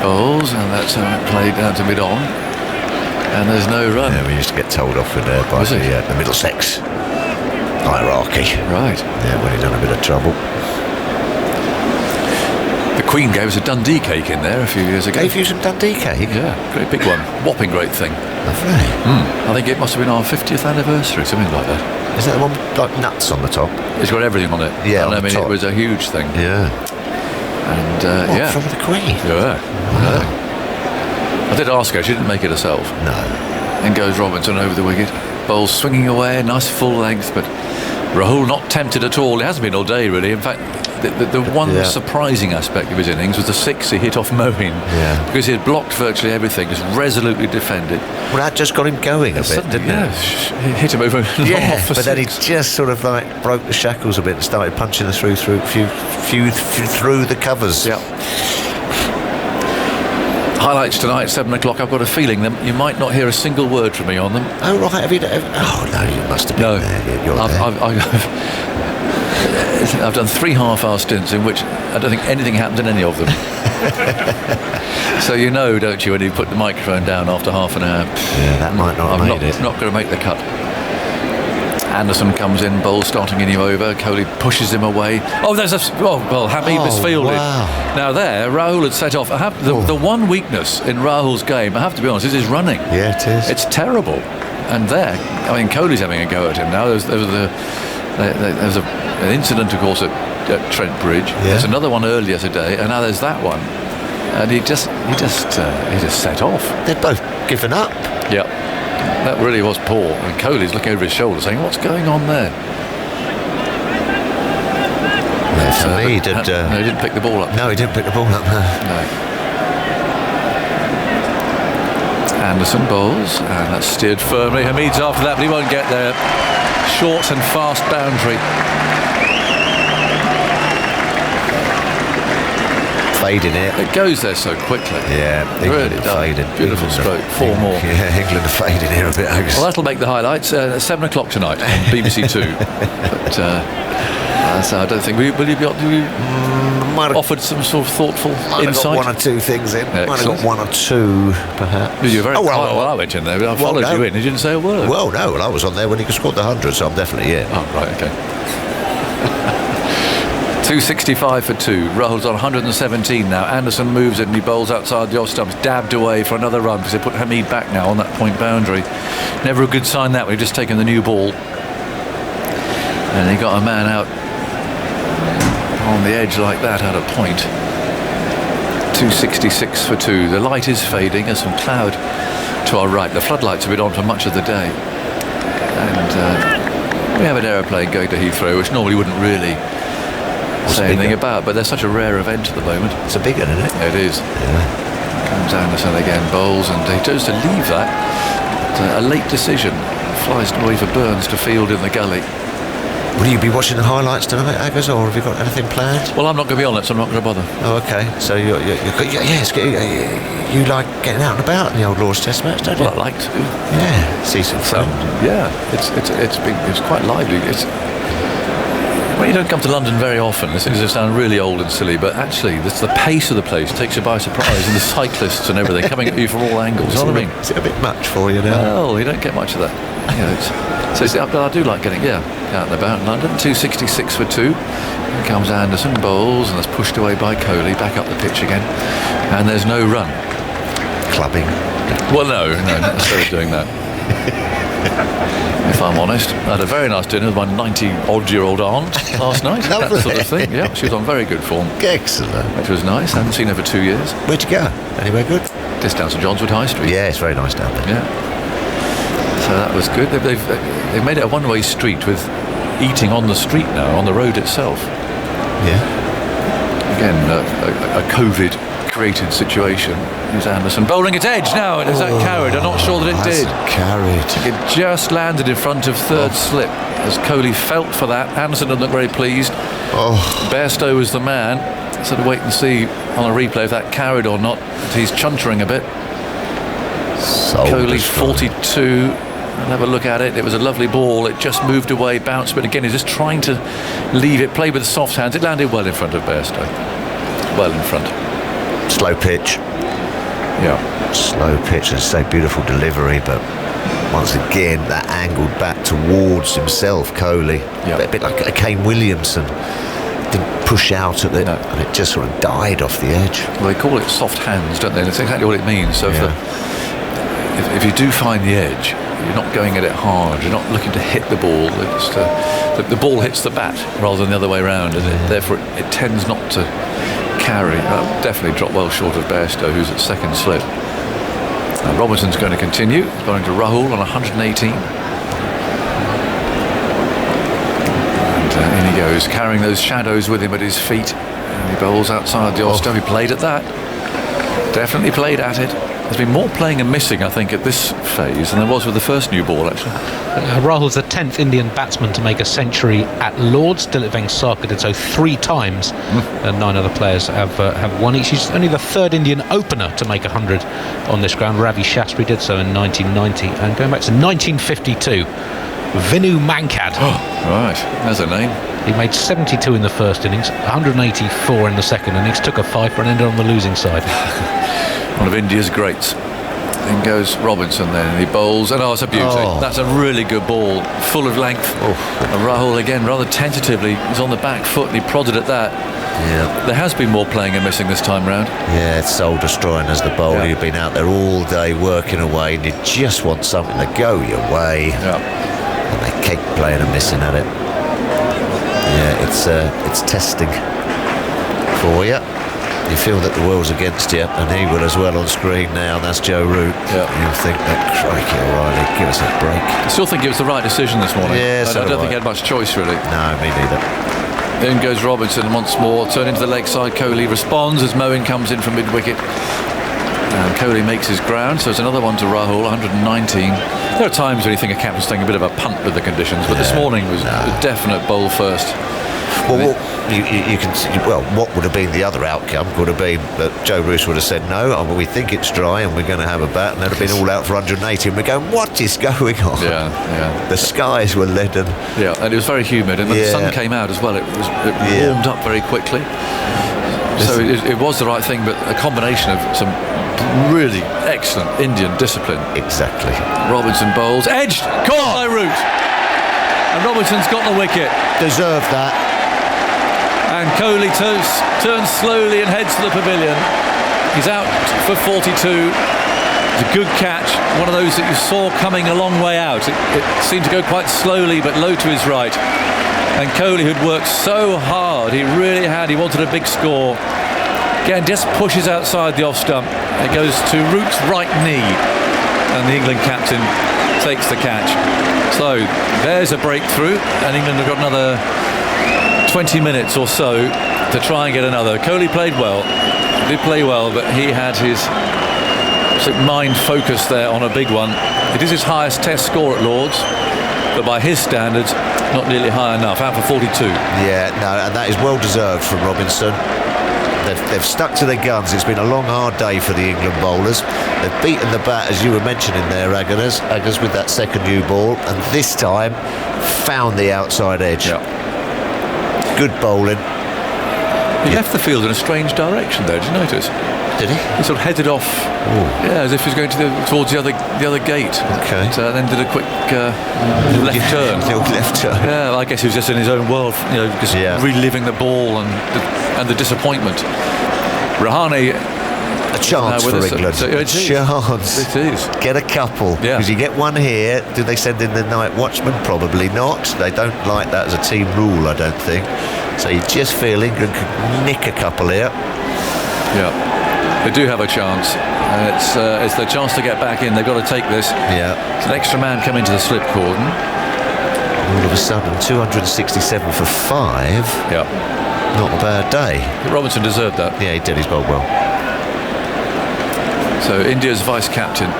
Bowls, and that's played down to mid-on. And there's no run. Yeah, we used to get told off in there by the Middlesex hierarchy. Right. Yeah, when he'd done a bit of trouble. The Queen gave us a Dundee cake in there a few years ago. Gave you some Dundee cake? Yeah, great big one. Whopping great thing. Lovely. I think it must have been our 50th anniversary, something like that. Is that the one with like nuts on the top? It's got everything on it. Yeah, and on I mean, the top. it was a huge thing. Yeah. And from the Queen? Yeah. Wow. I did ask her, she didn't make it herself. No. In goes Robinson over the wicket. Bowls swinging away, nice full length, but Rahul not tempted at all. He hasn't been all day, really. In fact, the one surprising aspect of his innings was the 6 he hit off Moeen, because he had blocked virtually everything, just resolutely defended. Well, that just got him going a bit, didn't it? He hit him over and off for but then he 6. just sort of like broke the shackles a bit and started punching us through the covers. Yeah. Highlights tonight, 7 o'clock. I've got a feeling that you might not hear a single word from me on them. Oh, right. Have you? Oh, no, you must have been there. You're there. I've done 3 half-hour stints in which I don't think anything happened in any of them. So you know, don't you, when you put the microphone down after half an hour? Yeah, that might not have made it. I'm not going to make the cut. Anderson comes in, bowls starting a new over. Kohli pushes him away. Oh, there's Hamid misfielded. Wow. Now there, Rahul had set off. The one weakness in Rahul's game, I have to be honest, is his running. Yeah, it is. It's terrible. And there, I mean, Kohli's having a go at him now. There's an incident, of course, at Trent Bridge. Yeah. There's another one earlier today, and now there's that one. And he just set off. They're both given up. Yeah. That really was poor. And Kohli's looking over his shoulder saying, what's going on there? Yeah, for me, he didn't pick the ball up. No, he didn't pick the ball up, no. Anderson bowls, and that's steered firmly. Hamid's after that, but he won't get there. Short and fast boundary. Fading it. It goes there so quickly. Yeah, it really does. Faded. Beautiful stroke. 4 more. Yeah, England are fading here a bit, Agus. Well, that'll make the highlights. 7 o'clock tonight on BBC 2. But so I don't think will you be able to offered some sort of thoughtful insight. Got 1 or 2 things in. Excellent. Might have got 1 or 2 perhaps. You're very quiet well, while I went in there. I followed you in. You didn't say a word. Well, no. Well, I was on there when he scored the 100, so I'm definitely in. Oh, right, okay. 265 for 2. Rahul's on 117 now. Anderson moves it and he bowls outside the off stumps, dabbed away for another run because they put Hamid back now on that point boundary. Never a good sign that. We've just taken the new ball. And he got a man out on the edge like that out of point. 266 for 2. The light is fading. There's some cloud to our right. The floodlights have been on for much of the day. And we have an aeroplane going to Heathrow, which normally wouldn't really say anything about, but there's such a rare event at the moment. It's a big one, isn't it? It is. Yeah. Comes Anderson again, bowls, and he chose to leave that. A late decision. Flies away for Burns to field in the gully. Will you be watching the highlights tonight, Agus, or have you got anything planned? Well, I'm not going to be on it, so I'm not going to bother. Oh, okay. So you like getting out and about in the old Lord's Test match, don't you? Well, I like to. Yeah, see some fun. Yeah, it's quite lively. Well, you don't come to London very often. This is going to sound really old and silly, but actually, the pace of the place takes you by surprise, and the cyclists and everything coming at you from all angles. You know what I mean? Is it a bit much for you now? Well, you don't get much of that. I do like getting out and about in London. 266 for 2. Here comes Anderson, bowls, and that's pushed away by Kohli. Back up the pitch again, and there's no run. Clubbing. Well, no, not necessarily doing that. If I'm honest, I had a very nice dinner with my 90-odd-year-old aunt last night. That sort of thing. Yeah, she was on very good form. Excellent. Which was nice. I haven't seen her for 2 years. Where'd you go? Anywhere good? Just down St John's Wood High Street. Yeah, it's very nice down there. Yeah. So that was good. They've made it a one-way street with eating on the street now, on the road itself. Yeah. Again, a COVID-created situation. Here's Anderson bowling its edge now. Is that carried? I'm not sure that it did. Carried. It just landed in front of third slip as Kohli felt for that. Anderson didn't look very pleased. Bairstow was the man. So to wait and see on a replay if that carried or not. He's chuntering a bit. Kohli 42. I'll have a look at it. It was a lovely ball. It just moved away, bounced, but again, he's just trying to leave it, play with soft hands. It landed well in front of Bairstow. Well in front. Slow pitch. Yeah. Slow pitch, and say beautiful delivery, but once again, that angled back towards himself, Kohli. Yeah. A bit like a Kane Williamson. Didn't push out at it, and it just sort of died off the edge. Well, they call it soft hands, don't they? That's exactly what it means. So if you do find the edge, you're not going at it hard. You're not looking to hit the ball. The ball hits the bat rather than the other way around, and therefore it tends not to carry. Definitely dropped well short of Bairstow, who's at second slip. And Robinson's going to continue. He's going to Rahul on 118. And in he goes, carrying those shadows with him at his feet. And he bowls outside the off stump. He played at that. Definitely played at it. There's been more playing and missing, I think, at this phase than there was with the first new ball, actually. Rahul's the 10th Indian batsman to make a century at Lords. Dilip Vengsarkar did so 3 times, and 9 other players have won each. He's only the 3rd Indian opener to make 100 on this ground. Ravi Shastri did so in 1990, and going back to 1952, Vinu Mankad. Right, there's a name. He made 72 in the first innings, 184 in the second innings, took a fifer and ended on the losing side. One of India's greats. Then goes Robinson then, and he bowls, and it's a beauty. That's a really good ball, full of length. And Rahul again, rather tentatively, was on the back foot and he prodded at that. Yeah. There has been more playing and missing this time round. Yeah, it's soul destroying as the bowler. Yeah. You've been out there all day working away and you just want something to go your way. Yeah. And they keep playing and missing at it. Yeah, it's testing for you. You feel that the world's against you, and he will as well on screen now. That's Joe Root. Yeah. You'll think that, crikey, O'Reilly, give us a break. I still think it was the right decision this morning. Yeah, I don't think he had much choice, really. No, me neither. In goes Robinson once more, turn into the leg side. Kohli responds as Moeen comes in from mid-wicket. And Kohli makes his ground, so it's another one to Rahul, 119. There are times when you think a captain's taking a bit of a punt with the conditions, but this morning was a definite bowl first. Well, you can see, what would have been the other outcome would have been that Joe Root would have said no, we think it's dry and we're going to have a bat, and they'd have been all out for 180, and we're going, what is going on? Yeah. The skies were leaden. Yeah, and it was very humid, and when the sun came out as well, it warmed up very quickly. So it was the right thing, but a combination of some really excellent Indian discipline. Exactly. Robinson bowls, edged, caught by Root, and Robinson's got the wicket. Deserved that. And Kohli turns slowly and heads to the pavilion. He's out for 42. It's a good catch, one of those that you saw coming a long way out. It seemed to go quite slowly but low to his right. And Kohli, who'd worked so hard, he really had, he wanted a big score. Again, just pushes outside the off stump. It goes to Root's right knee, and the England captain takes the catch. So there's a breakthrough, and England have got another 20 minutes or so to try and get another. Kohli played well, did play well, but he had his mind focused there on a big one. It is his highest test score at Lords, but by his standards, not nearly high enough, out for 42. Yeah, no, and that is well deserved from Robinson. They've stuck to their guns. It's been a long, hard day for the England bowlers. They've beaten the bat, as you were mentioning there, Aggers with that second new ball, and this time found the outside edge. Yeah. Good bowling. He left the field in a strange direction there, did you notice? Did he? He sort of headed off, as if he was going towards the other gate. Okay. And then did a quick left turn. Little left turn. Yeah, I guess he was just in his own world, just reliving the ball and the disappointment. Rahane, a chance for England. A chance. It is. Get a couple. Because you get one here. Do they send in the night watchman? Probably not. They don't like that as a team rule, I don't think. So you just feel England could nick a couple here. Yeah. They do have a chance. It's their chance to get back in. They've got to take this. Yeah. It's an extra man coming to the slip cordon. All of a sudden, 267 for 5. Yeah. Not a bad day. Robinson deserved that. Yeah, he did. He's bowled well. So India's vice-captain,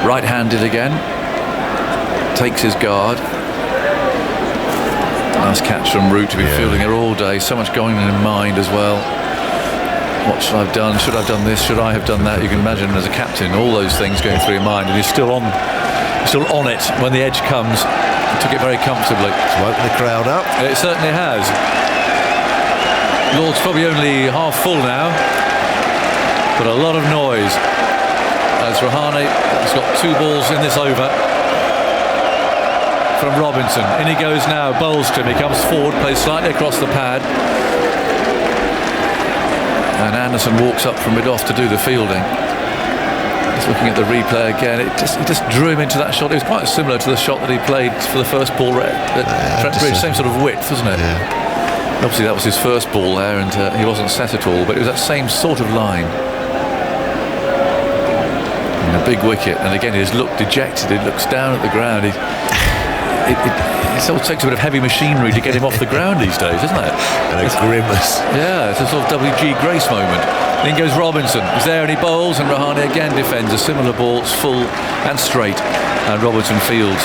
right-handed again, takes his guard. Nice catch from Root to be fielding there all day. So much going on in mind as well. What should I have done? Should I have done this? Should I have done that? You can imagine as a captain, all those things going through your mind, and he's still on it when the edge comes. He took it very comfortably. It's woken the crowd up. It certainly has. Lord's probably only half full now, but a lot of noise as Rahane has got 2 balls in this over from Robinson. In he goes now, bowls to him. He comes forward, plays slightly across the pad, and Anderson walks up from mid-off to do the fielding. Just looking at the replay again, it just drew him into that shot. It was quite similar to the shot that he played for the first ball at Trent Bridge. Same sort of width, wasn't it? Yeah. Obviously that was his first ball there, and he wasn't set at all, but it was that same sort of line. And a big wicket, and again he just looked dejected. He looks down at the ground. it sort of takes a bit of heavy machinery to get him off the ground these days, isn't it? And a grimace. Yeah, it's a sort of W.G. Grace moment. Then goes Robinson. He's there and he bowls, and Rahane again defends. A similar ball, it's full and straight, and Robertson fields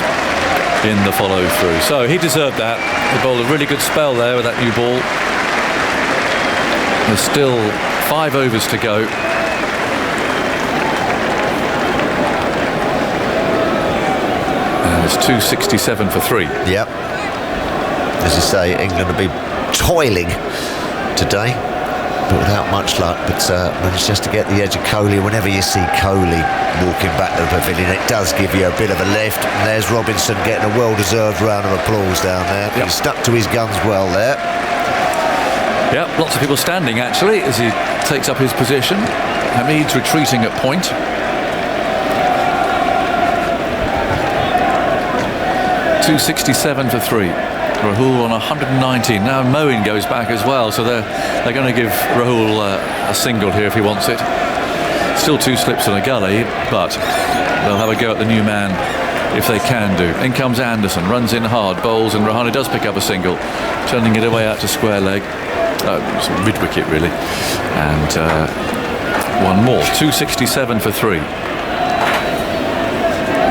in the follow-through. So he deserved that. He bowled a really good spell there with that new ball. There's still 5 overs to go. And it's 267 for 3. Yep. As you say, England will be toiling today, but without much luck. But managed just to get the edge of Kohli. Whenever you see Kohli walking back to the pavilion, it does give you a bit of a lift. And there's Robinson getting a well-deserved round of applause down there. Yep. He stuck to his guns well there. Yeah, lots of people standing actually as he takes up his position. Hamid's retreating at point. .267 for 3. Rahul on 119. Now Moeen goes back as well, so they're going to give Rahul a single here if he wants it. Still 2 slips and a gully, but they'll have a go at the new man if they can do. In comes Anderson, runs in hard, bowls, and Rahane does pick up a single, turning it away out to square leg. Mid wicket really. And one more. 267 for 3.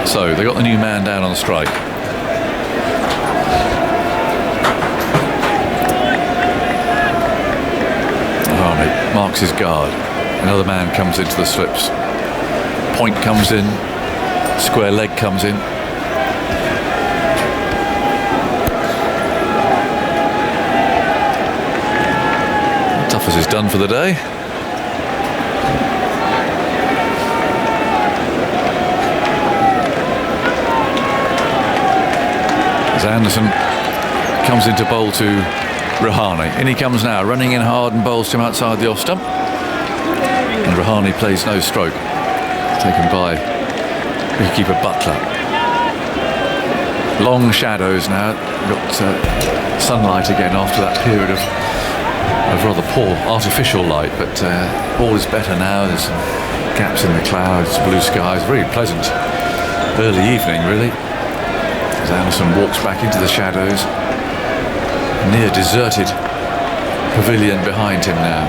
So they got the new man down on strike. Rahane marks his guard. Another man comes into the slips. Point comes in. Square leg comes in. Tuffers is done for the day. As Anderson comes into bowl to Rahane. In he comes now, running in hard and bowls to him outside the off stump. And Rahane plays no stroke. Taken by wicketkeeper Butler. Long shadows now. We've got sunlight again after that period of rather poor artificial light, but all is better now. There's some gaps in the clouds, blue skies, very pleasant early evening really. As Anderson walks back into the shadows, near deserted pavilion behind him now.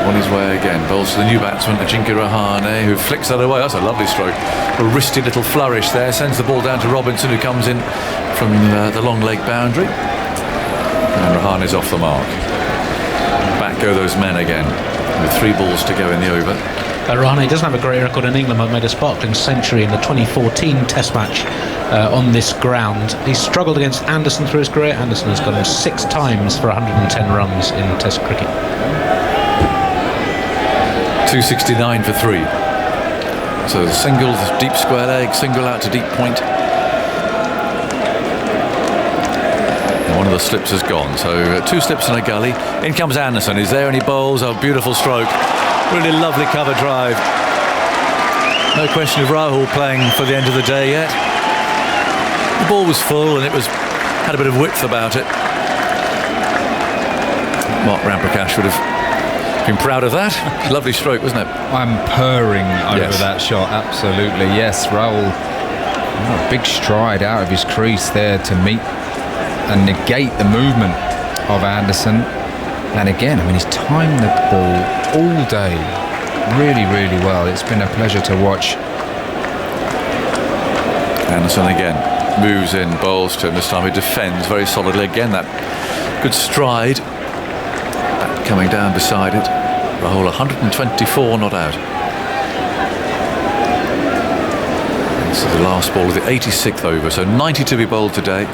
On his way again, bowls to the new batsman Ajinkya Rahane, who flicks that away. That's a lovely stroke. A wristy little flourish there, sends the ball down to Robinson, who comes in from the long leg boundary. And Rahane is off the mark. Back go those men again, with 3 balls to go in the over. Rahane doesn't have a great record in England, but made a sparkling century in the 2014 Test match on this ground. He's struggled against Anderson through his career. Anderson has got him 6 times for 110 runs in Test cricket. 269 for 3. So the single, deep square leg, single out to deep point. And one of the slips has gone. So 2 slips and a gully. In comes Anderson. He's there and he bowls. A beautiful stroke. Really lovely cover drive. No question of Rahul playing for the end of the day yet. The ball was full and it had a bit of width about it. Mark Ramprakash would have been proud of that. Lovely stroke, wasn't it? I'm purring over that shot, absolutely. Yes, Rahul, a big stride out of his crease there to meet and negate the movement of Anderson. And again, I mean, he's timed the ball all day really, really well. It's been a pleasure to watch. Anderson again moves in, bowls to him. This time he defends very solidly. Again, that good stride. Bat coming down beside it. Rahul 124 not out. This is the last ball of the 86th over, so 90 to be bowled today,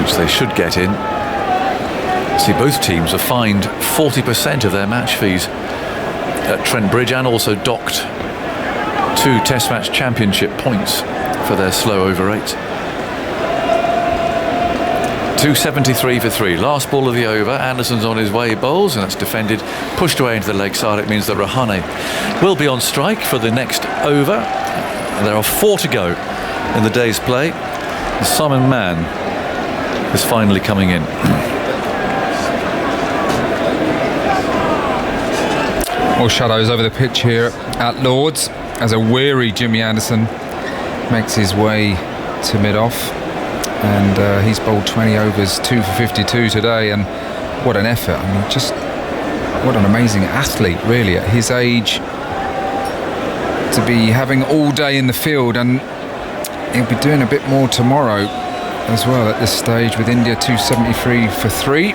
which they should get in. See, both teams have fined 40% of their match fees at Trent Bridge and also docked 2 Test Match Championship points for their slow over 8. 273 for 3. Last ball of the over. Anderson's on his way, bowls, and that's defended, pushed away into the leg side. It means that Rahane will be on strike for the next over. And there are 4 to go in the day's play. And Simon Mann is finally coming in. More shadows over the pitch here at Lord's as a weary Jimmy Anderson makes his way to mid-off, and he's bowled 20 overs, 2 for 52 today, and what an effort. I mean, just what an amazing athlete, really, at his age, to be having all day in the field, and he'll be doing a bit more tomorrow as well at this stage with India 273 for 3.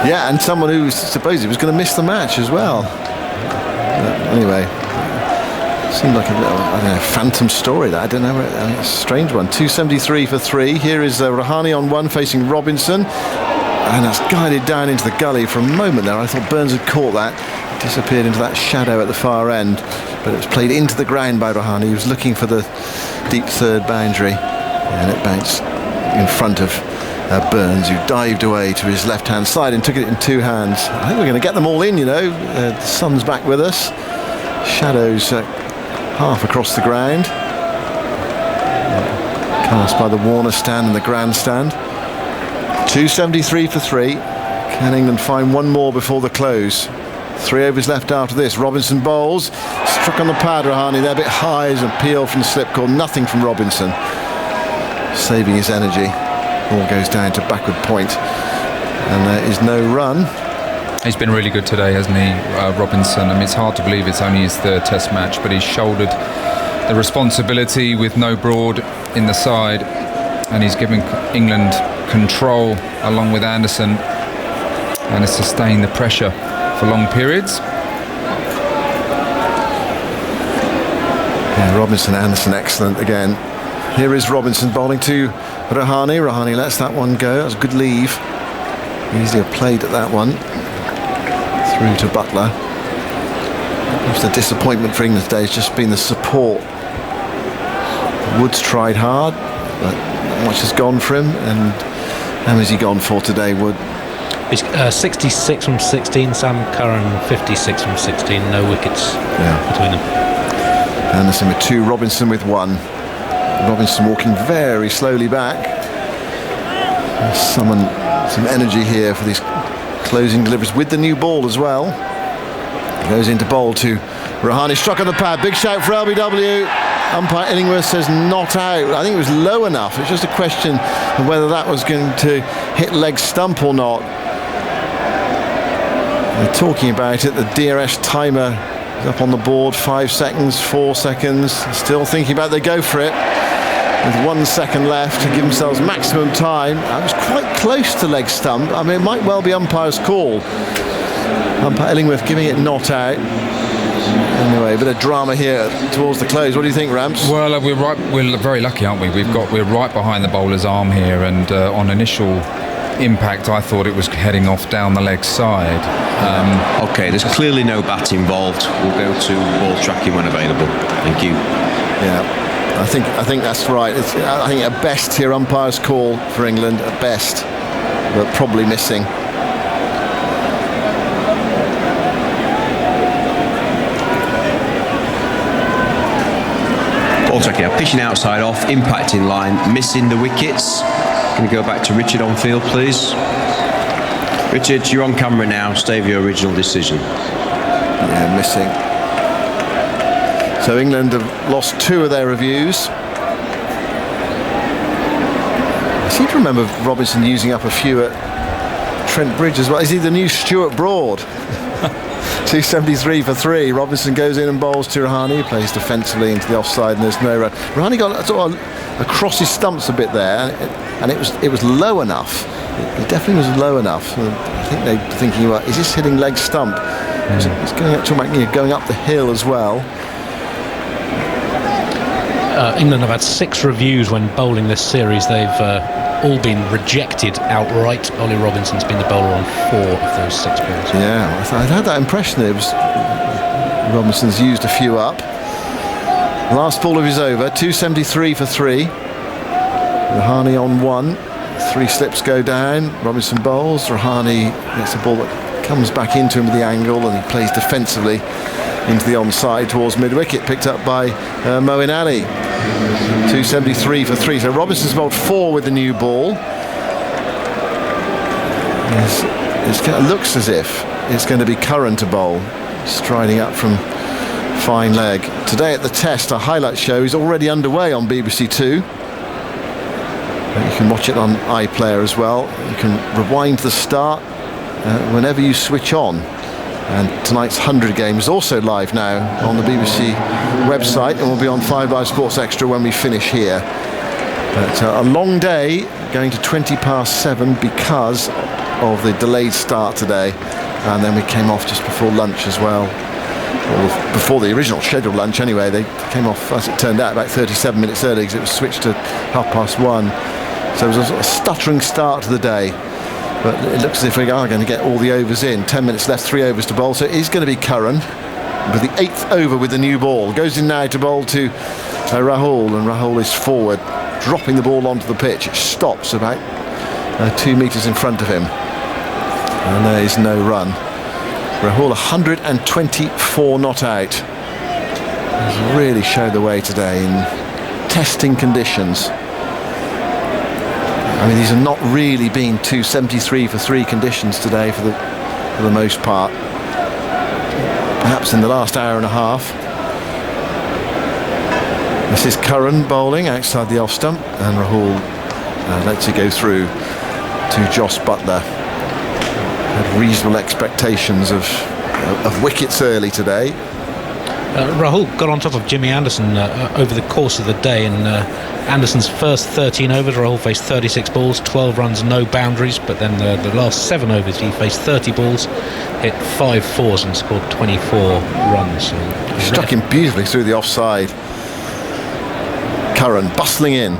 Yeah, and someone who supposedly was going to miss the match as well. Anyway, seemed like a little, I don't know, phantom story. That I don't know, a strange one. 273 for 3. Here is Rahane on 1 facing Robinson, and that's guided down into the gully. For a moment there I thought Burns had caught that, disappeared into that shadow at the far end, but it was played into the ground by Rahane. He was looking for the deep third boundary, and it bounced in front of Burns, who dived away to his left hand side and took it in 2 hands. I think we're going to get them all in, you know. The sun's back with us, shadows half across the ground, cast by the Warner stand and the grandstand. 273 for 3. Can England find one more before the close? 3 overs left after this. Robinson bowls, struck on the pad. Rahane there a bit high as a peel from the slip cord. Nothing from Robinson, saving his energy. Ball goes down to backward point, and there is no run. He's been really good today, hasn't he, Robinson? I mean, it's hard to believe it's only his 3rd Test match, but he's shouldered the responsibility with no Broad in the side, and he's given England control along with Anderson, and has sustained the pressure for long periods. Yeah, Robinson, Anderson, excellent again. Here is Robinson bowling to Rahane. Rahane lets that one go. That was a good leave. Easier played at that one. Through to Butler. Perhaps the disappointment for England today has just been the support. Woods tried hard, but not much has gone for him. And how has he gone for today, Wood? He's 66 from 16, Sam Curran 56 from 16, no wickets between them. Anderson with 2, Robinson with 1. Robinson walking very slowly back. Some energy here for these closing deliveries with the new ball as well. Goes into bowl to Rahane, struck on the pad. Big shout for LBW. Umpire Illingworth says not out. I think it was low enough. It's just a question of whether that was going to hit leg stump or not. They're talking about it. The DRS timer is up on the board. 5 seconds, 4 seconds. Still thinking about they go for it. With 1 second left to give themselves maximum time. That was quite close to leg stump. I mean, it might well be umpire's call. Umpire Illingworth giving it not out. Anyway, a bit of drama here towards the close. What do you think, Ramps? Well, we're very lucky, aren't we? We're right behind the bowler's arm here, and on initial impact I thought it was heading off down the leg side. Okay, there's clearly no bat involved. We'll go to ball tracking when available. Thank you. Yeah, I think that's right. I think at best here, umpire's call for England, at best, but probably missing. Ball tracking, pitching outside off, impacting line, missing the wickets. Can we go back to Richard on field, please? Richard, you're on camera now. Stay with your original decision. Yeah, missing. So England have lost 2 of their reviews. I seem to remember Robinson using up a few at Trent Bridge as well. Is he the new Stuart Broad? 273 for 3. Robinson goes in and bowls to Rahane. He plays defensively into the offside, and there's no run. Rahane got sort of across his stumps a bit there, and it was low enough. It definitely was low enough. I think they're thinking about, is this hitting leg stump? It's going up the hill as well. England have had 6 reviews when bowling this series. They've all been rejected outright. Ollie Robinson's been the bowler on 4 of those 6 balls. Yeah, I'd had that impression. It was Robinson's used a few up. Last ball of his over, 273 for 3. Rahane on 1. 3 slips go down. Robinson bowls. Rahane gets a ball that comes back into him with the angle, and he plays defensively into the onside towards mid-wicket, picked up by Moeen Ali. 273 for 3. So Robinson's bowled 4 with the new ball. It looks as if it's going to be Curran to bowl, striding up from fine leg. Today at the Test, a highlight show is already underway on BBC Two. You can watch it on iPlayer as well. You can rewind the start whenever you switch on. And tonight's 100 game is also live now on the BBC website and will be on 5 Live Sports Extra when we finish here. But a long day, going to 7:20 because of the delayed start today. And then we came off just before lunch as well. Or before the original scheduled lunch anyway. They came off, as it turned out, about 37 minutes early because it was switched to 1:30. So it was a sort of stuttering start to the day. But it looks as if we are going to get all the overs in. 10 minutes left, 3 overs to bowl. So it is going to be Curran with the 8th over with the new ball. Goes in now to bowl to Rahul, and Rahul is forward, dropping the ball onto the pitch. It stops about 2 metres in front of him. And there is no run. Rahul 124 not out. He's really showed the way today in testing conditions. I mean, these are not really been 273 for 3 conditions today for the most part. Perhaps in the last hour and a half. This is Curran bowling outside the off stump, and Rahul lets it go through to Jos Buttler. Had reasonable expectations of wickets early today. Rahul got on top of Jimmy Anderson over the course of the day, and Anderson's first 13 overs, Rahul faced 36 balls, 12 runs, no boundaries, but then the last 7 overs he faced 30 balls, hit 5 fours and scored 24 runs. Struck him beautifully through the offside. Curran bustling in,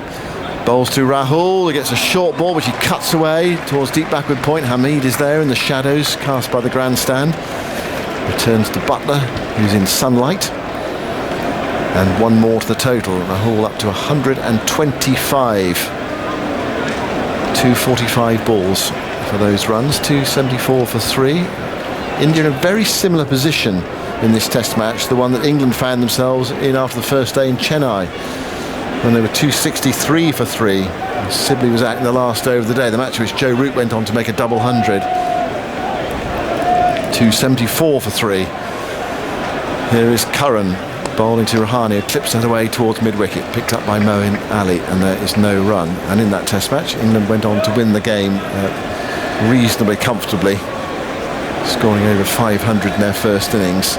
bowls to Rahul. He gets a short ball which he cuts away towards deep backward point. Hamid is there in the shadows cast by the grandstand. Returns to Buttler, who's in sunlight. And 1 more to the total. Rahul up to 125. 245 balls for those runs. 274 for 3. India in a very similar position in this Test match, the one that England found themselves in after the first day in Chennai, when they were 263 for 3. Sibley was out in the last over of the day, the match which Joe Root went on to make a double 100. 274 for 3. Here is Curran bowling to Rahane, who clips that away towards mid-wicket, picked up by Moeen Ali, and there is no run. And in that Test match, England went on to win the game reasonably comfortably, scoring over 500 in their first innings.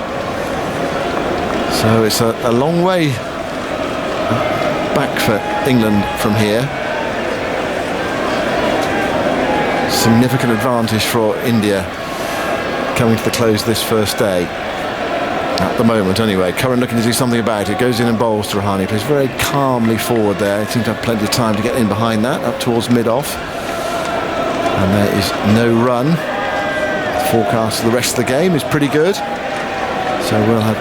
So it's a long way back for England from here. Significant advantage for India coming to the close of this first day. At the moment anyway. Curran looking to do something about it. Goes in and bowls to Rahane. Plays very calmly forward there. He seems to have plenty of time to get in behind that, up towards mid-off. And there is no run. The forecast for the rest of the game is pretty good. So we'll have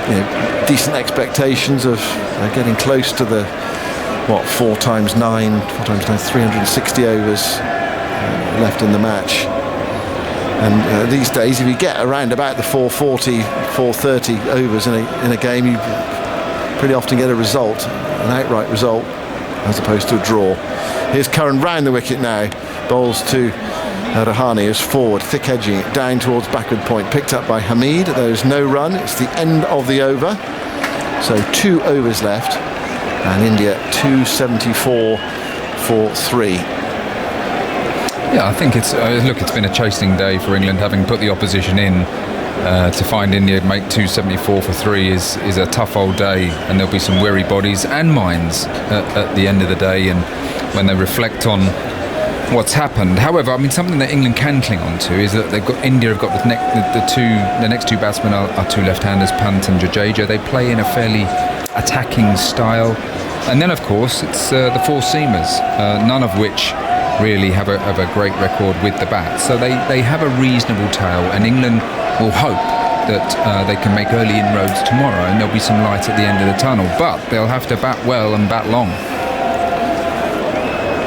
decent expectations of getting close to the 4 times 9, 360 overs left in the match. And these days, if you get around about the 440, 430 overs in a game, you pretty often get a result, an outright result, as opposed to a draw. Here's Curran round the wicket now. Bowls to Rahane, who's forward, thick edging it down towards backward point. Picked up by Hamid. There's no run. It's the end of the over. So 2 overs left. And India 274 for 3. Yeah, I think it's been a chastening day for England, having put the opposition in. To find India make 274 for 3 is a tough old day, and there'll be some weary bodies and minds at the end of the day, and when they reflect on what's happened. However, I mean, something that England can cling on to is that India have got the next 2 batsmen are 2 left-handers, Pant and Jadeja. They play in a fairly attacking style, and then of course it's the 4 seamers, none of which really have a great record with the bat. So they have a reasonable tail, and England will hope that they can make early inroads tomorrow, and there'll be some light at the end of the tunnel. But they'll have to bat well and bat long.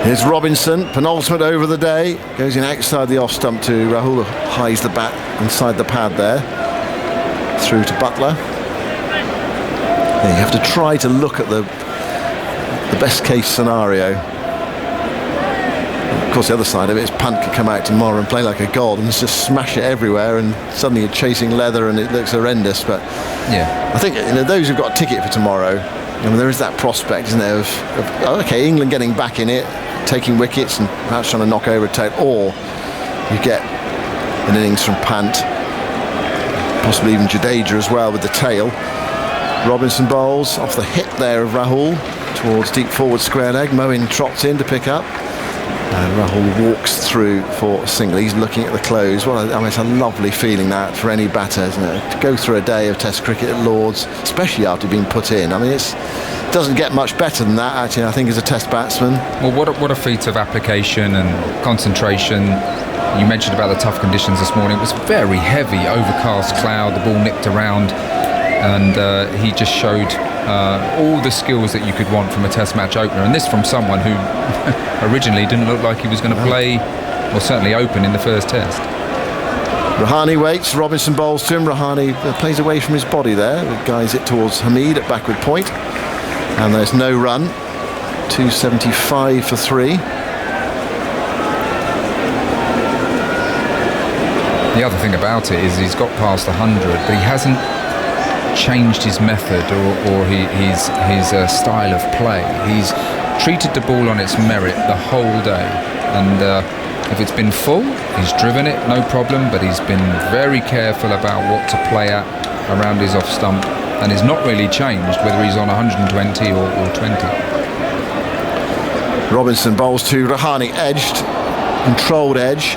Here's Robinson, penultimate over the day. Goes in outside the off stump to Rahul, hides the bat inside the pad there. Through to Buttler. Yeah, you have to try to look at the best case scenario. Of course, the other side of it is Pant could come out tomorrow and play like a god and just smash it everywhere, and suddenly you're chasing leather and it looks horrendous. But Yeah. I think those who've got a ticket for tomorrow, there is that prospect, isn't there, of okay, England getting back in it, taking wickets and perhaps trying to knock over a tail, or you get an innings from Pant, possibly even Jadeja as well with the tail. Robinson bowls off the hip there of Rahul towards deep forward square leg. Moeen trots in to pick up. And Rahul walks through for a single. He's looking at the close. Well, it's a lovely feeling that for any batter, isn't it? To go through a day of Test cricket at Lords, especially after being put in. It doesn't get much better than that, actually, I think, as a Test batsman. Well, what a feat of application and concentration. You mentioned about the tough conditions this morning. It was very heavy, overcast cloud. The ball nipped around, and he just showed all the skills that you could want from a Test match opener, and this from someone who originally didn't look like he was going to play, or certainly open in the first Test. Rahane waits, Robinson bowls to him. Rahane plays away from his body there, guides it towards Hamid at backward point, and there's no run. 275 for 3. The other thing about it is he's got past 100, but he hasn't changed his method or his style of play. He's treated the ball on its merit the whole day, and if it's been full, he's driven it, no problem, but he's been very careful about what to play at around his off stump, and it's not really changed whether he's on 120 or 20. Robinson bowls to Rahane, edged, controlled edge.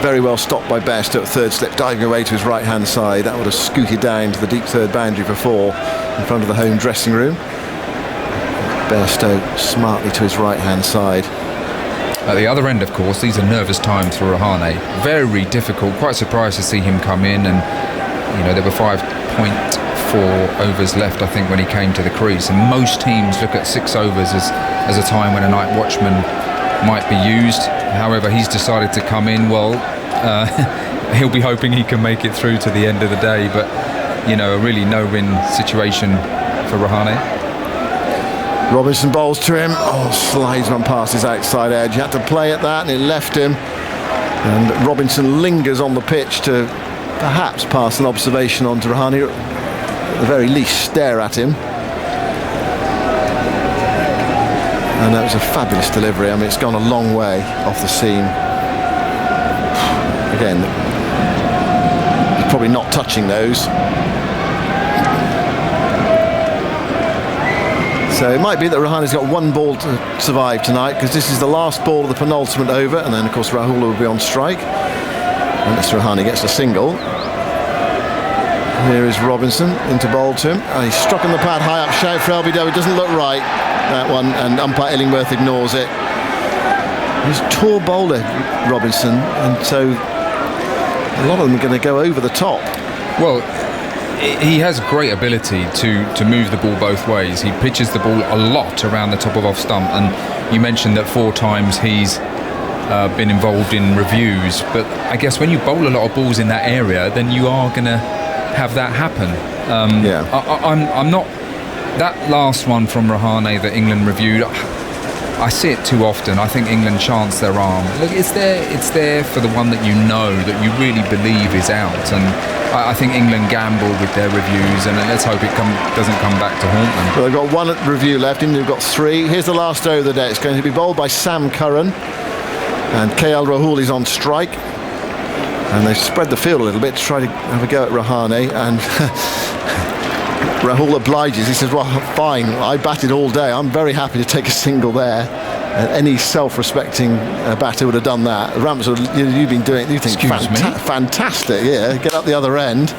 Very well stopped by Bairstow at third slip, diving away to his right hand side. That would have scooted down to the deep third boundary for 4 in front of the home dressing room. Bairstow smartly to his right hand side. At the other end, of course, these are nervous times for Rahane. Very difficult. Quite surprised to see him come in, and there were 5.4 overs left, I think, when he came to the crease. And most teams look at 6 overs as a time when a night watchman might be used. However, he's decided to come in. Well, he'll be hoping he can make it through to the end of the day, but a really no-win situation for Rahane. Robinson bowls to him. Slides one past his outside edge. He had to play at that, and it left him. And Robinson lingers on the pitch to perhaps pass an observation on to Rahane, at the very least stare at him. And that was a fabulous delivery. It's gone a long way off the seam. Again, he's probably not touching those. So it might be that Rahane's got one ball to survive tonight, because this is the last ball of the penultimate over, and then of course Rahul will be on strike unless Rahane gets a single. Here is Robinson into bowl to him, and he's struck on the pad, high up, shout for LBW. It doesn't look right, that one, and umpire Illingworth ignores it. He's a tall bowler, Robinson, and so a lot of them are going to go over the top. Well, he has great ability to move the ball both ways. He pitches the ball a lot around the top of off stump, and you mentioned that 4 times he's been involved in reviews, but I guess when you bowl a lot of balls in that area, then you are going to have that happen. I'm not. That last one from Rahane that England reviewed, I see it too often. I think England chance their arm. Look, it's there for the one that that you really believe is out, and I think England gamble with their reviews, and let's hope it doesn't come back to haunt them. Well, they've got 1 review left, England have got 3. Here's the last over of the day. It's going to be bowled by Sam Curran, and KL Rahul is on strike, and they've spread the field a little bit to try to have a go at Rahane, and Rahul obliges. He says, well, fine, I batted all day, I'm very happy to take a single there. Any self-respecting batter would have done that. Ramps, you've been doing it, you think fantastic, yeah, get up the other end,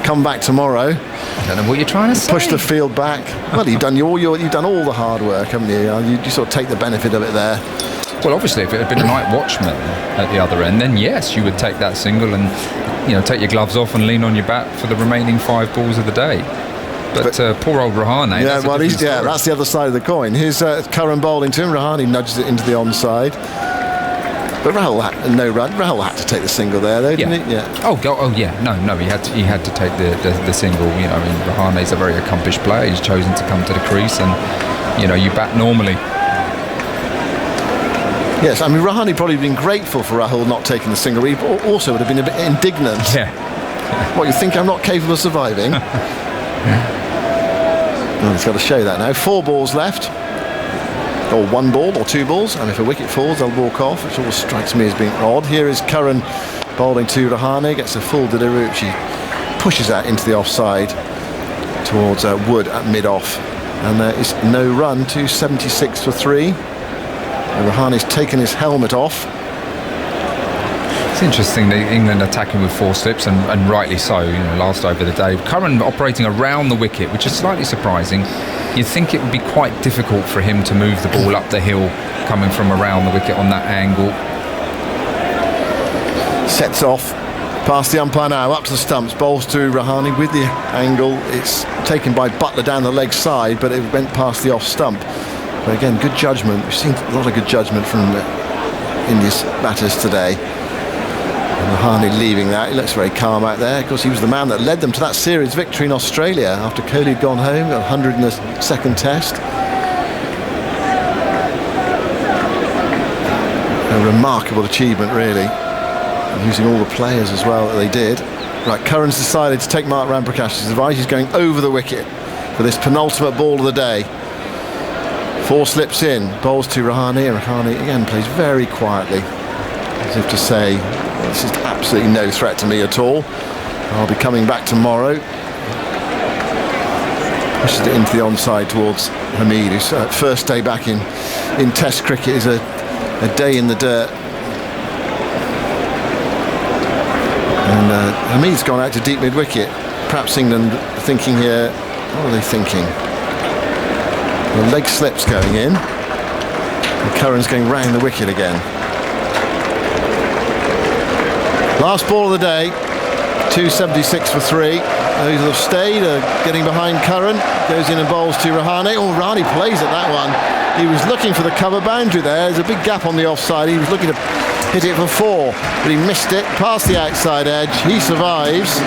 come back tomorrow. I don't know what you're trying to say. Push the field back. Well, you've done all the hard work, haven't you? You sort of take the benefit of it there. Well, obviously, if it had been a night watchman at the other end, then yes, you would take that single and take your gloves off and lean on your bat for the remaining 5 balls of the day. But poor old Rahane. Yeah, that's the other side of the coin. Here's Curran bowling to him. Rahane nudges it into the onside. But Rahul had to take the single there, though, didn't he? Yeah. Oh yeah. No. He had to take the single. Rahane's a very accomplished player. He's chosen to come to the crease, and you bat normally. Yes, I mean, Rahane probably been grateful for Rahul not taking the single. He also would have been a bit indignant. Yeah. What, you think I'm not capable of surviving? Well, he's got to show that now. 4 balls left. Or 1 ball or 2 balls. And if a wicket falls, they'll walk off, which always strikes me as being odd. Here is Curran bowling to Rahane. Gets a full delivery, which he pushes that into the offside towards Wood at mid-off. And there is no run to 76 for 3. Rahane's taken his helmet off. It's interesting that England attacking with 4 slips and rightly so, last over the day. Curran operating around the wicket, which is slightly surprising. You'd think it would be quite difficult for him to move the ball up the hill coming from around the wicket on that angle. Sets off past the umpire now, up to the stumps, bowls to Rahane with the angle. It's taken by Butler down the leg side, but it went past the off stump. But again, good judgment. We've seen a lot of good judgment from India's batters today. And Rahane leaving that. He looks very calm out there. Of course, he was the man that led them to that series victory in Australia after Kohli had gone home, got 100 in the second test. A remarkable achievement, really. Using all the players as well that they did. Right, Curran's decided to take Mark Ramprakash's advice. He's going over the wicket for this penultimate ball of the day. 4 slips in, bowls to Rahane. Rahane again plays very quietly, as if to say, well, this is absolutely no threat to me at all. I'll be coming back tomorrow. Pushes it into the onside towards Hamid, whose first day back in Test cricket is a day in the dirt. And Hamid's gone out to deep mid-wicket. Perhaps England thinking here, what are they thinking? The leg slips going in. And Curran's going round the wicket again. Last ball of the day, 276 for 3. Those that have stayed are getting behind Curran. Goes in and bowls to Rahane. Oh, Rahane plays at that one. He was looking for the cover boundary there. There's a big gap on the offside. He was looking to hit it for 4, but he missed it past the outside edge. He survives.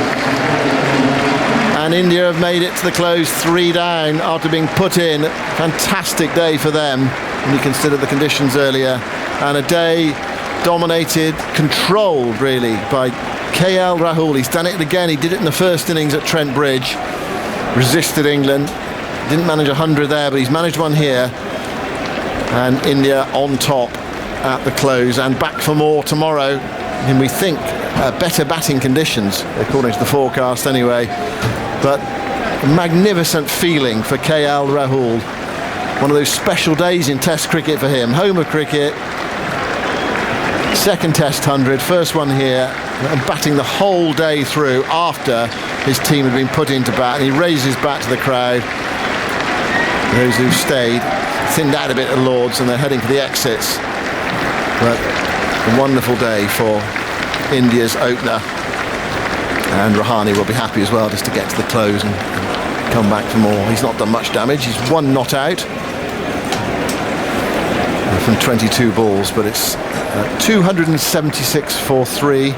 And India have made it to the close 3 down after being put in. Fantastic day for them when you consider the conditions earlier. And a day dominated, controlled really by KL Rahul. He's done it again. He did it in the first innings at Trent Bridge. Resisted England. Didn't manage 100 there, but he's managed one here. And India on top at the close and back for more tomorrow in, we think, better batting conditions, according to the forecast anyway. But a magnificent feeling for KL Rahul. One of those special days in Test cricket for him. Home of cricket, second Test 100, first one here, and batting the whole day through after his team had been put into bat. And he raised his bat to the crowd. Those who stayed thinned out a bit at Lords, and they're heading for the exits. But a wonderful day for India's opener. And Rahane will be happy as well just to get to the close and come back for more. He's not done much damage. He's 1 not out from 22 balls, but it's 276 for 3.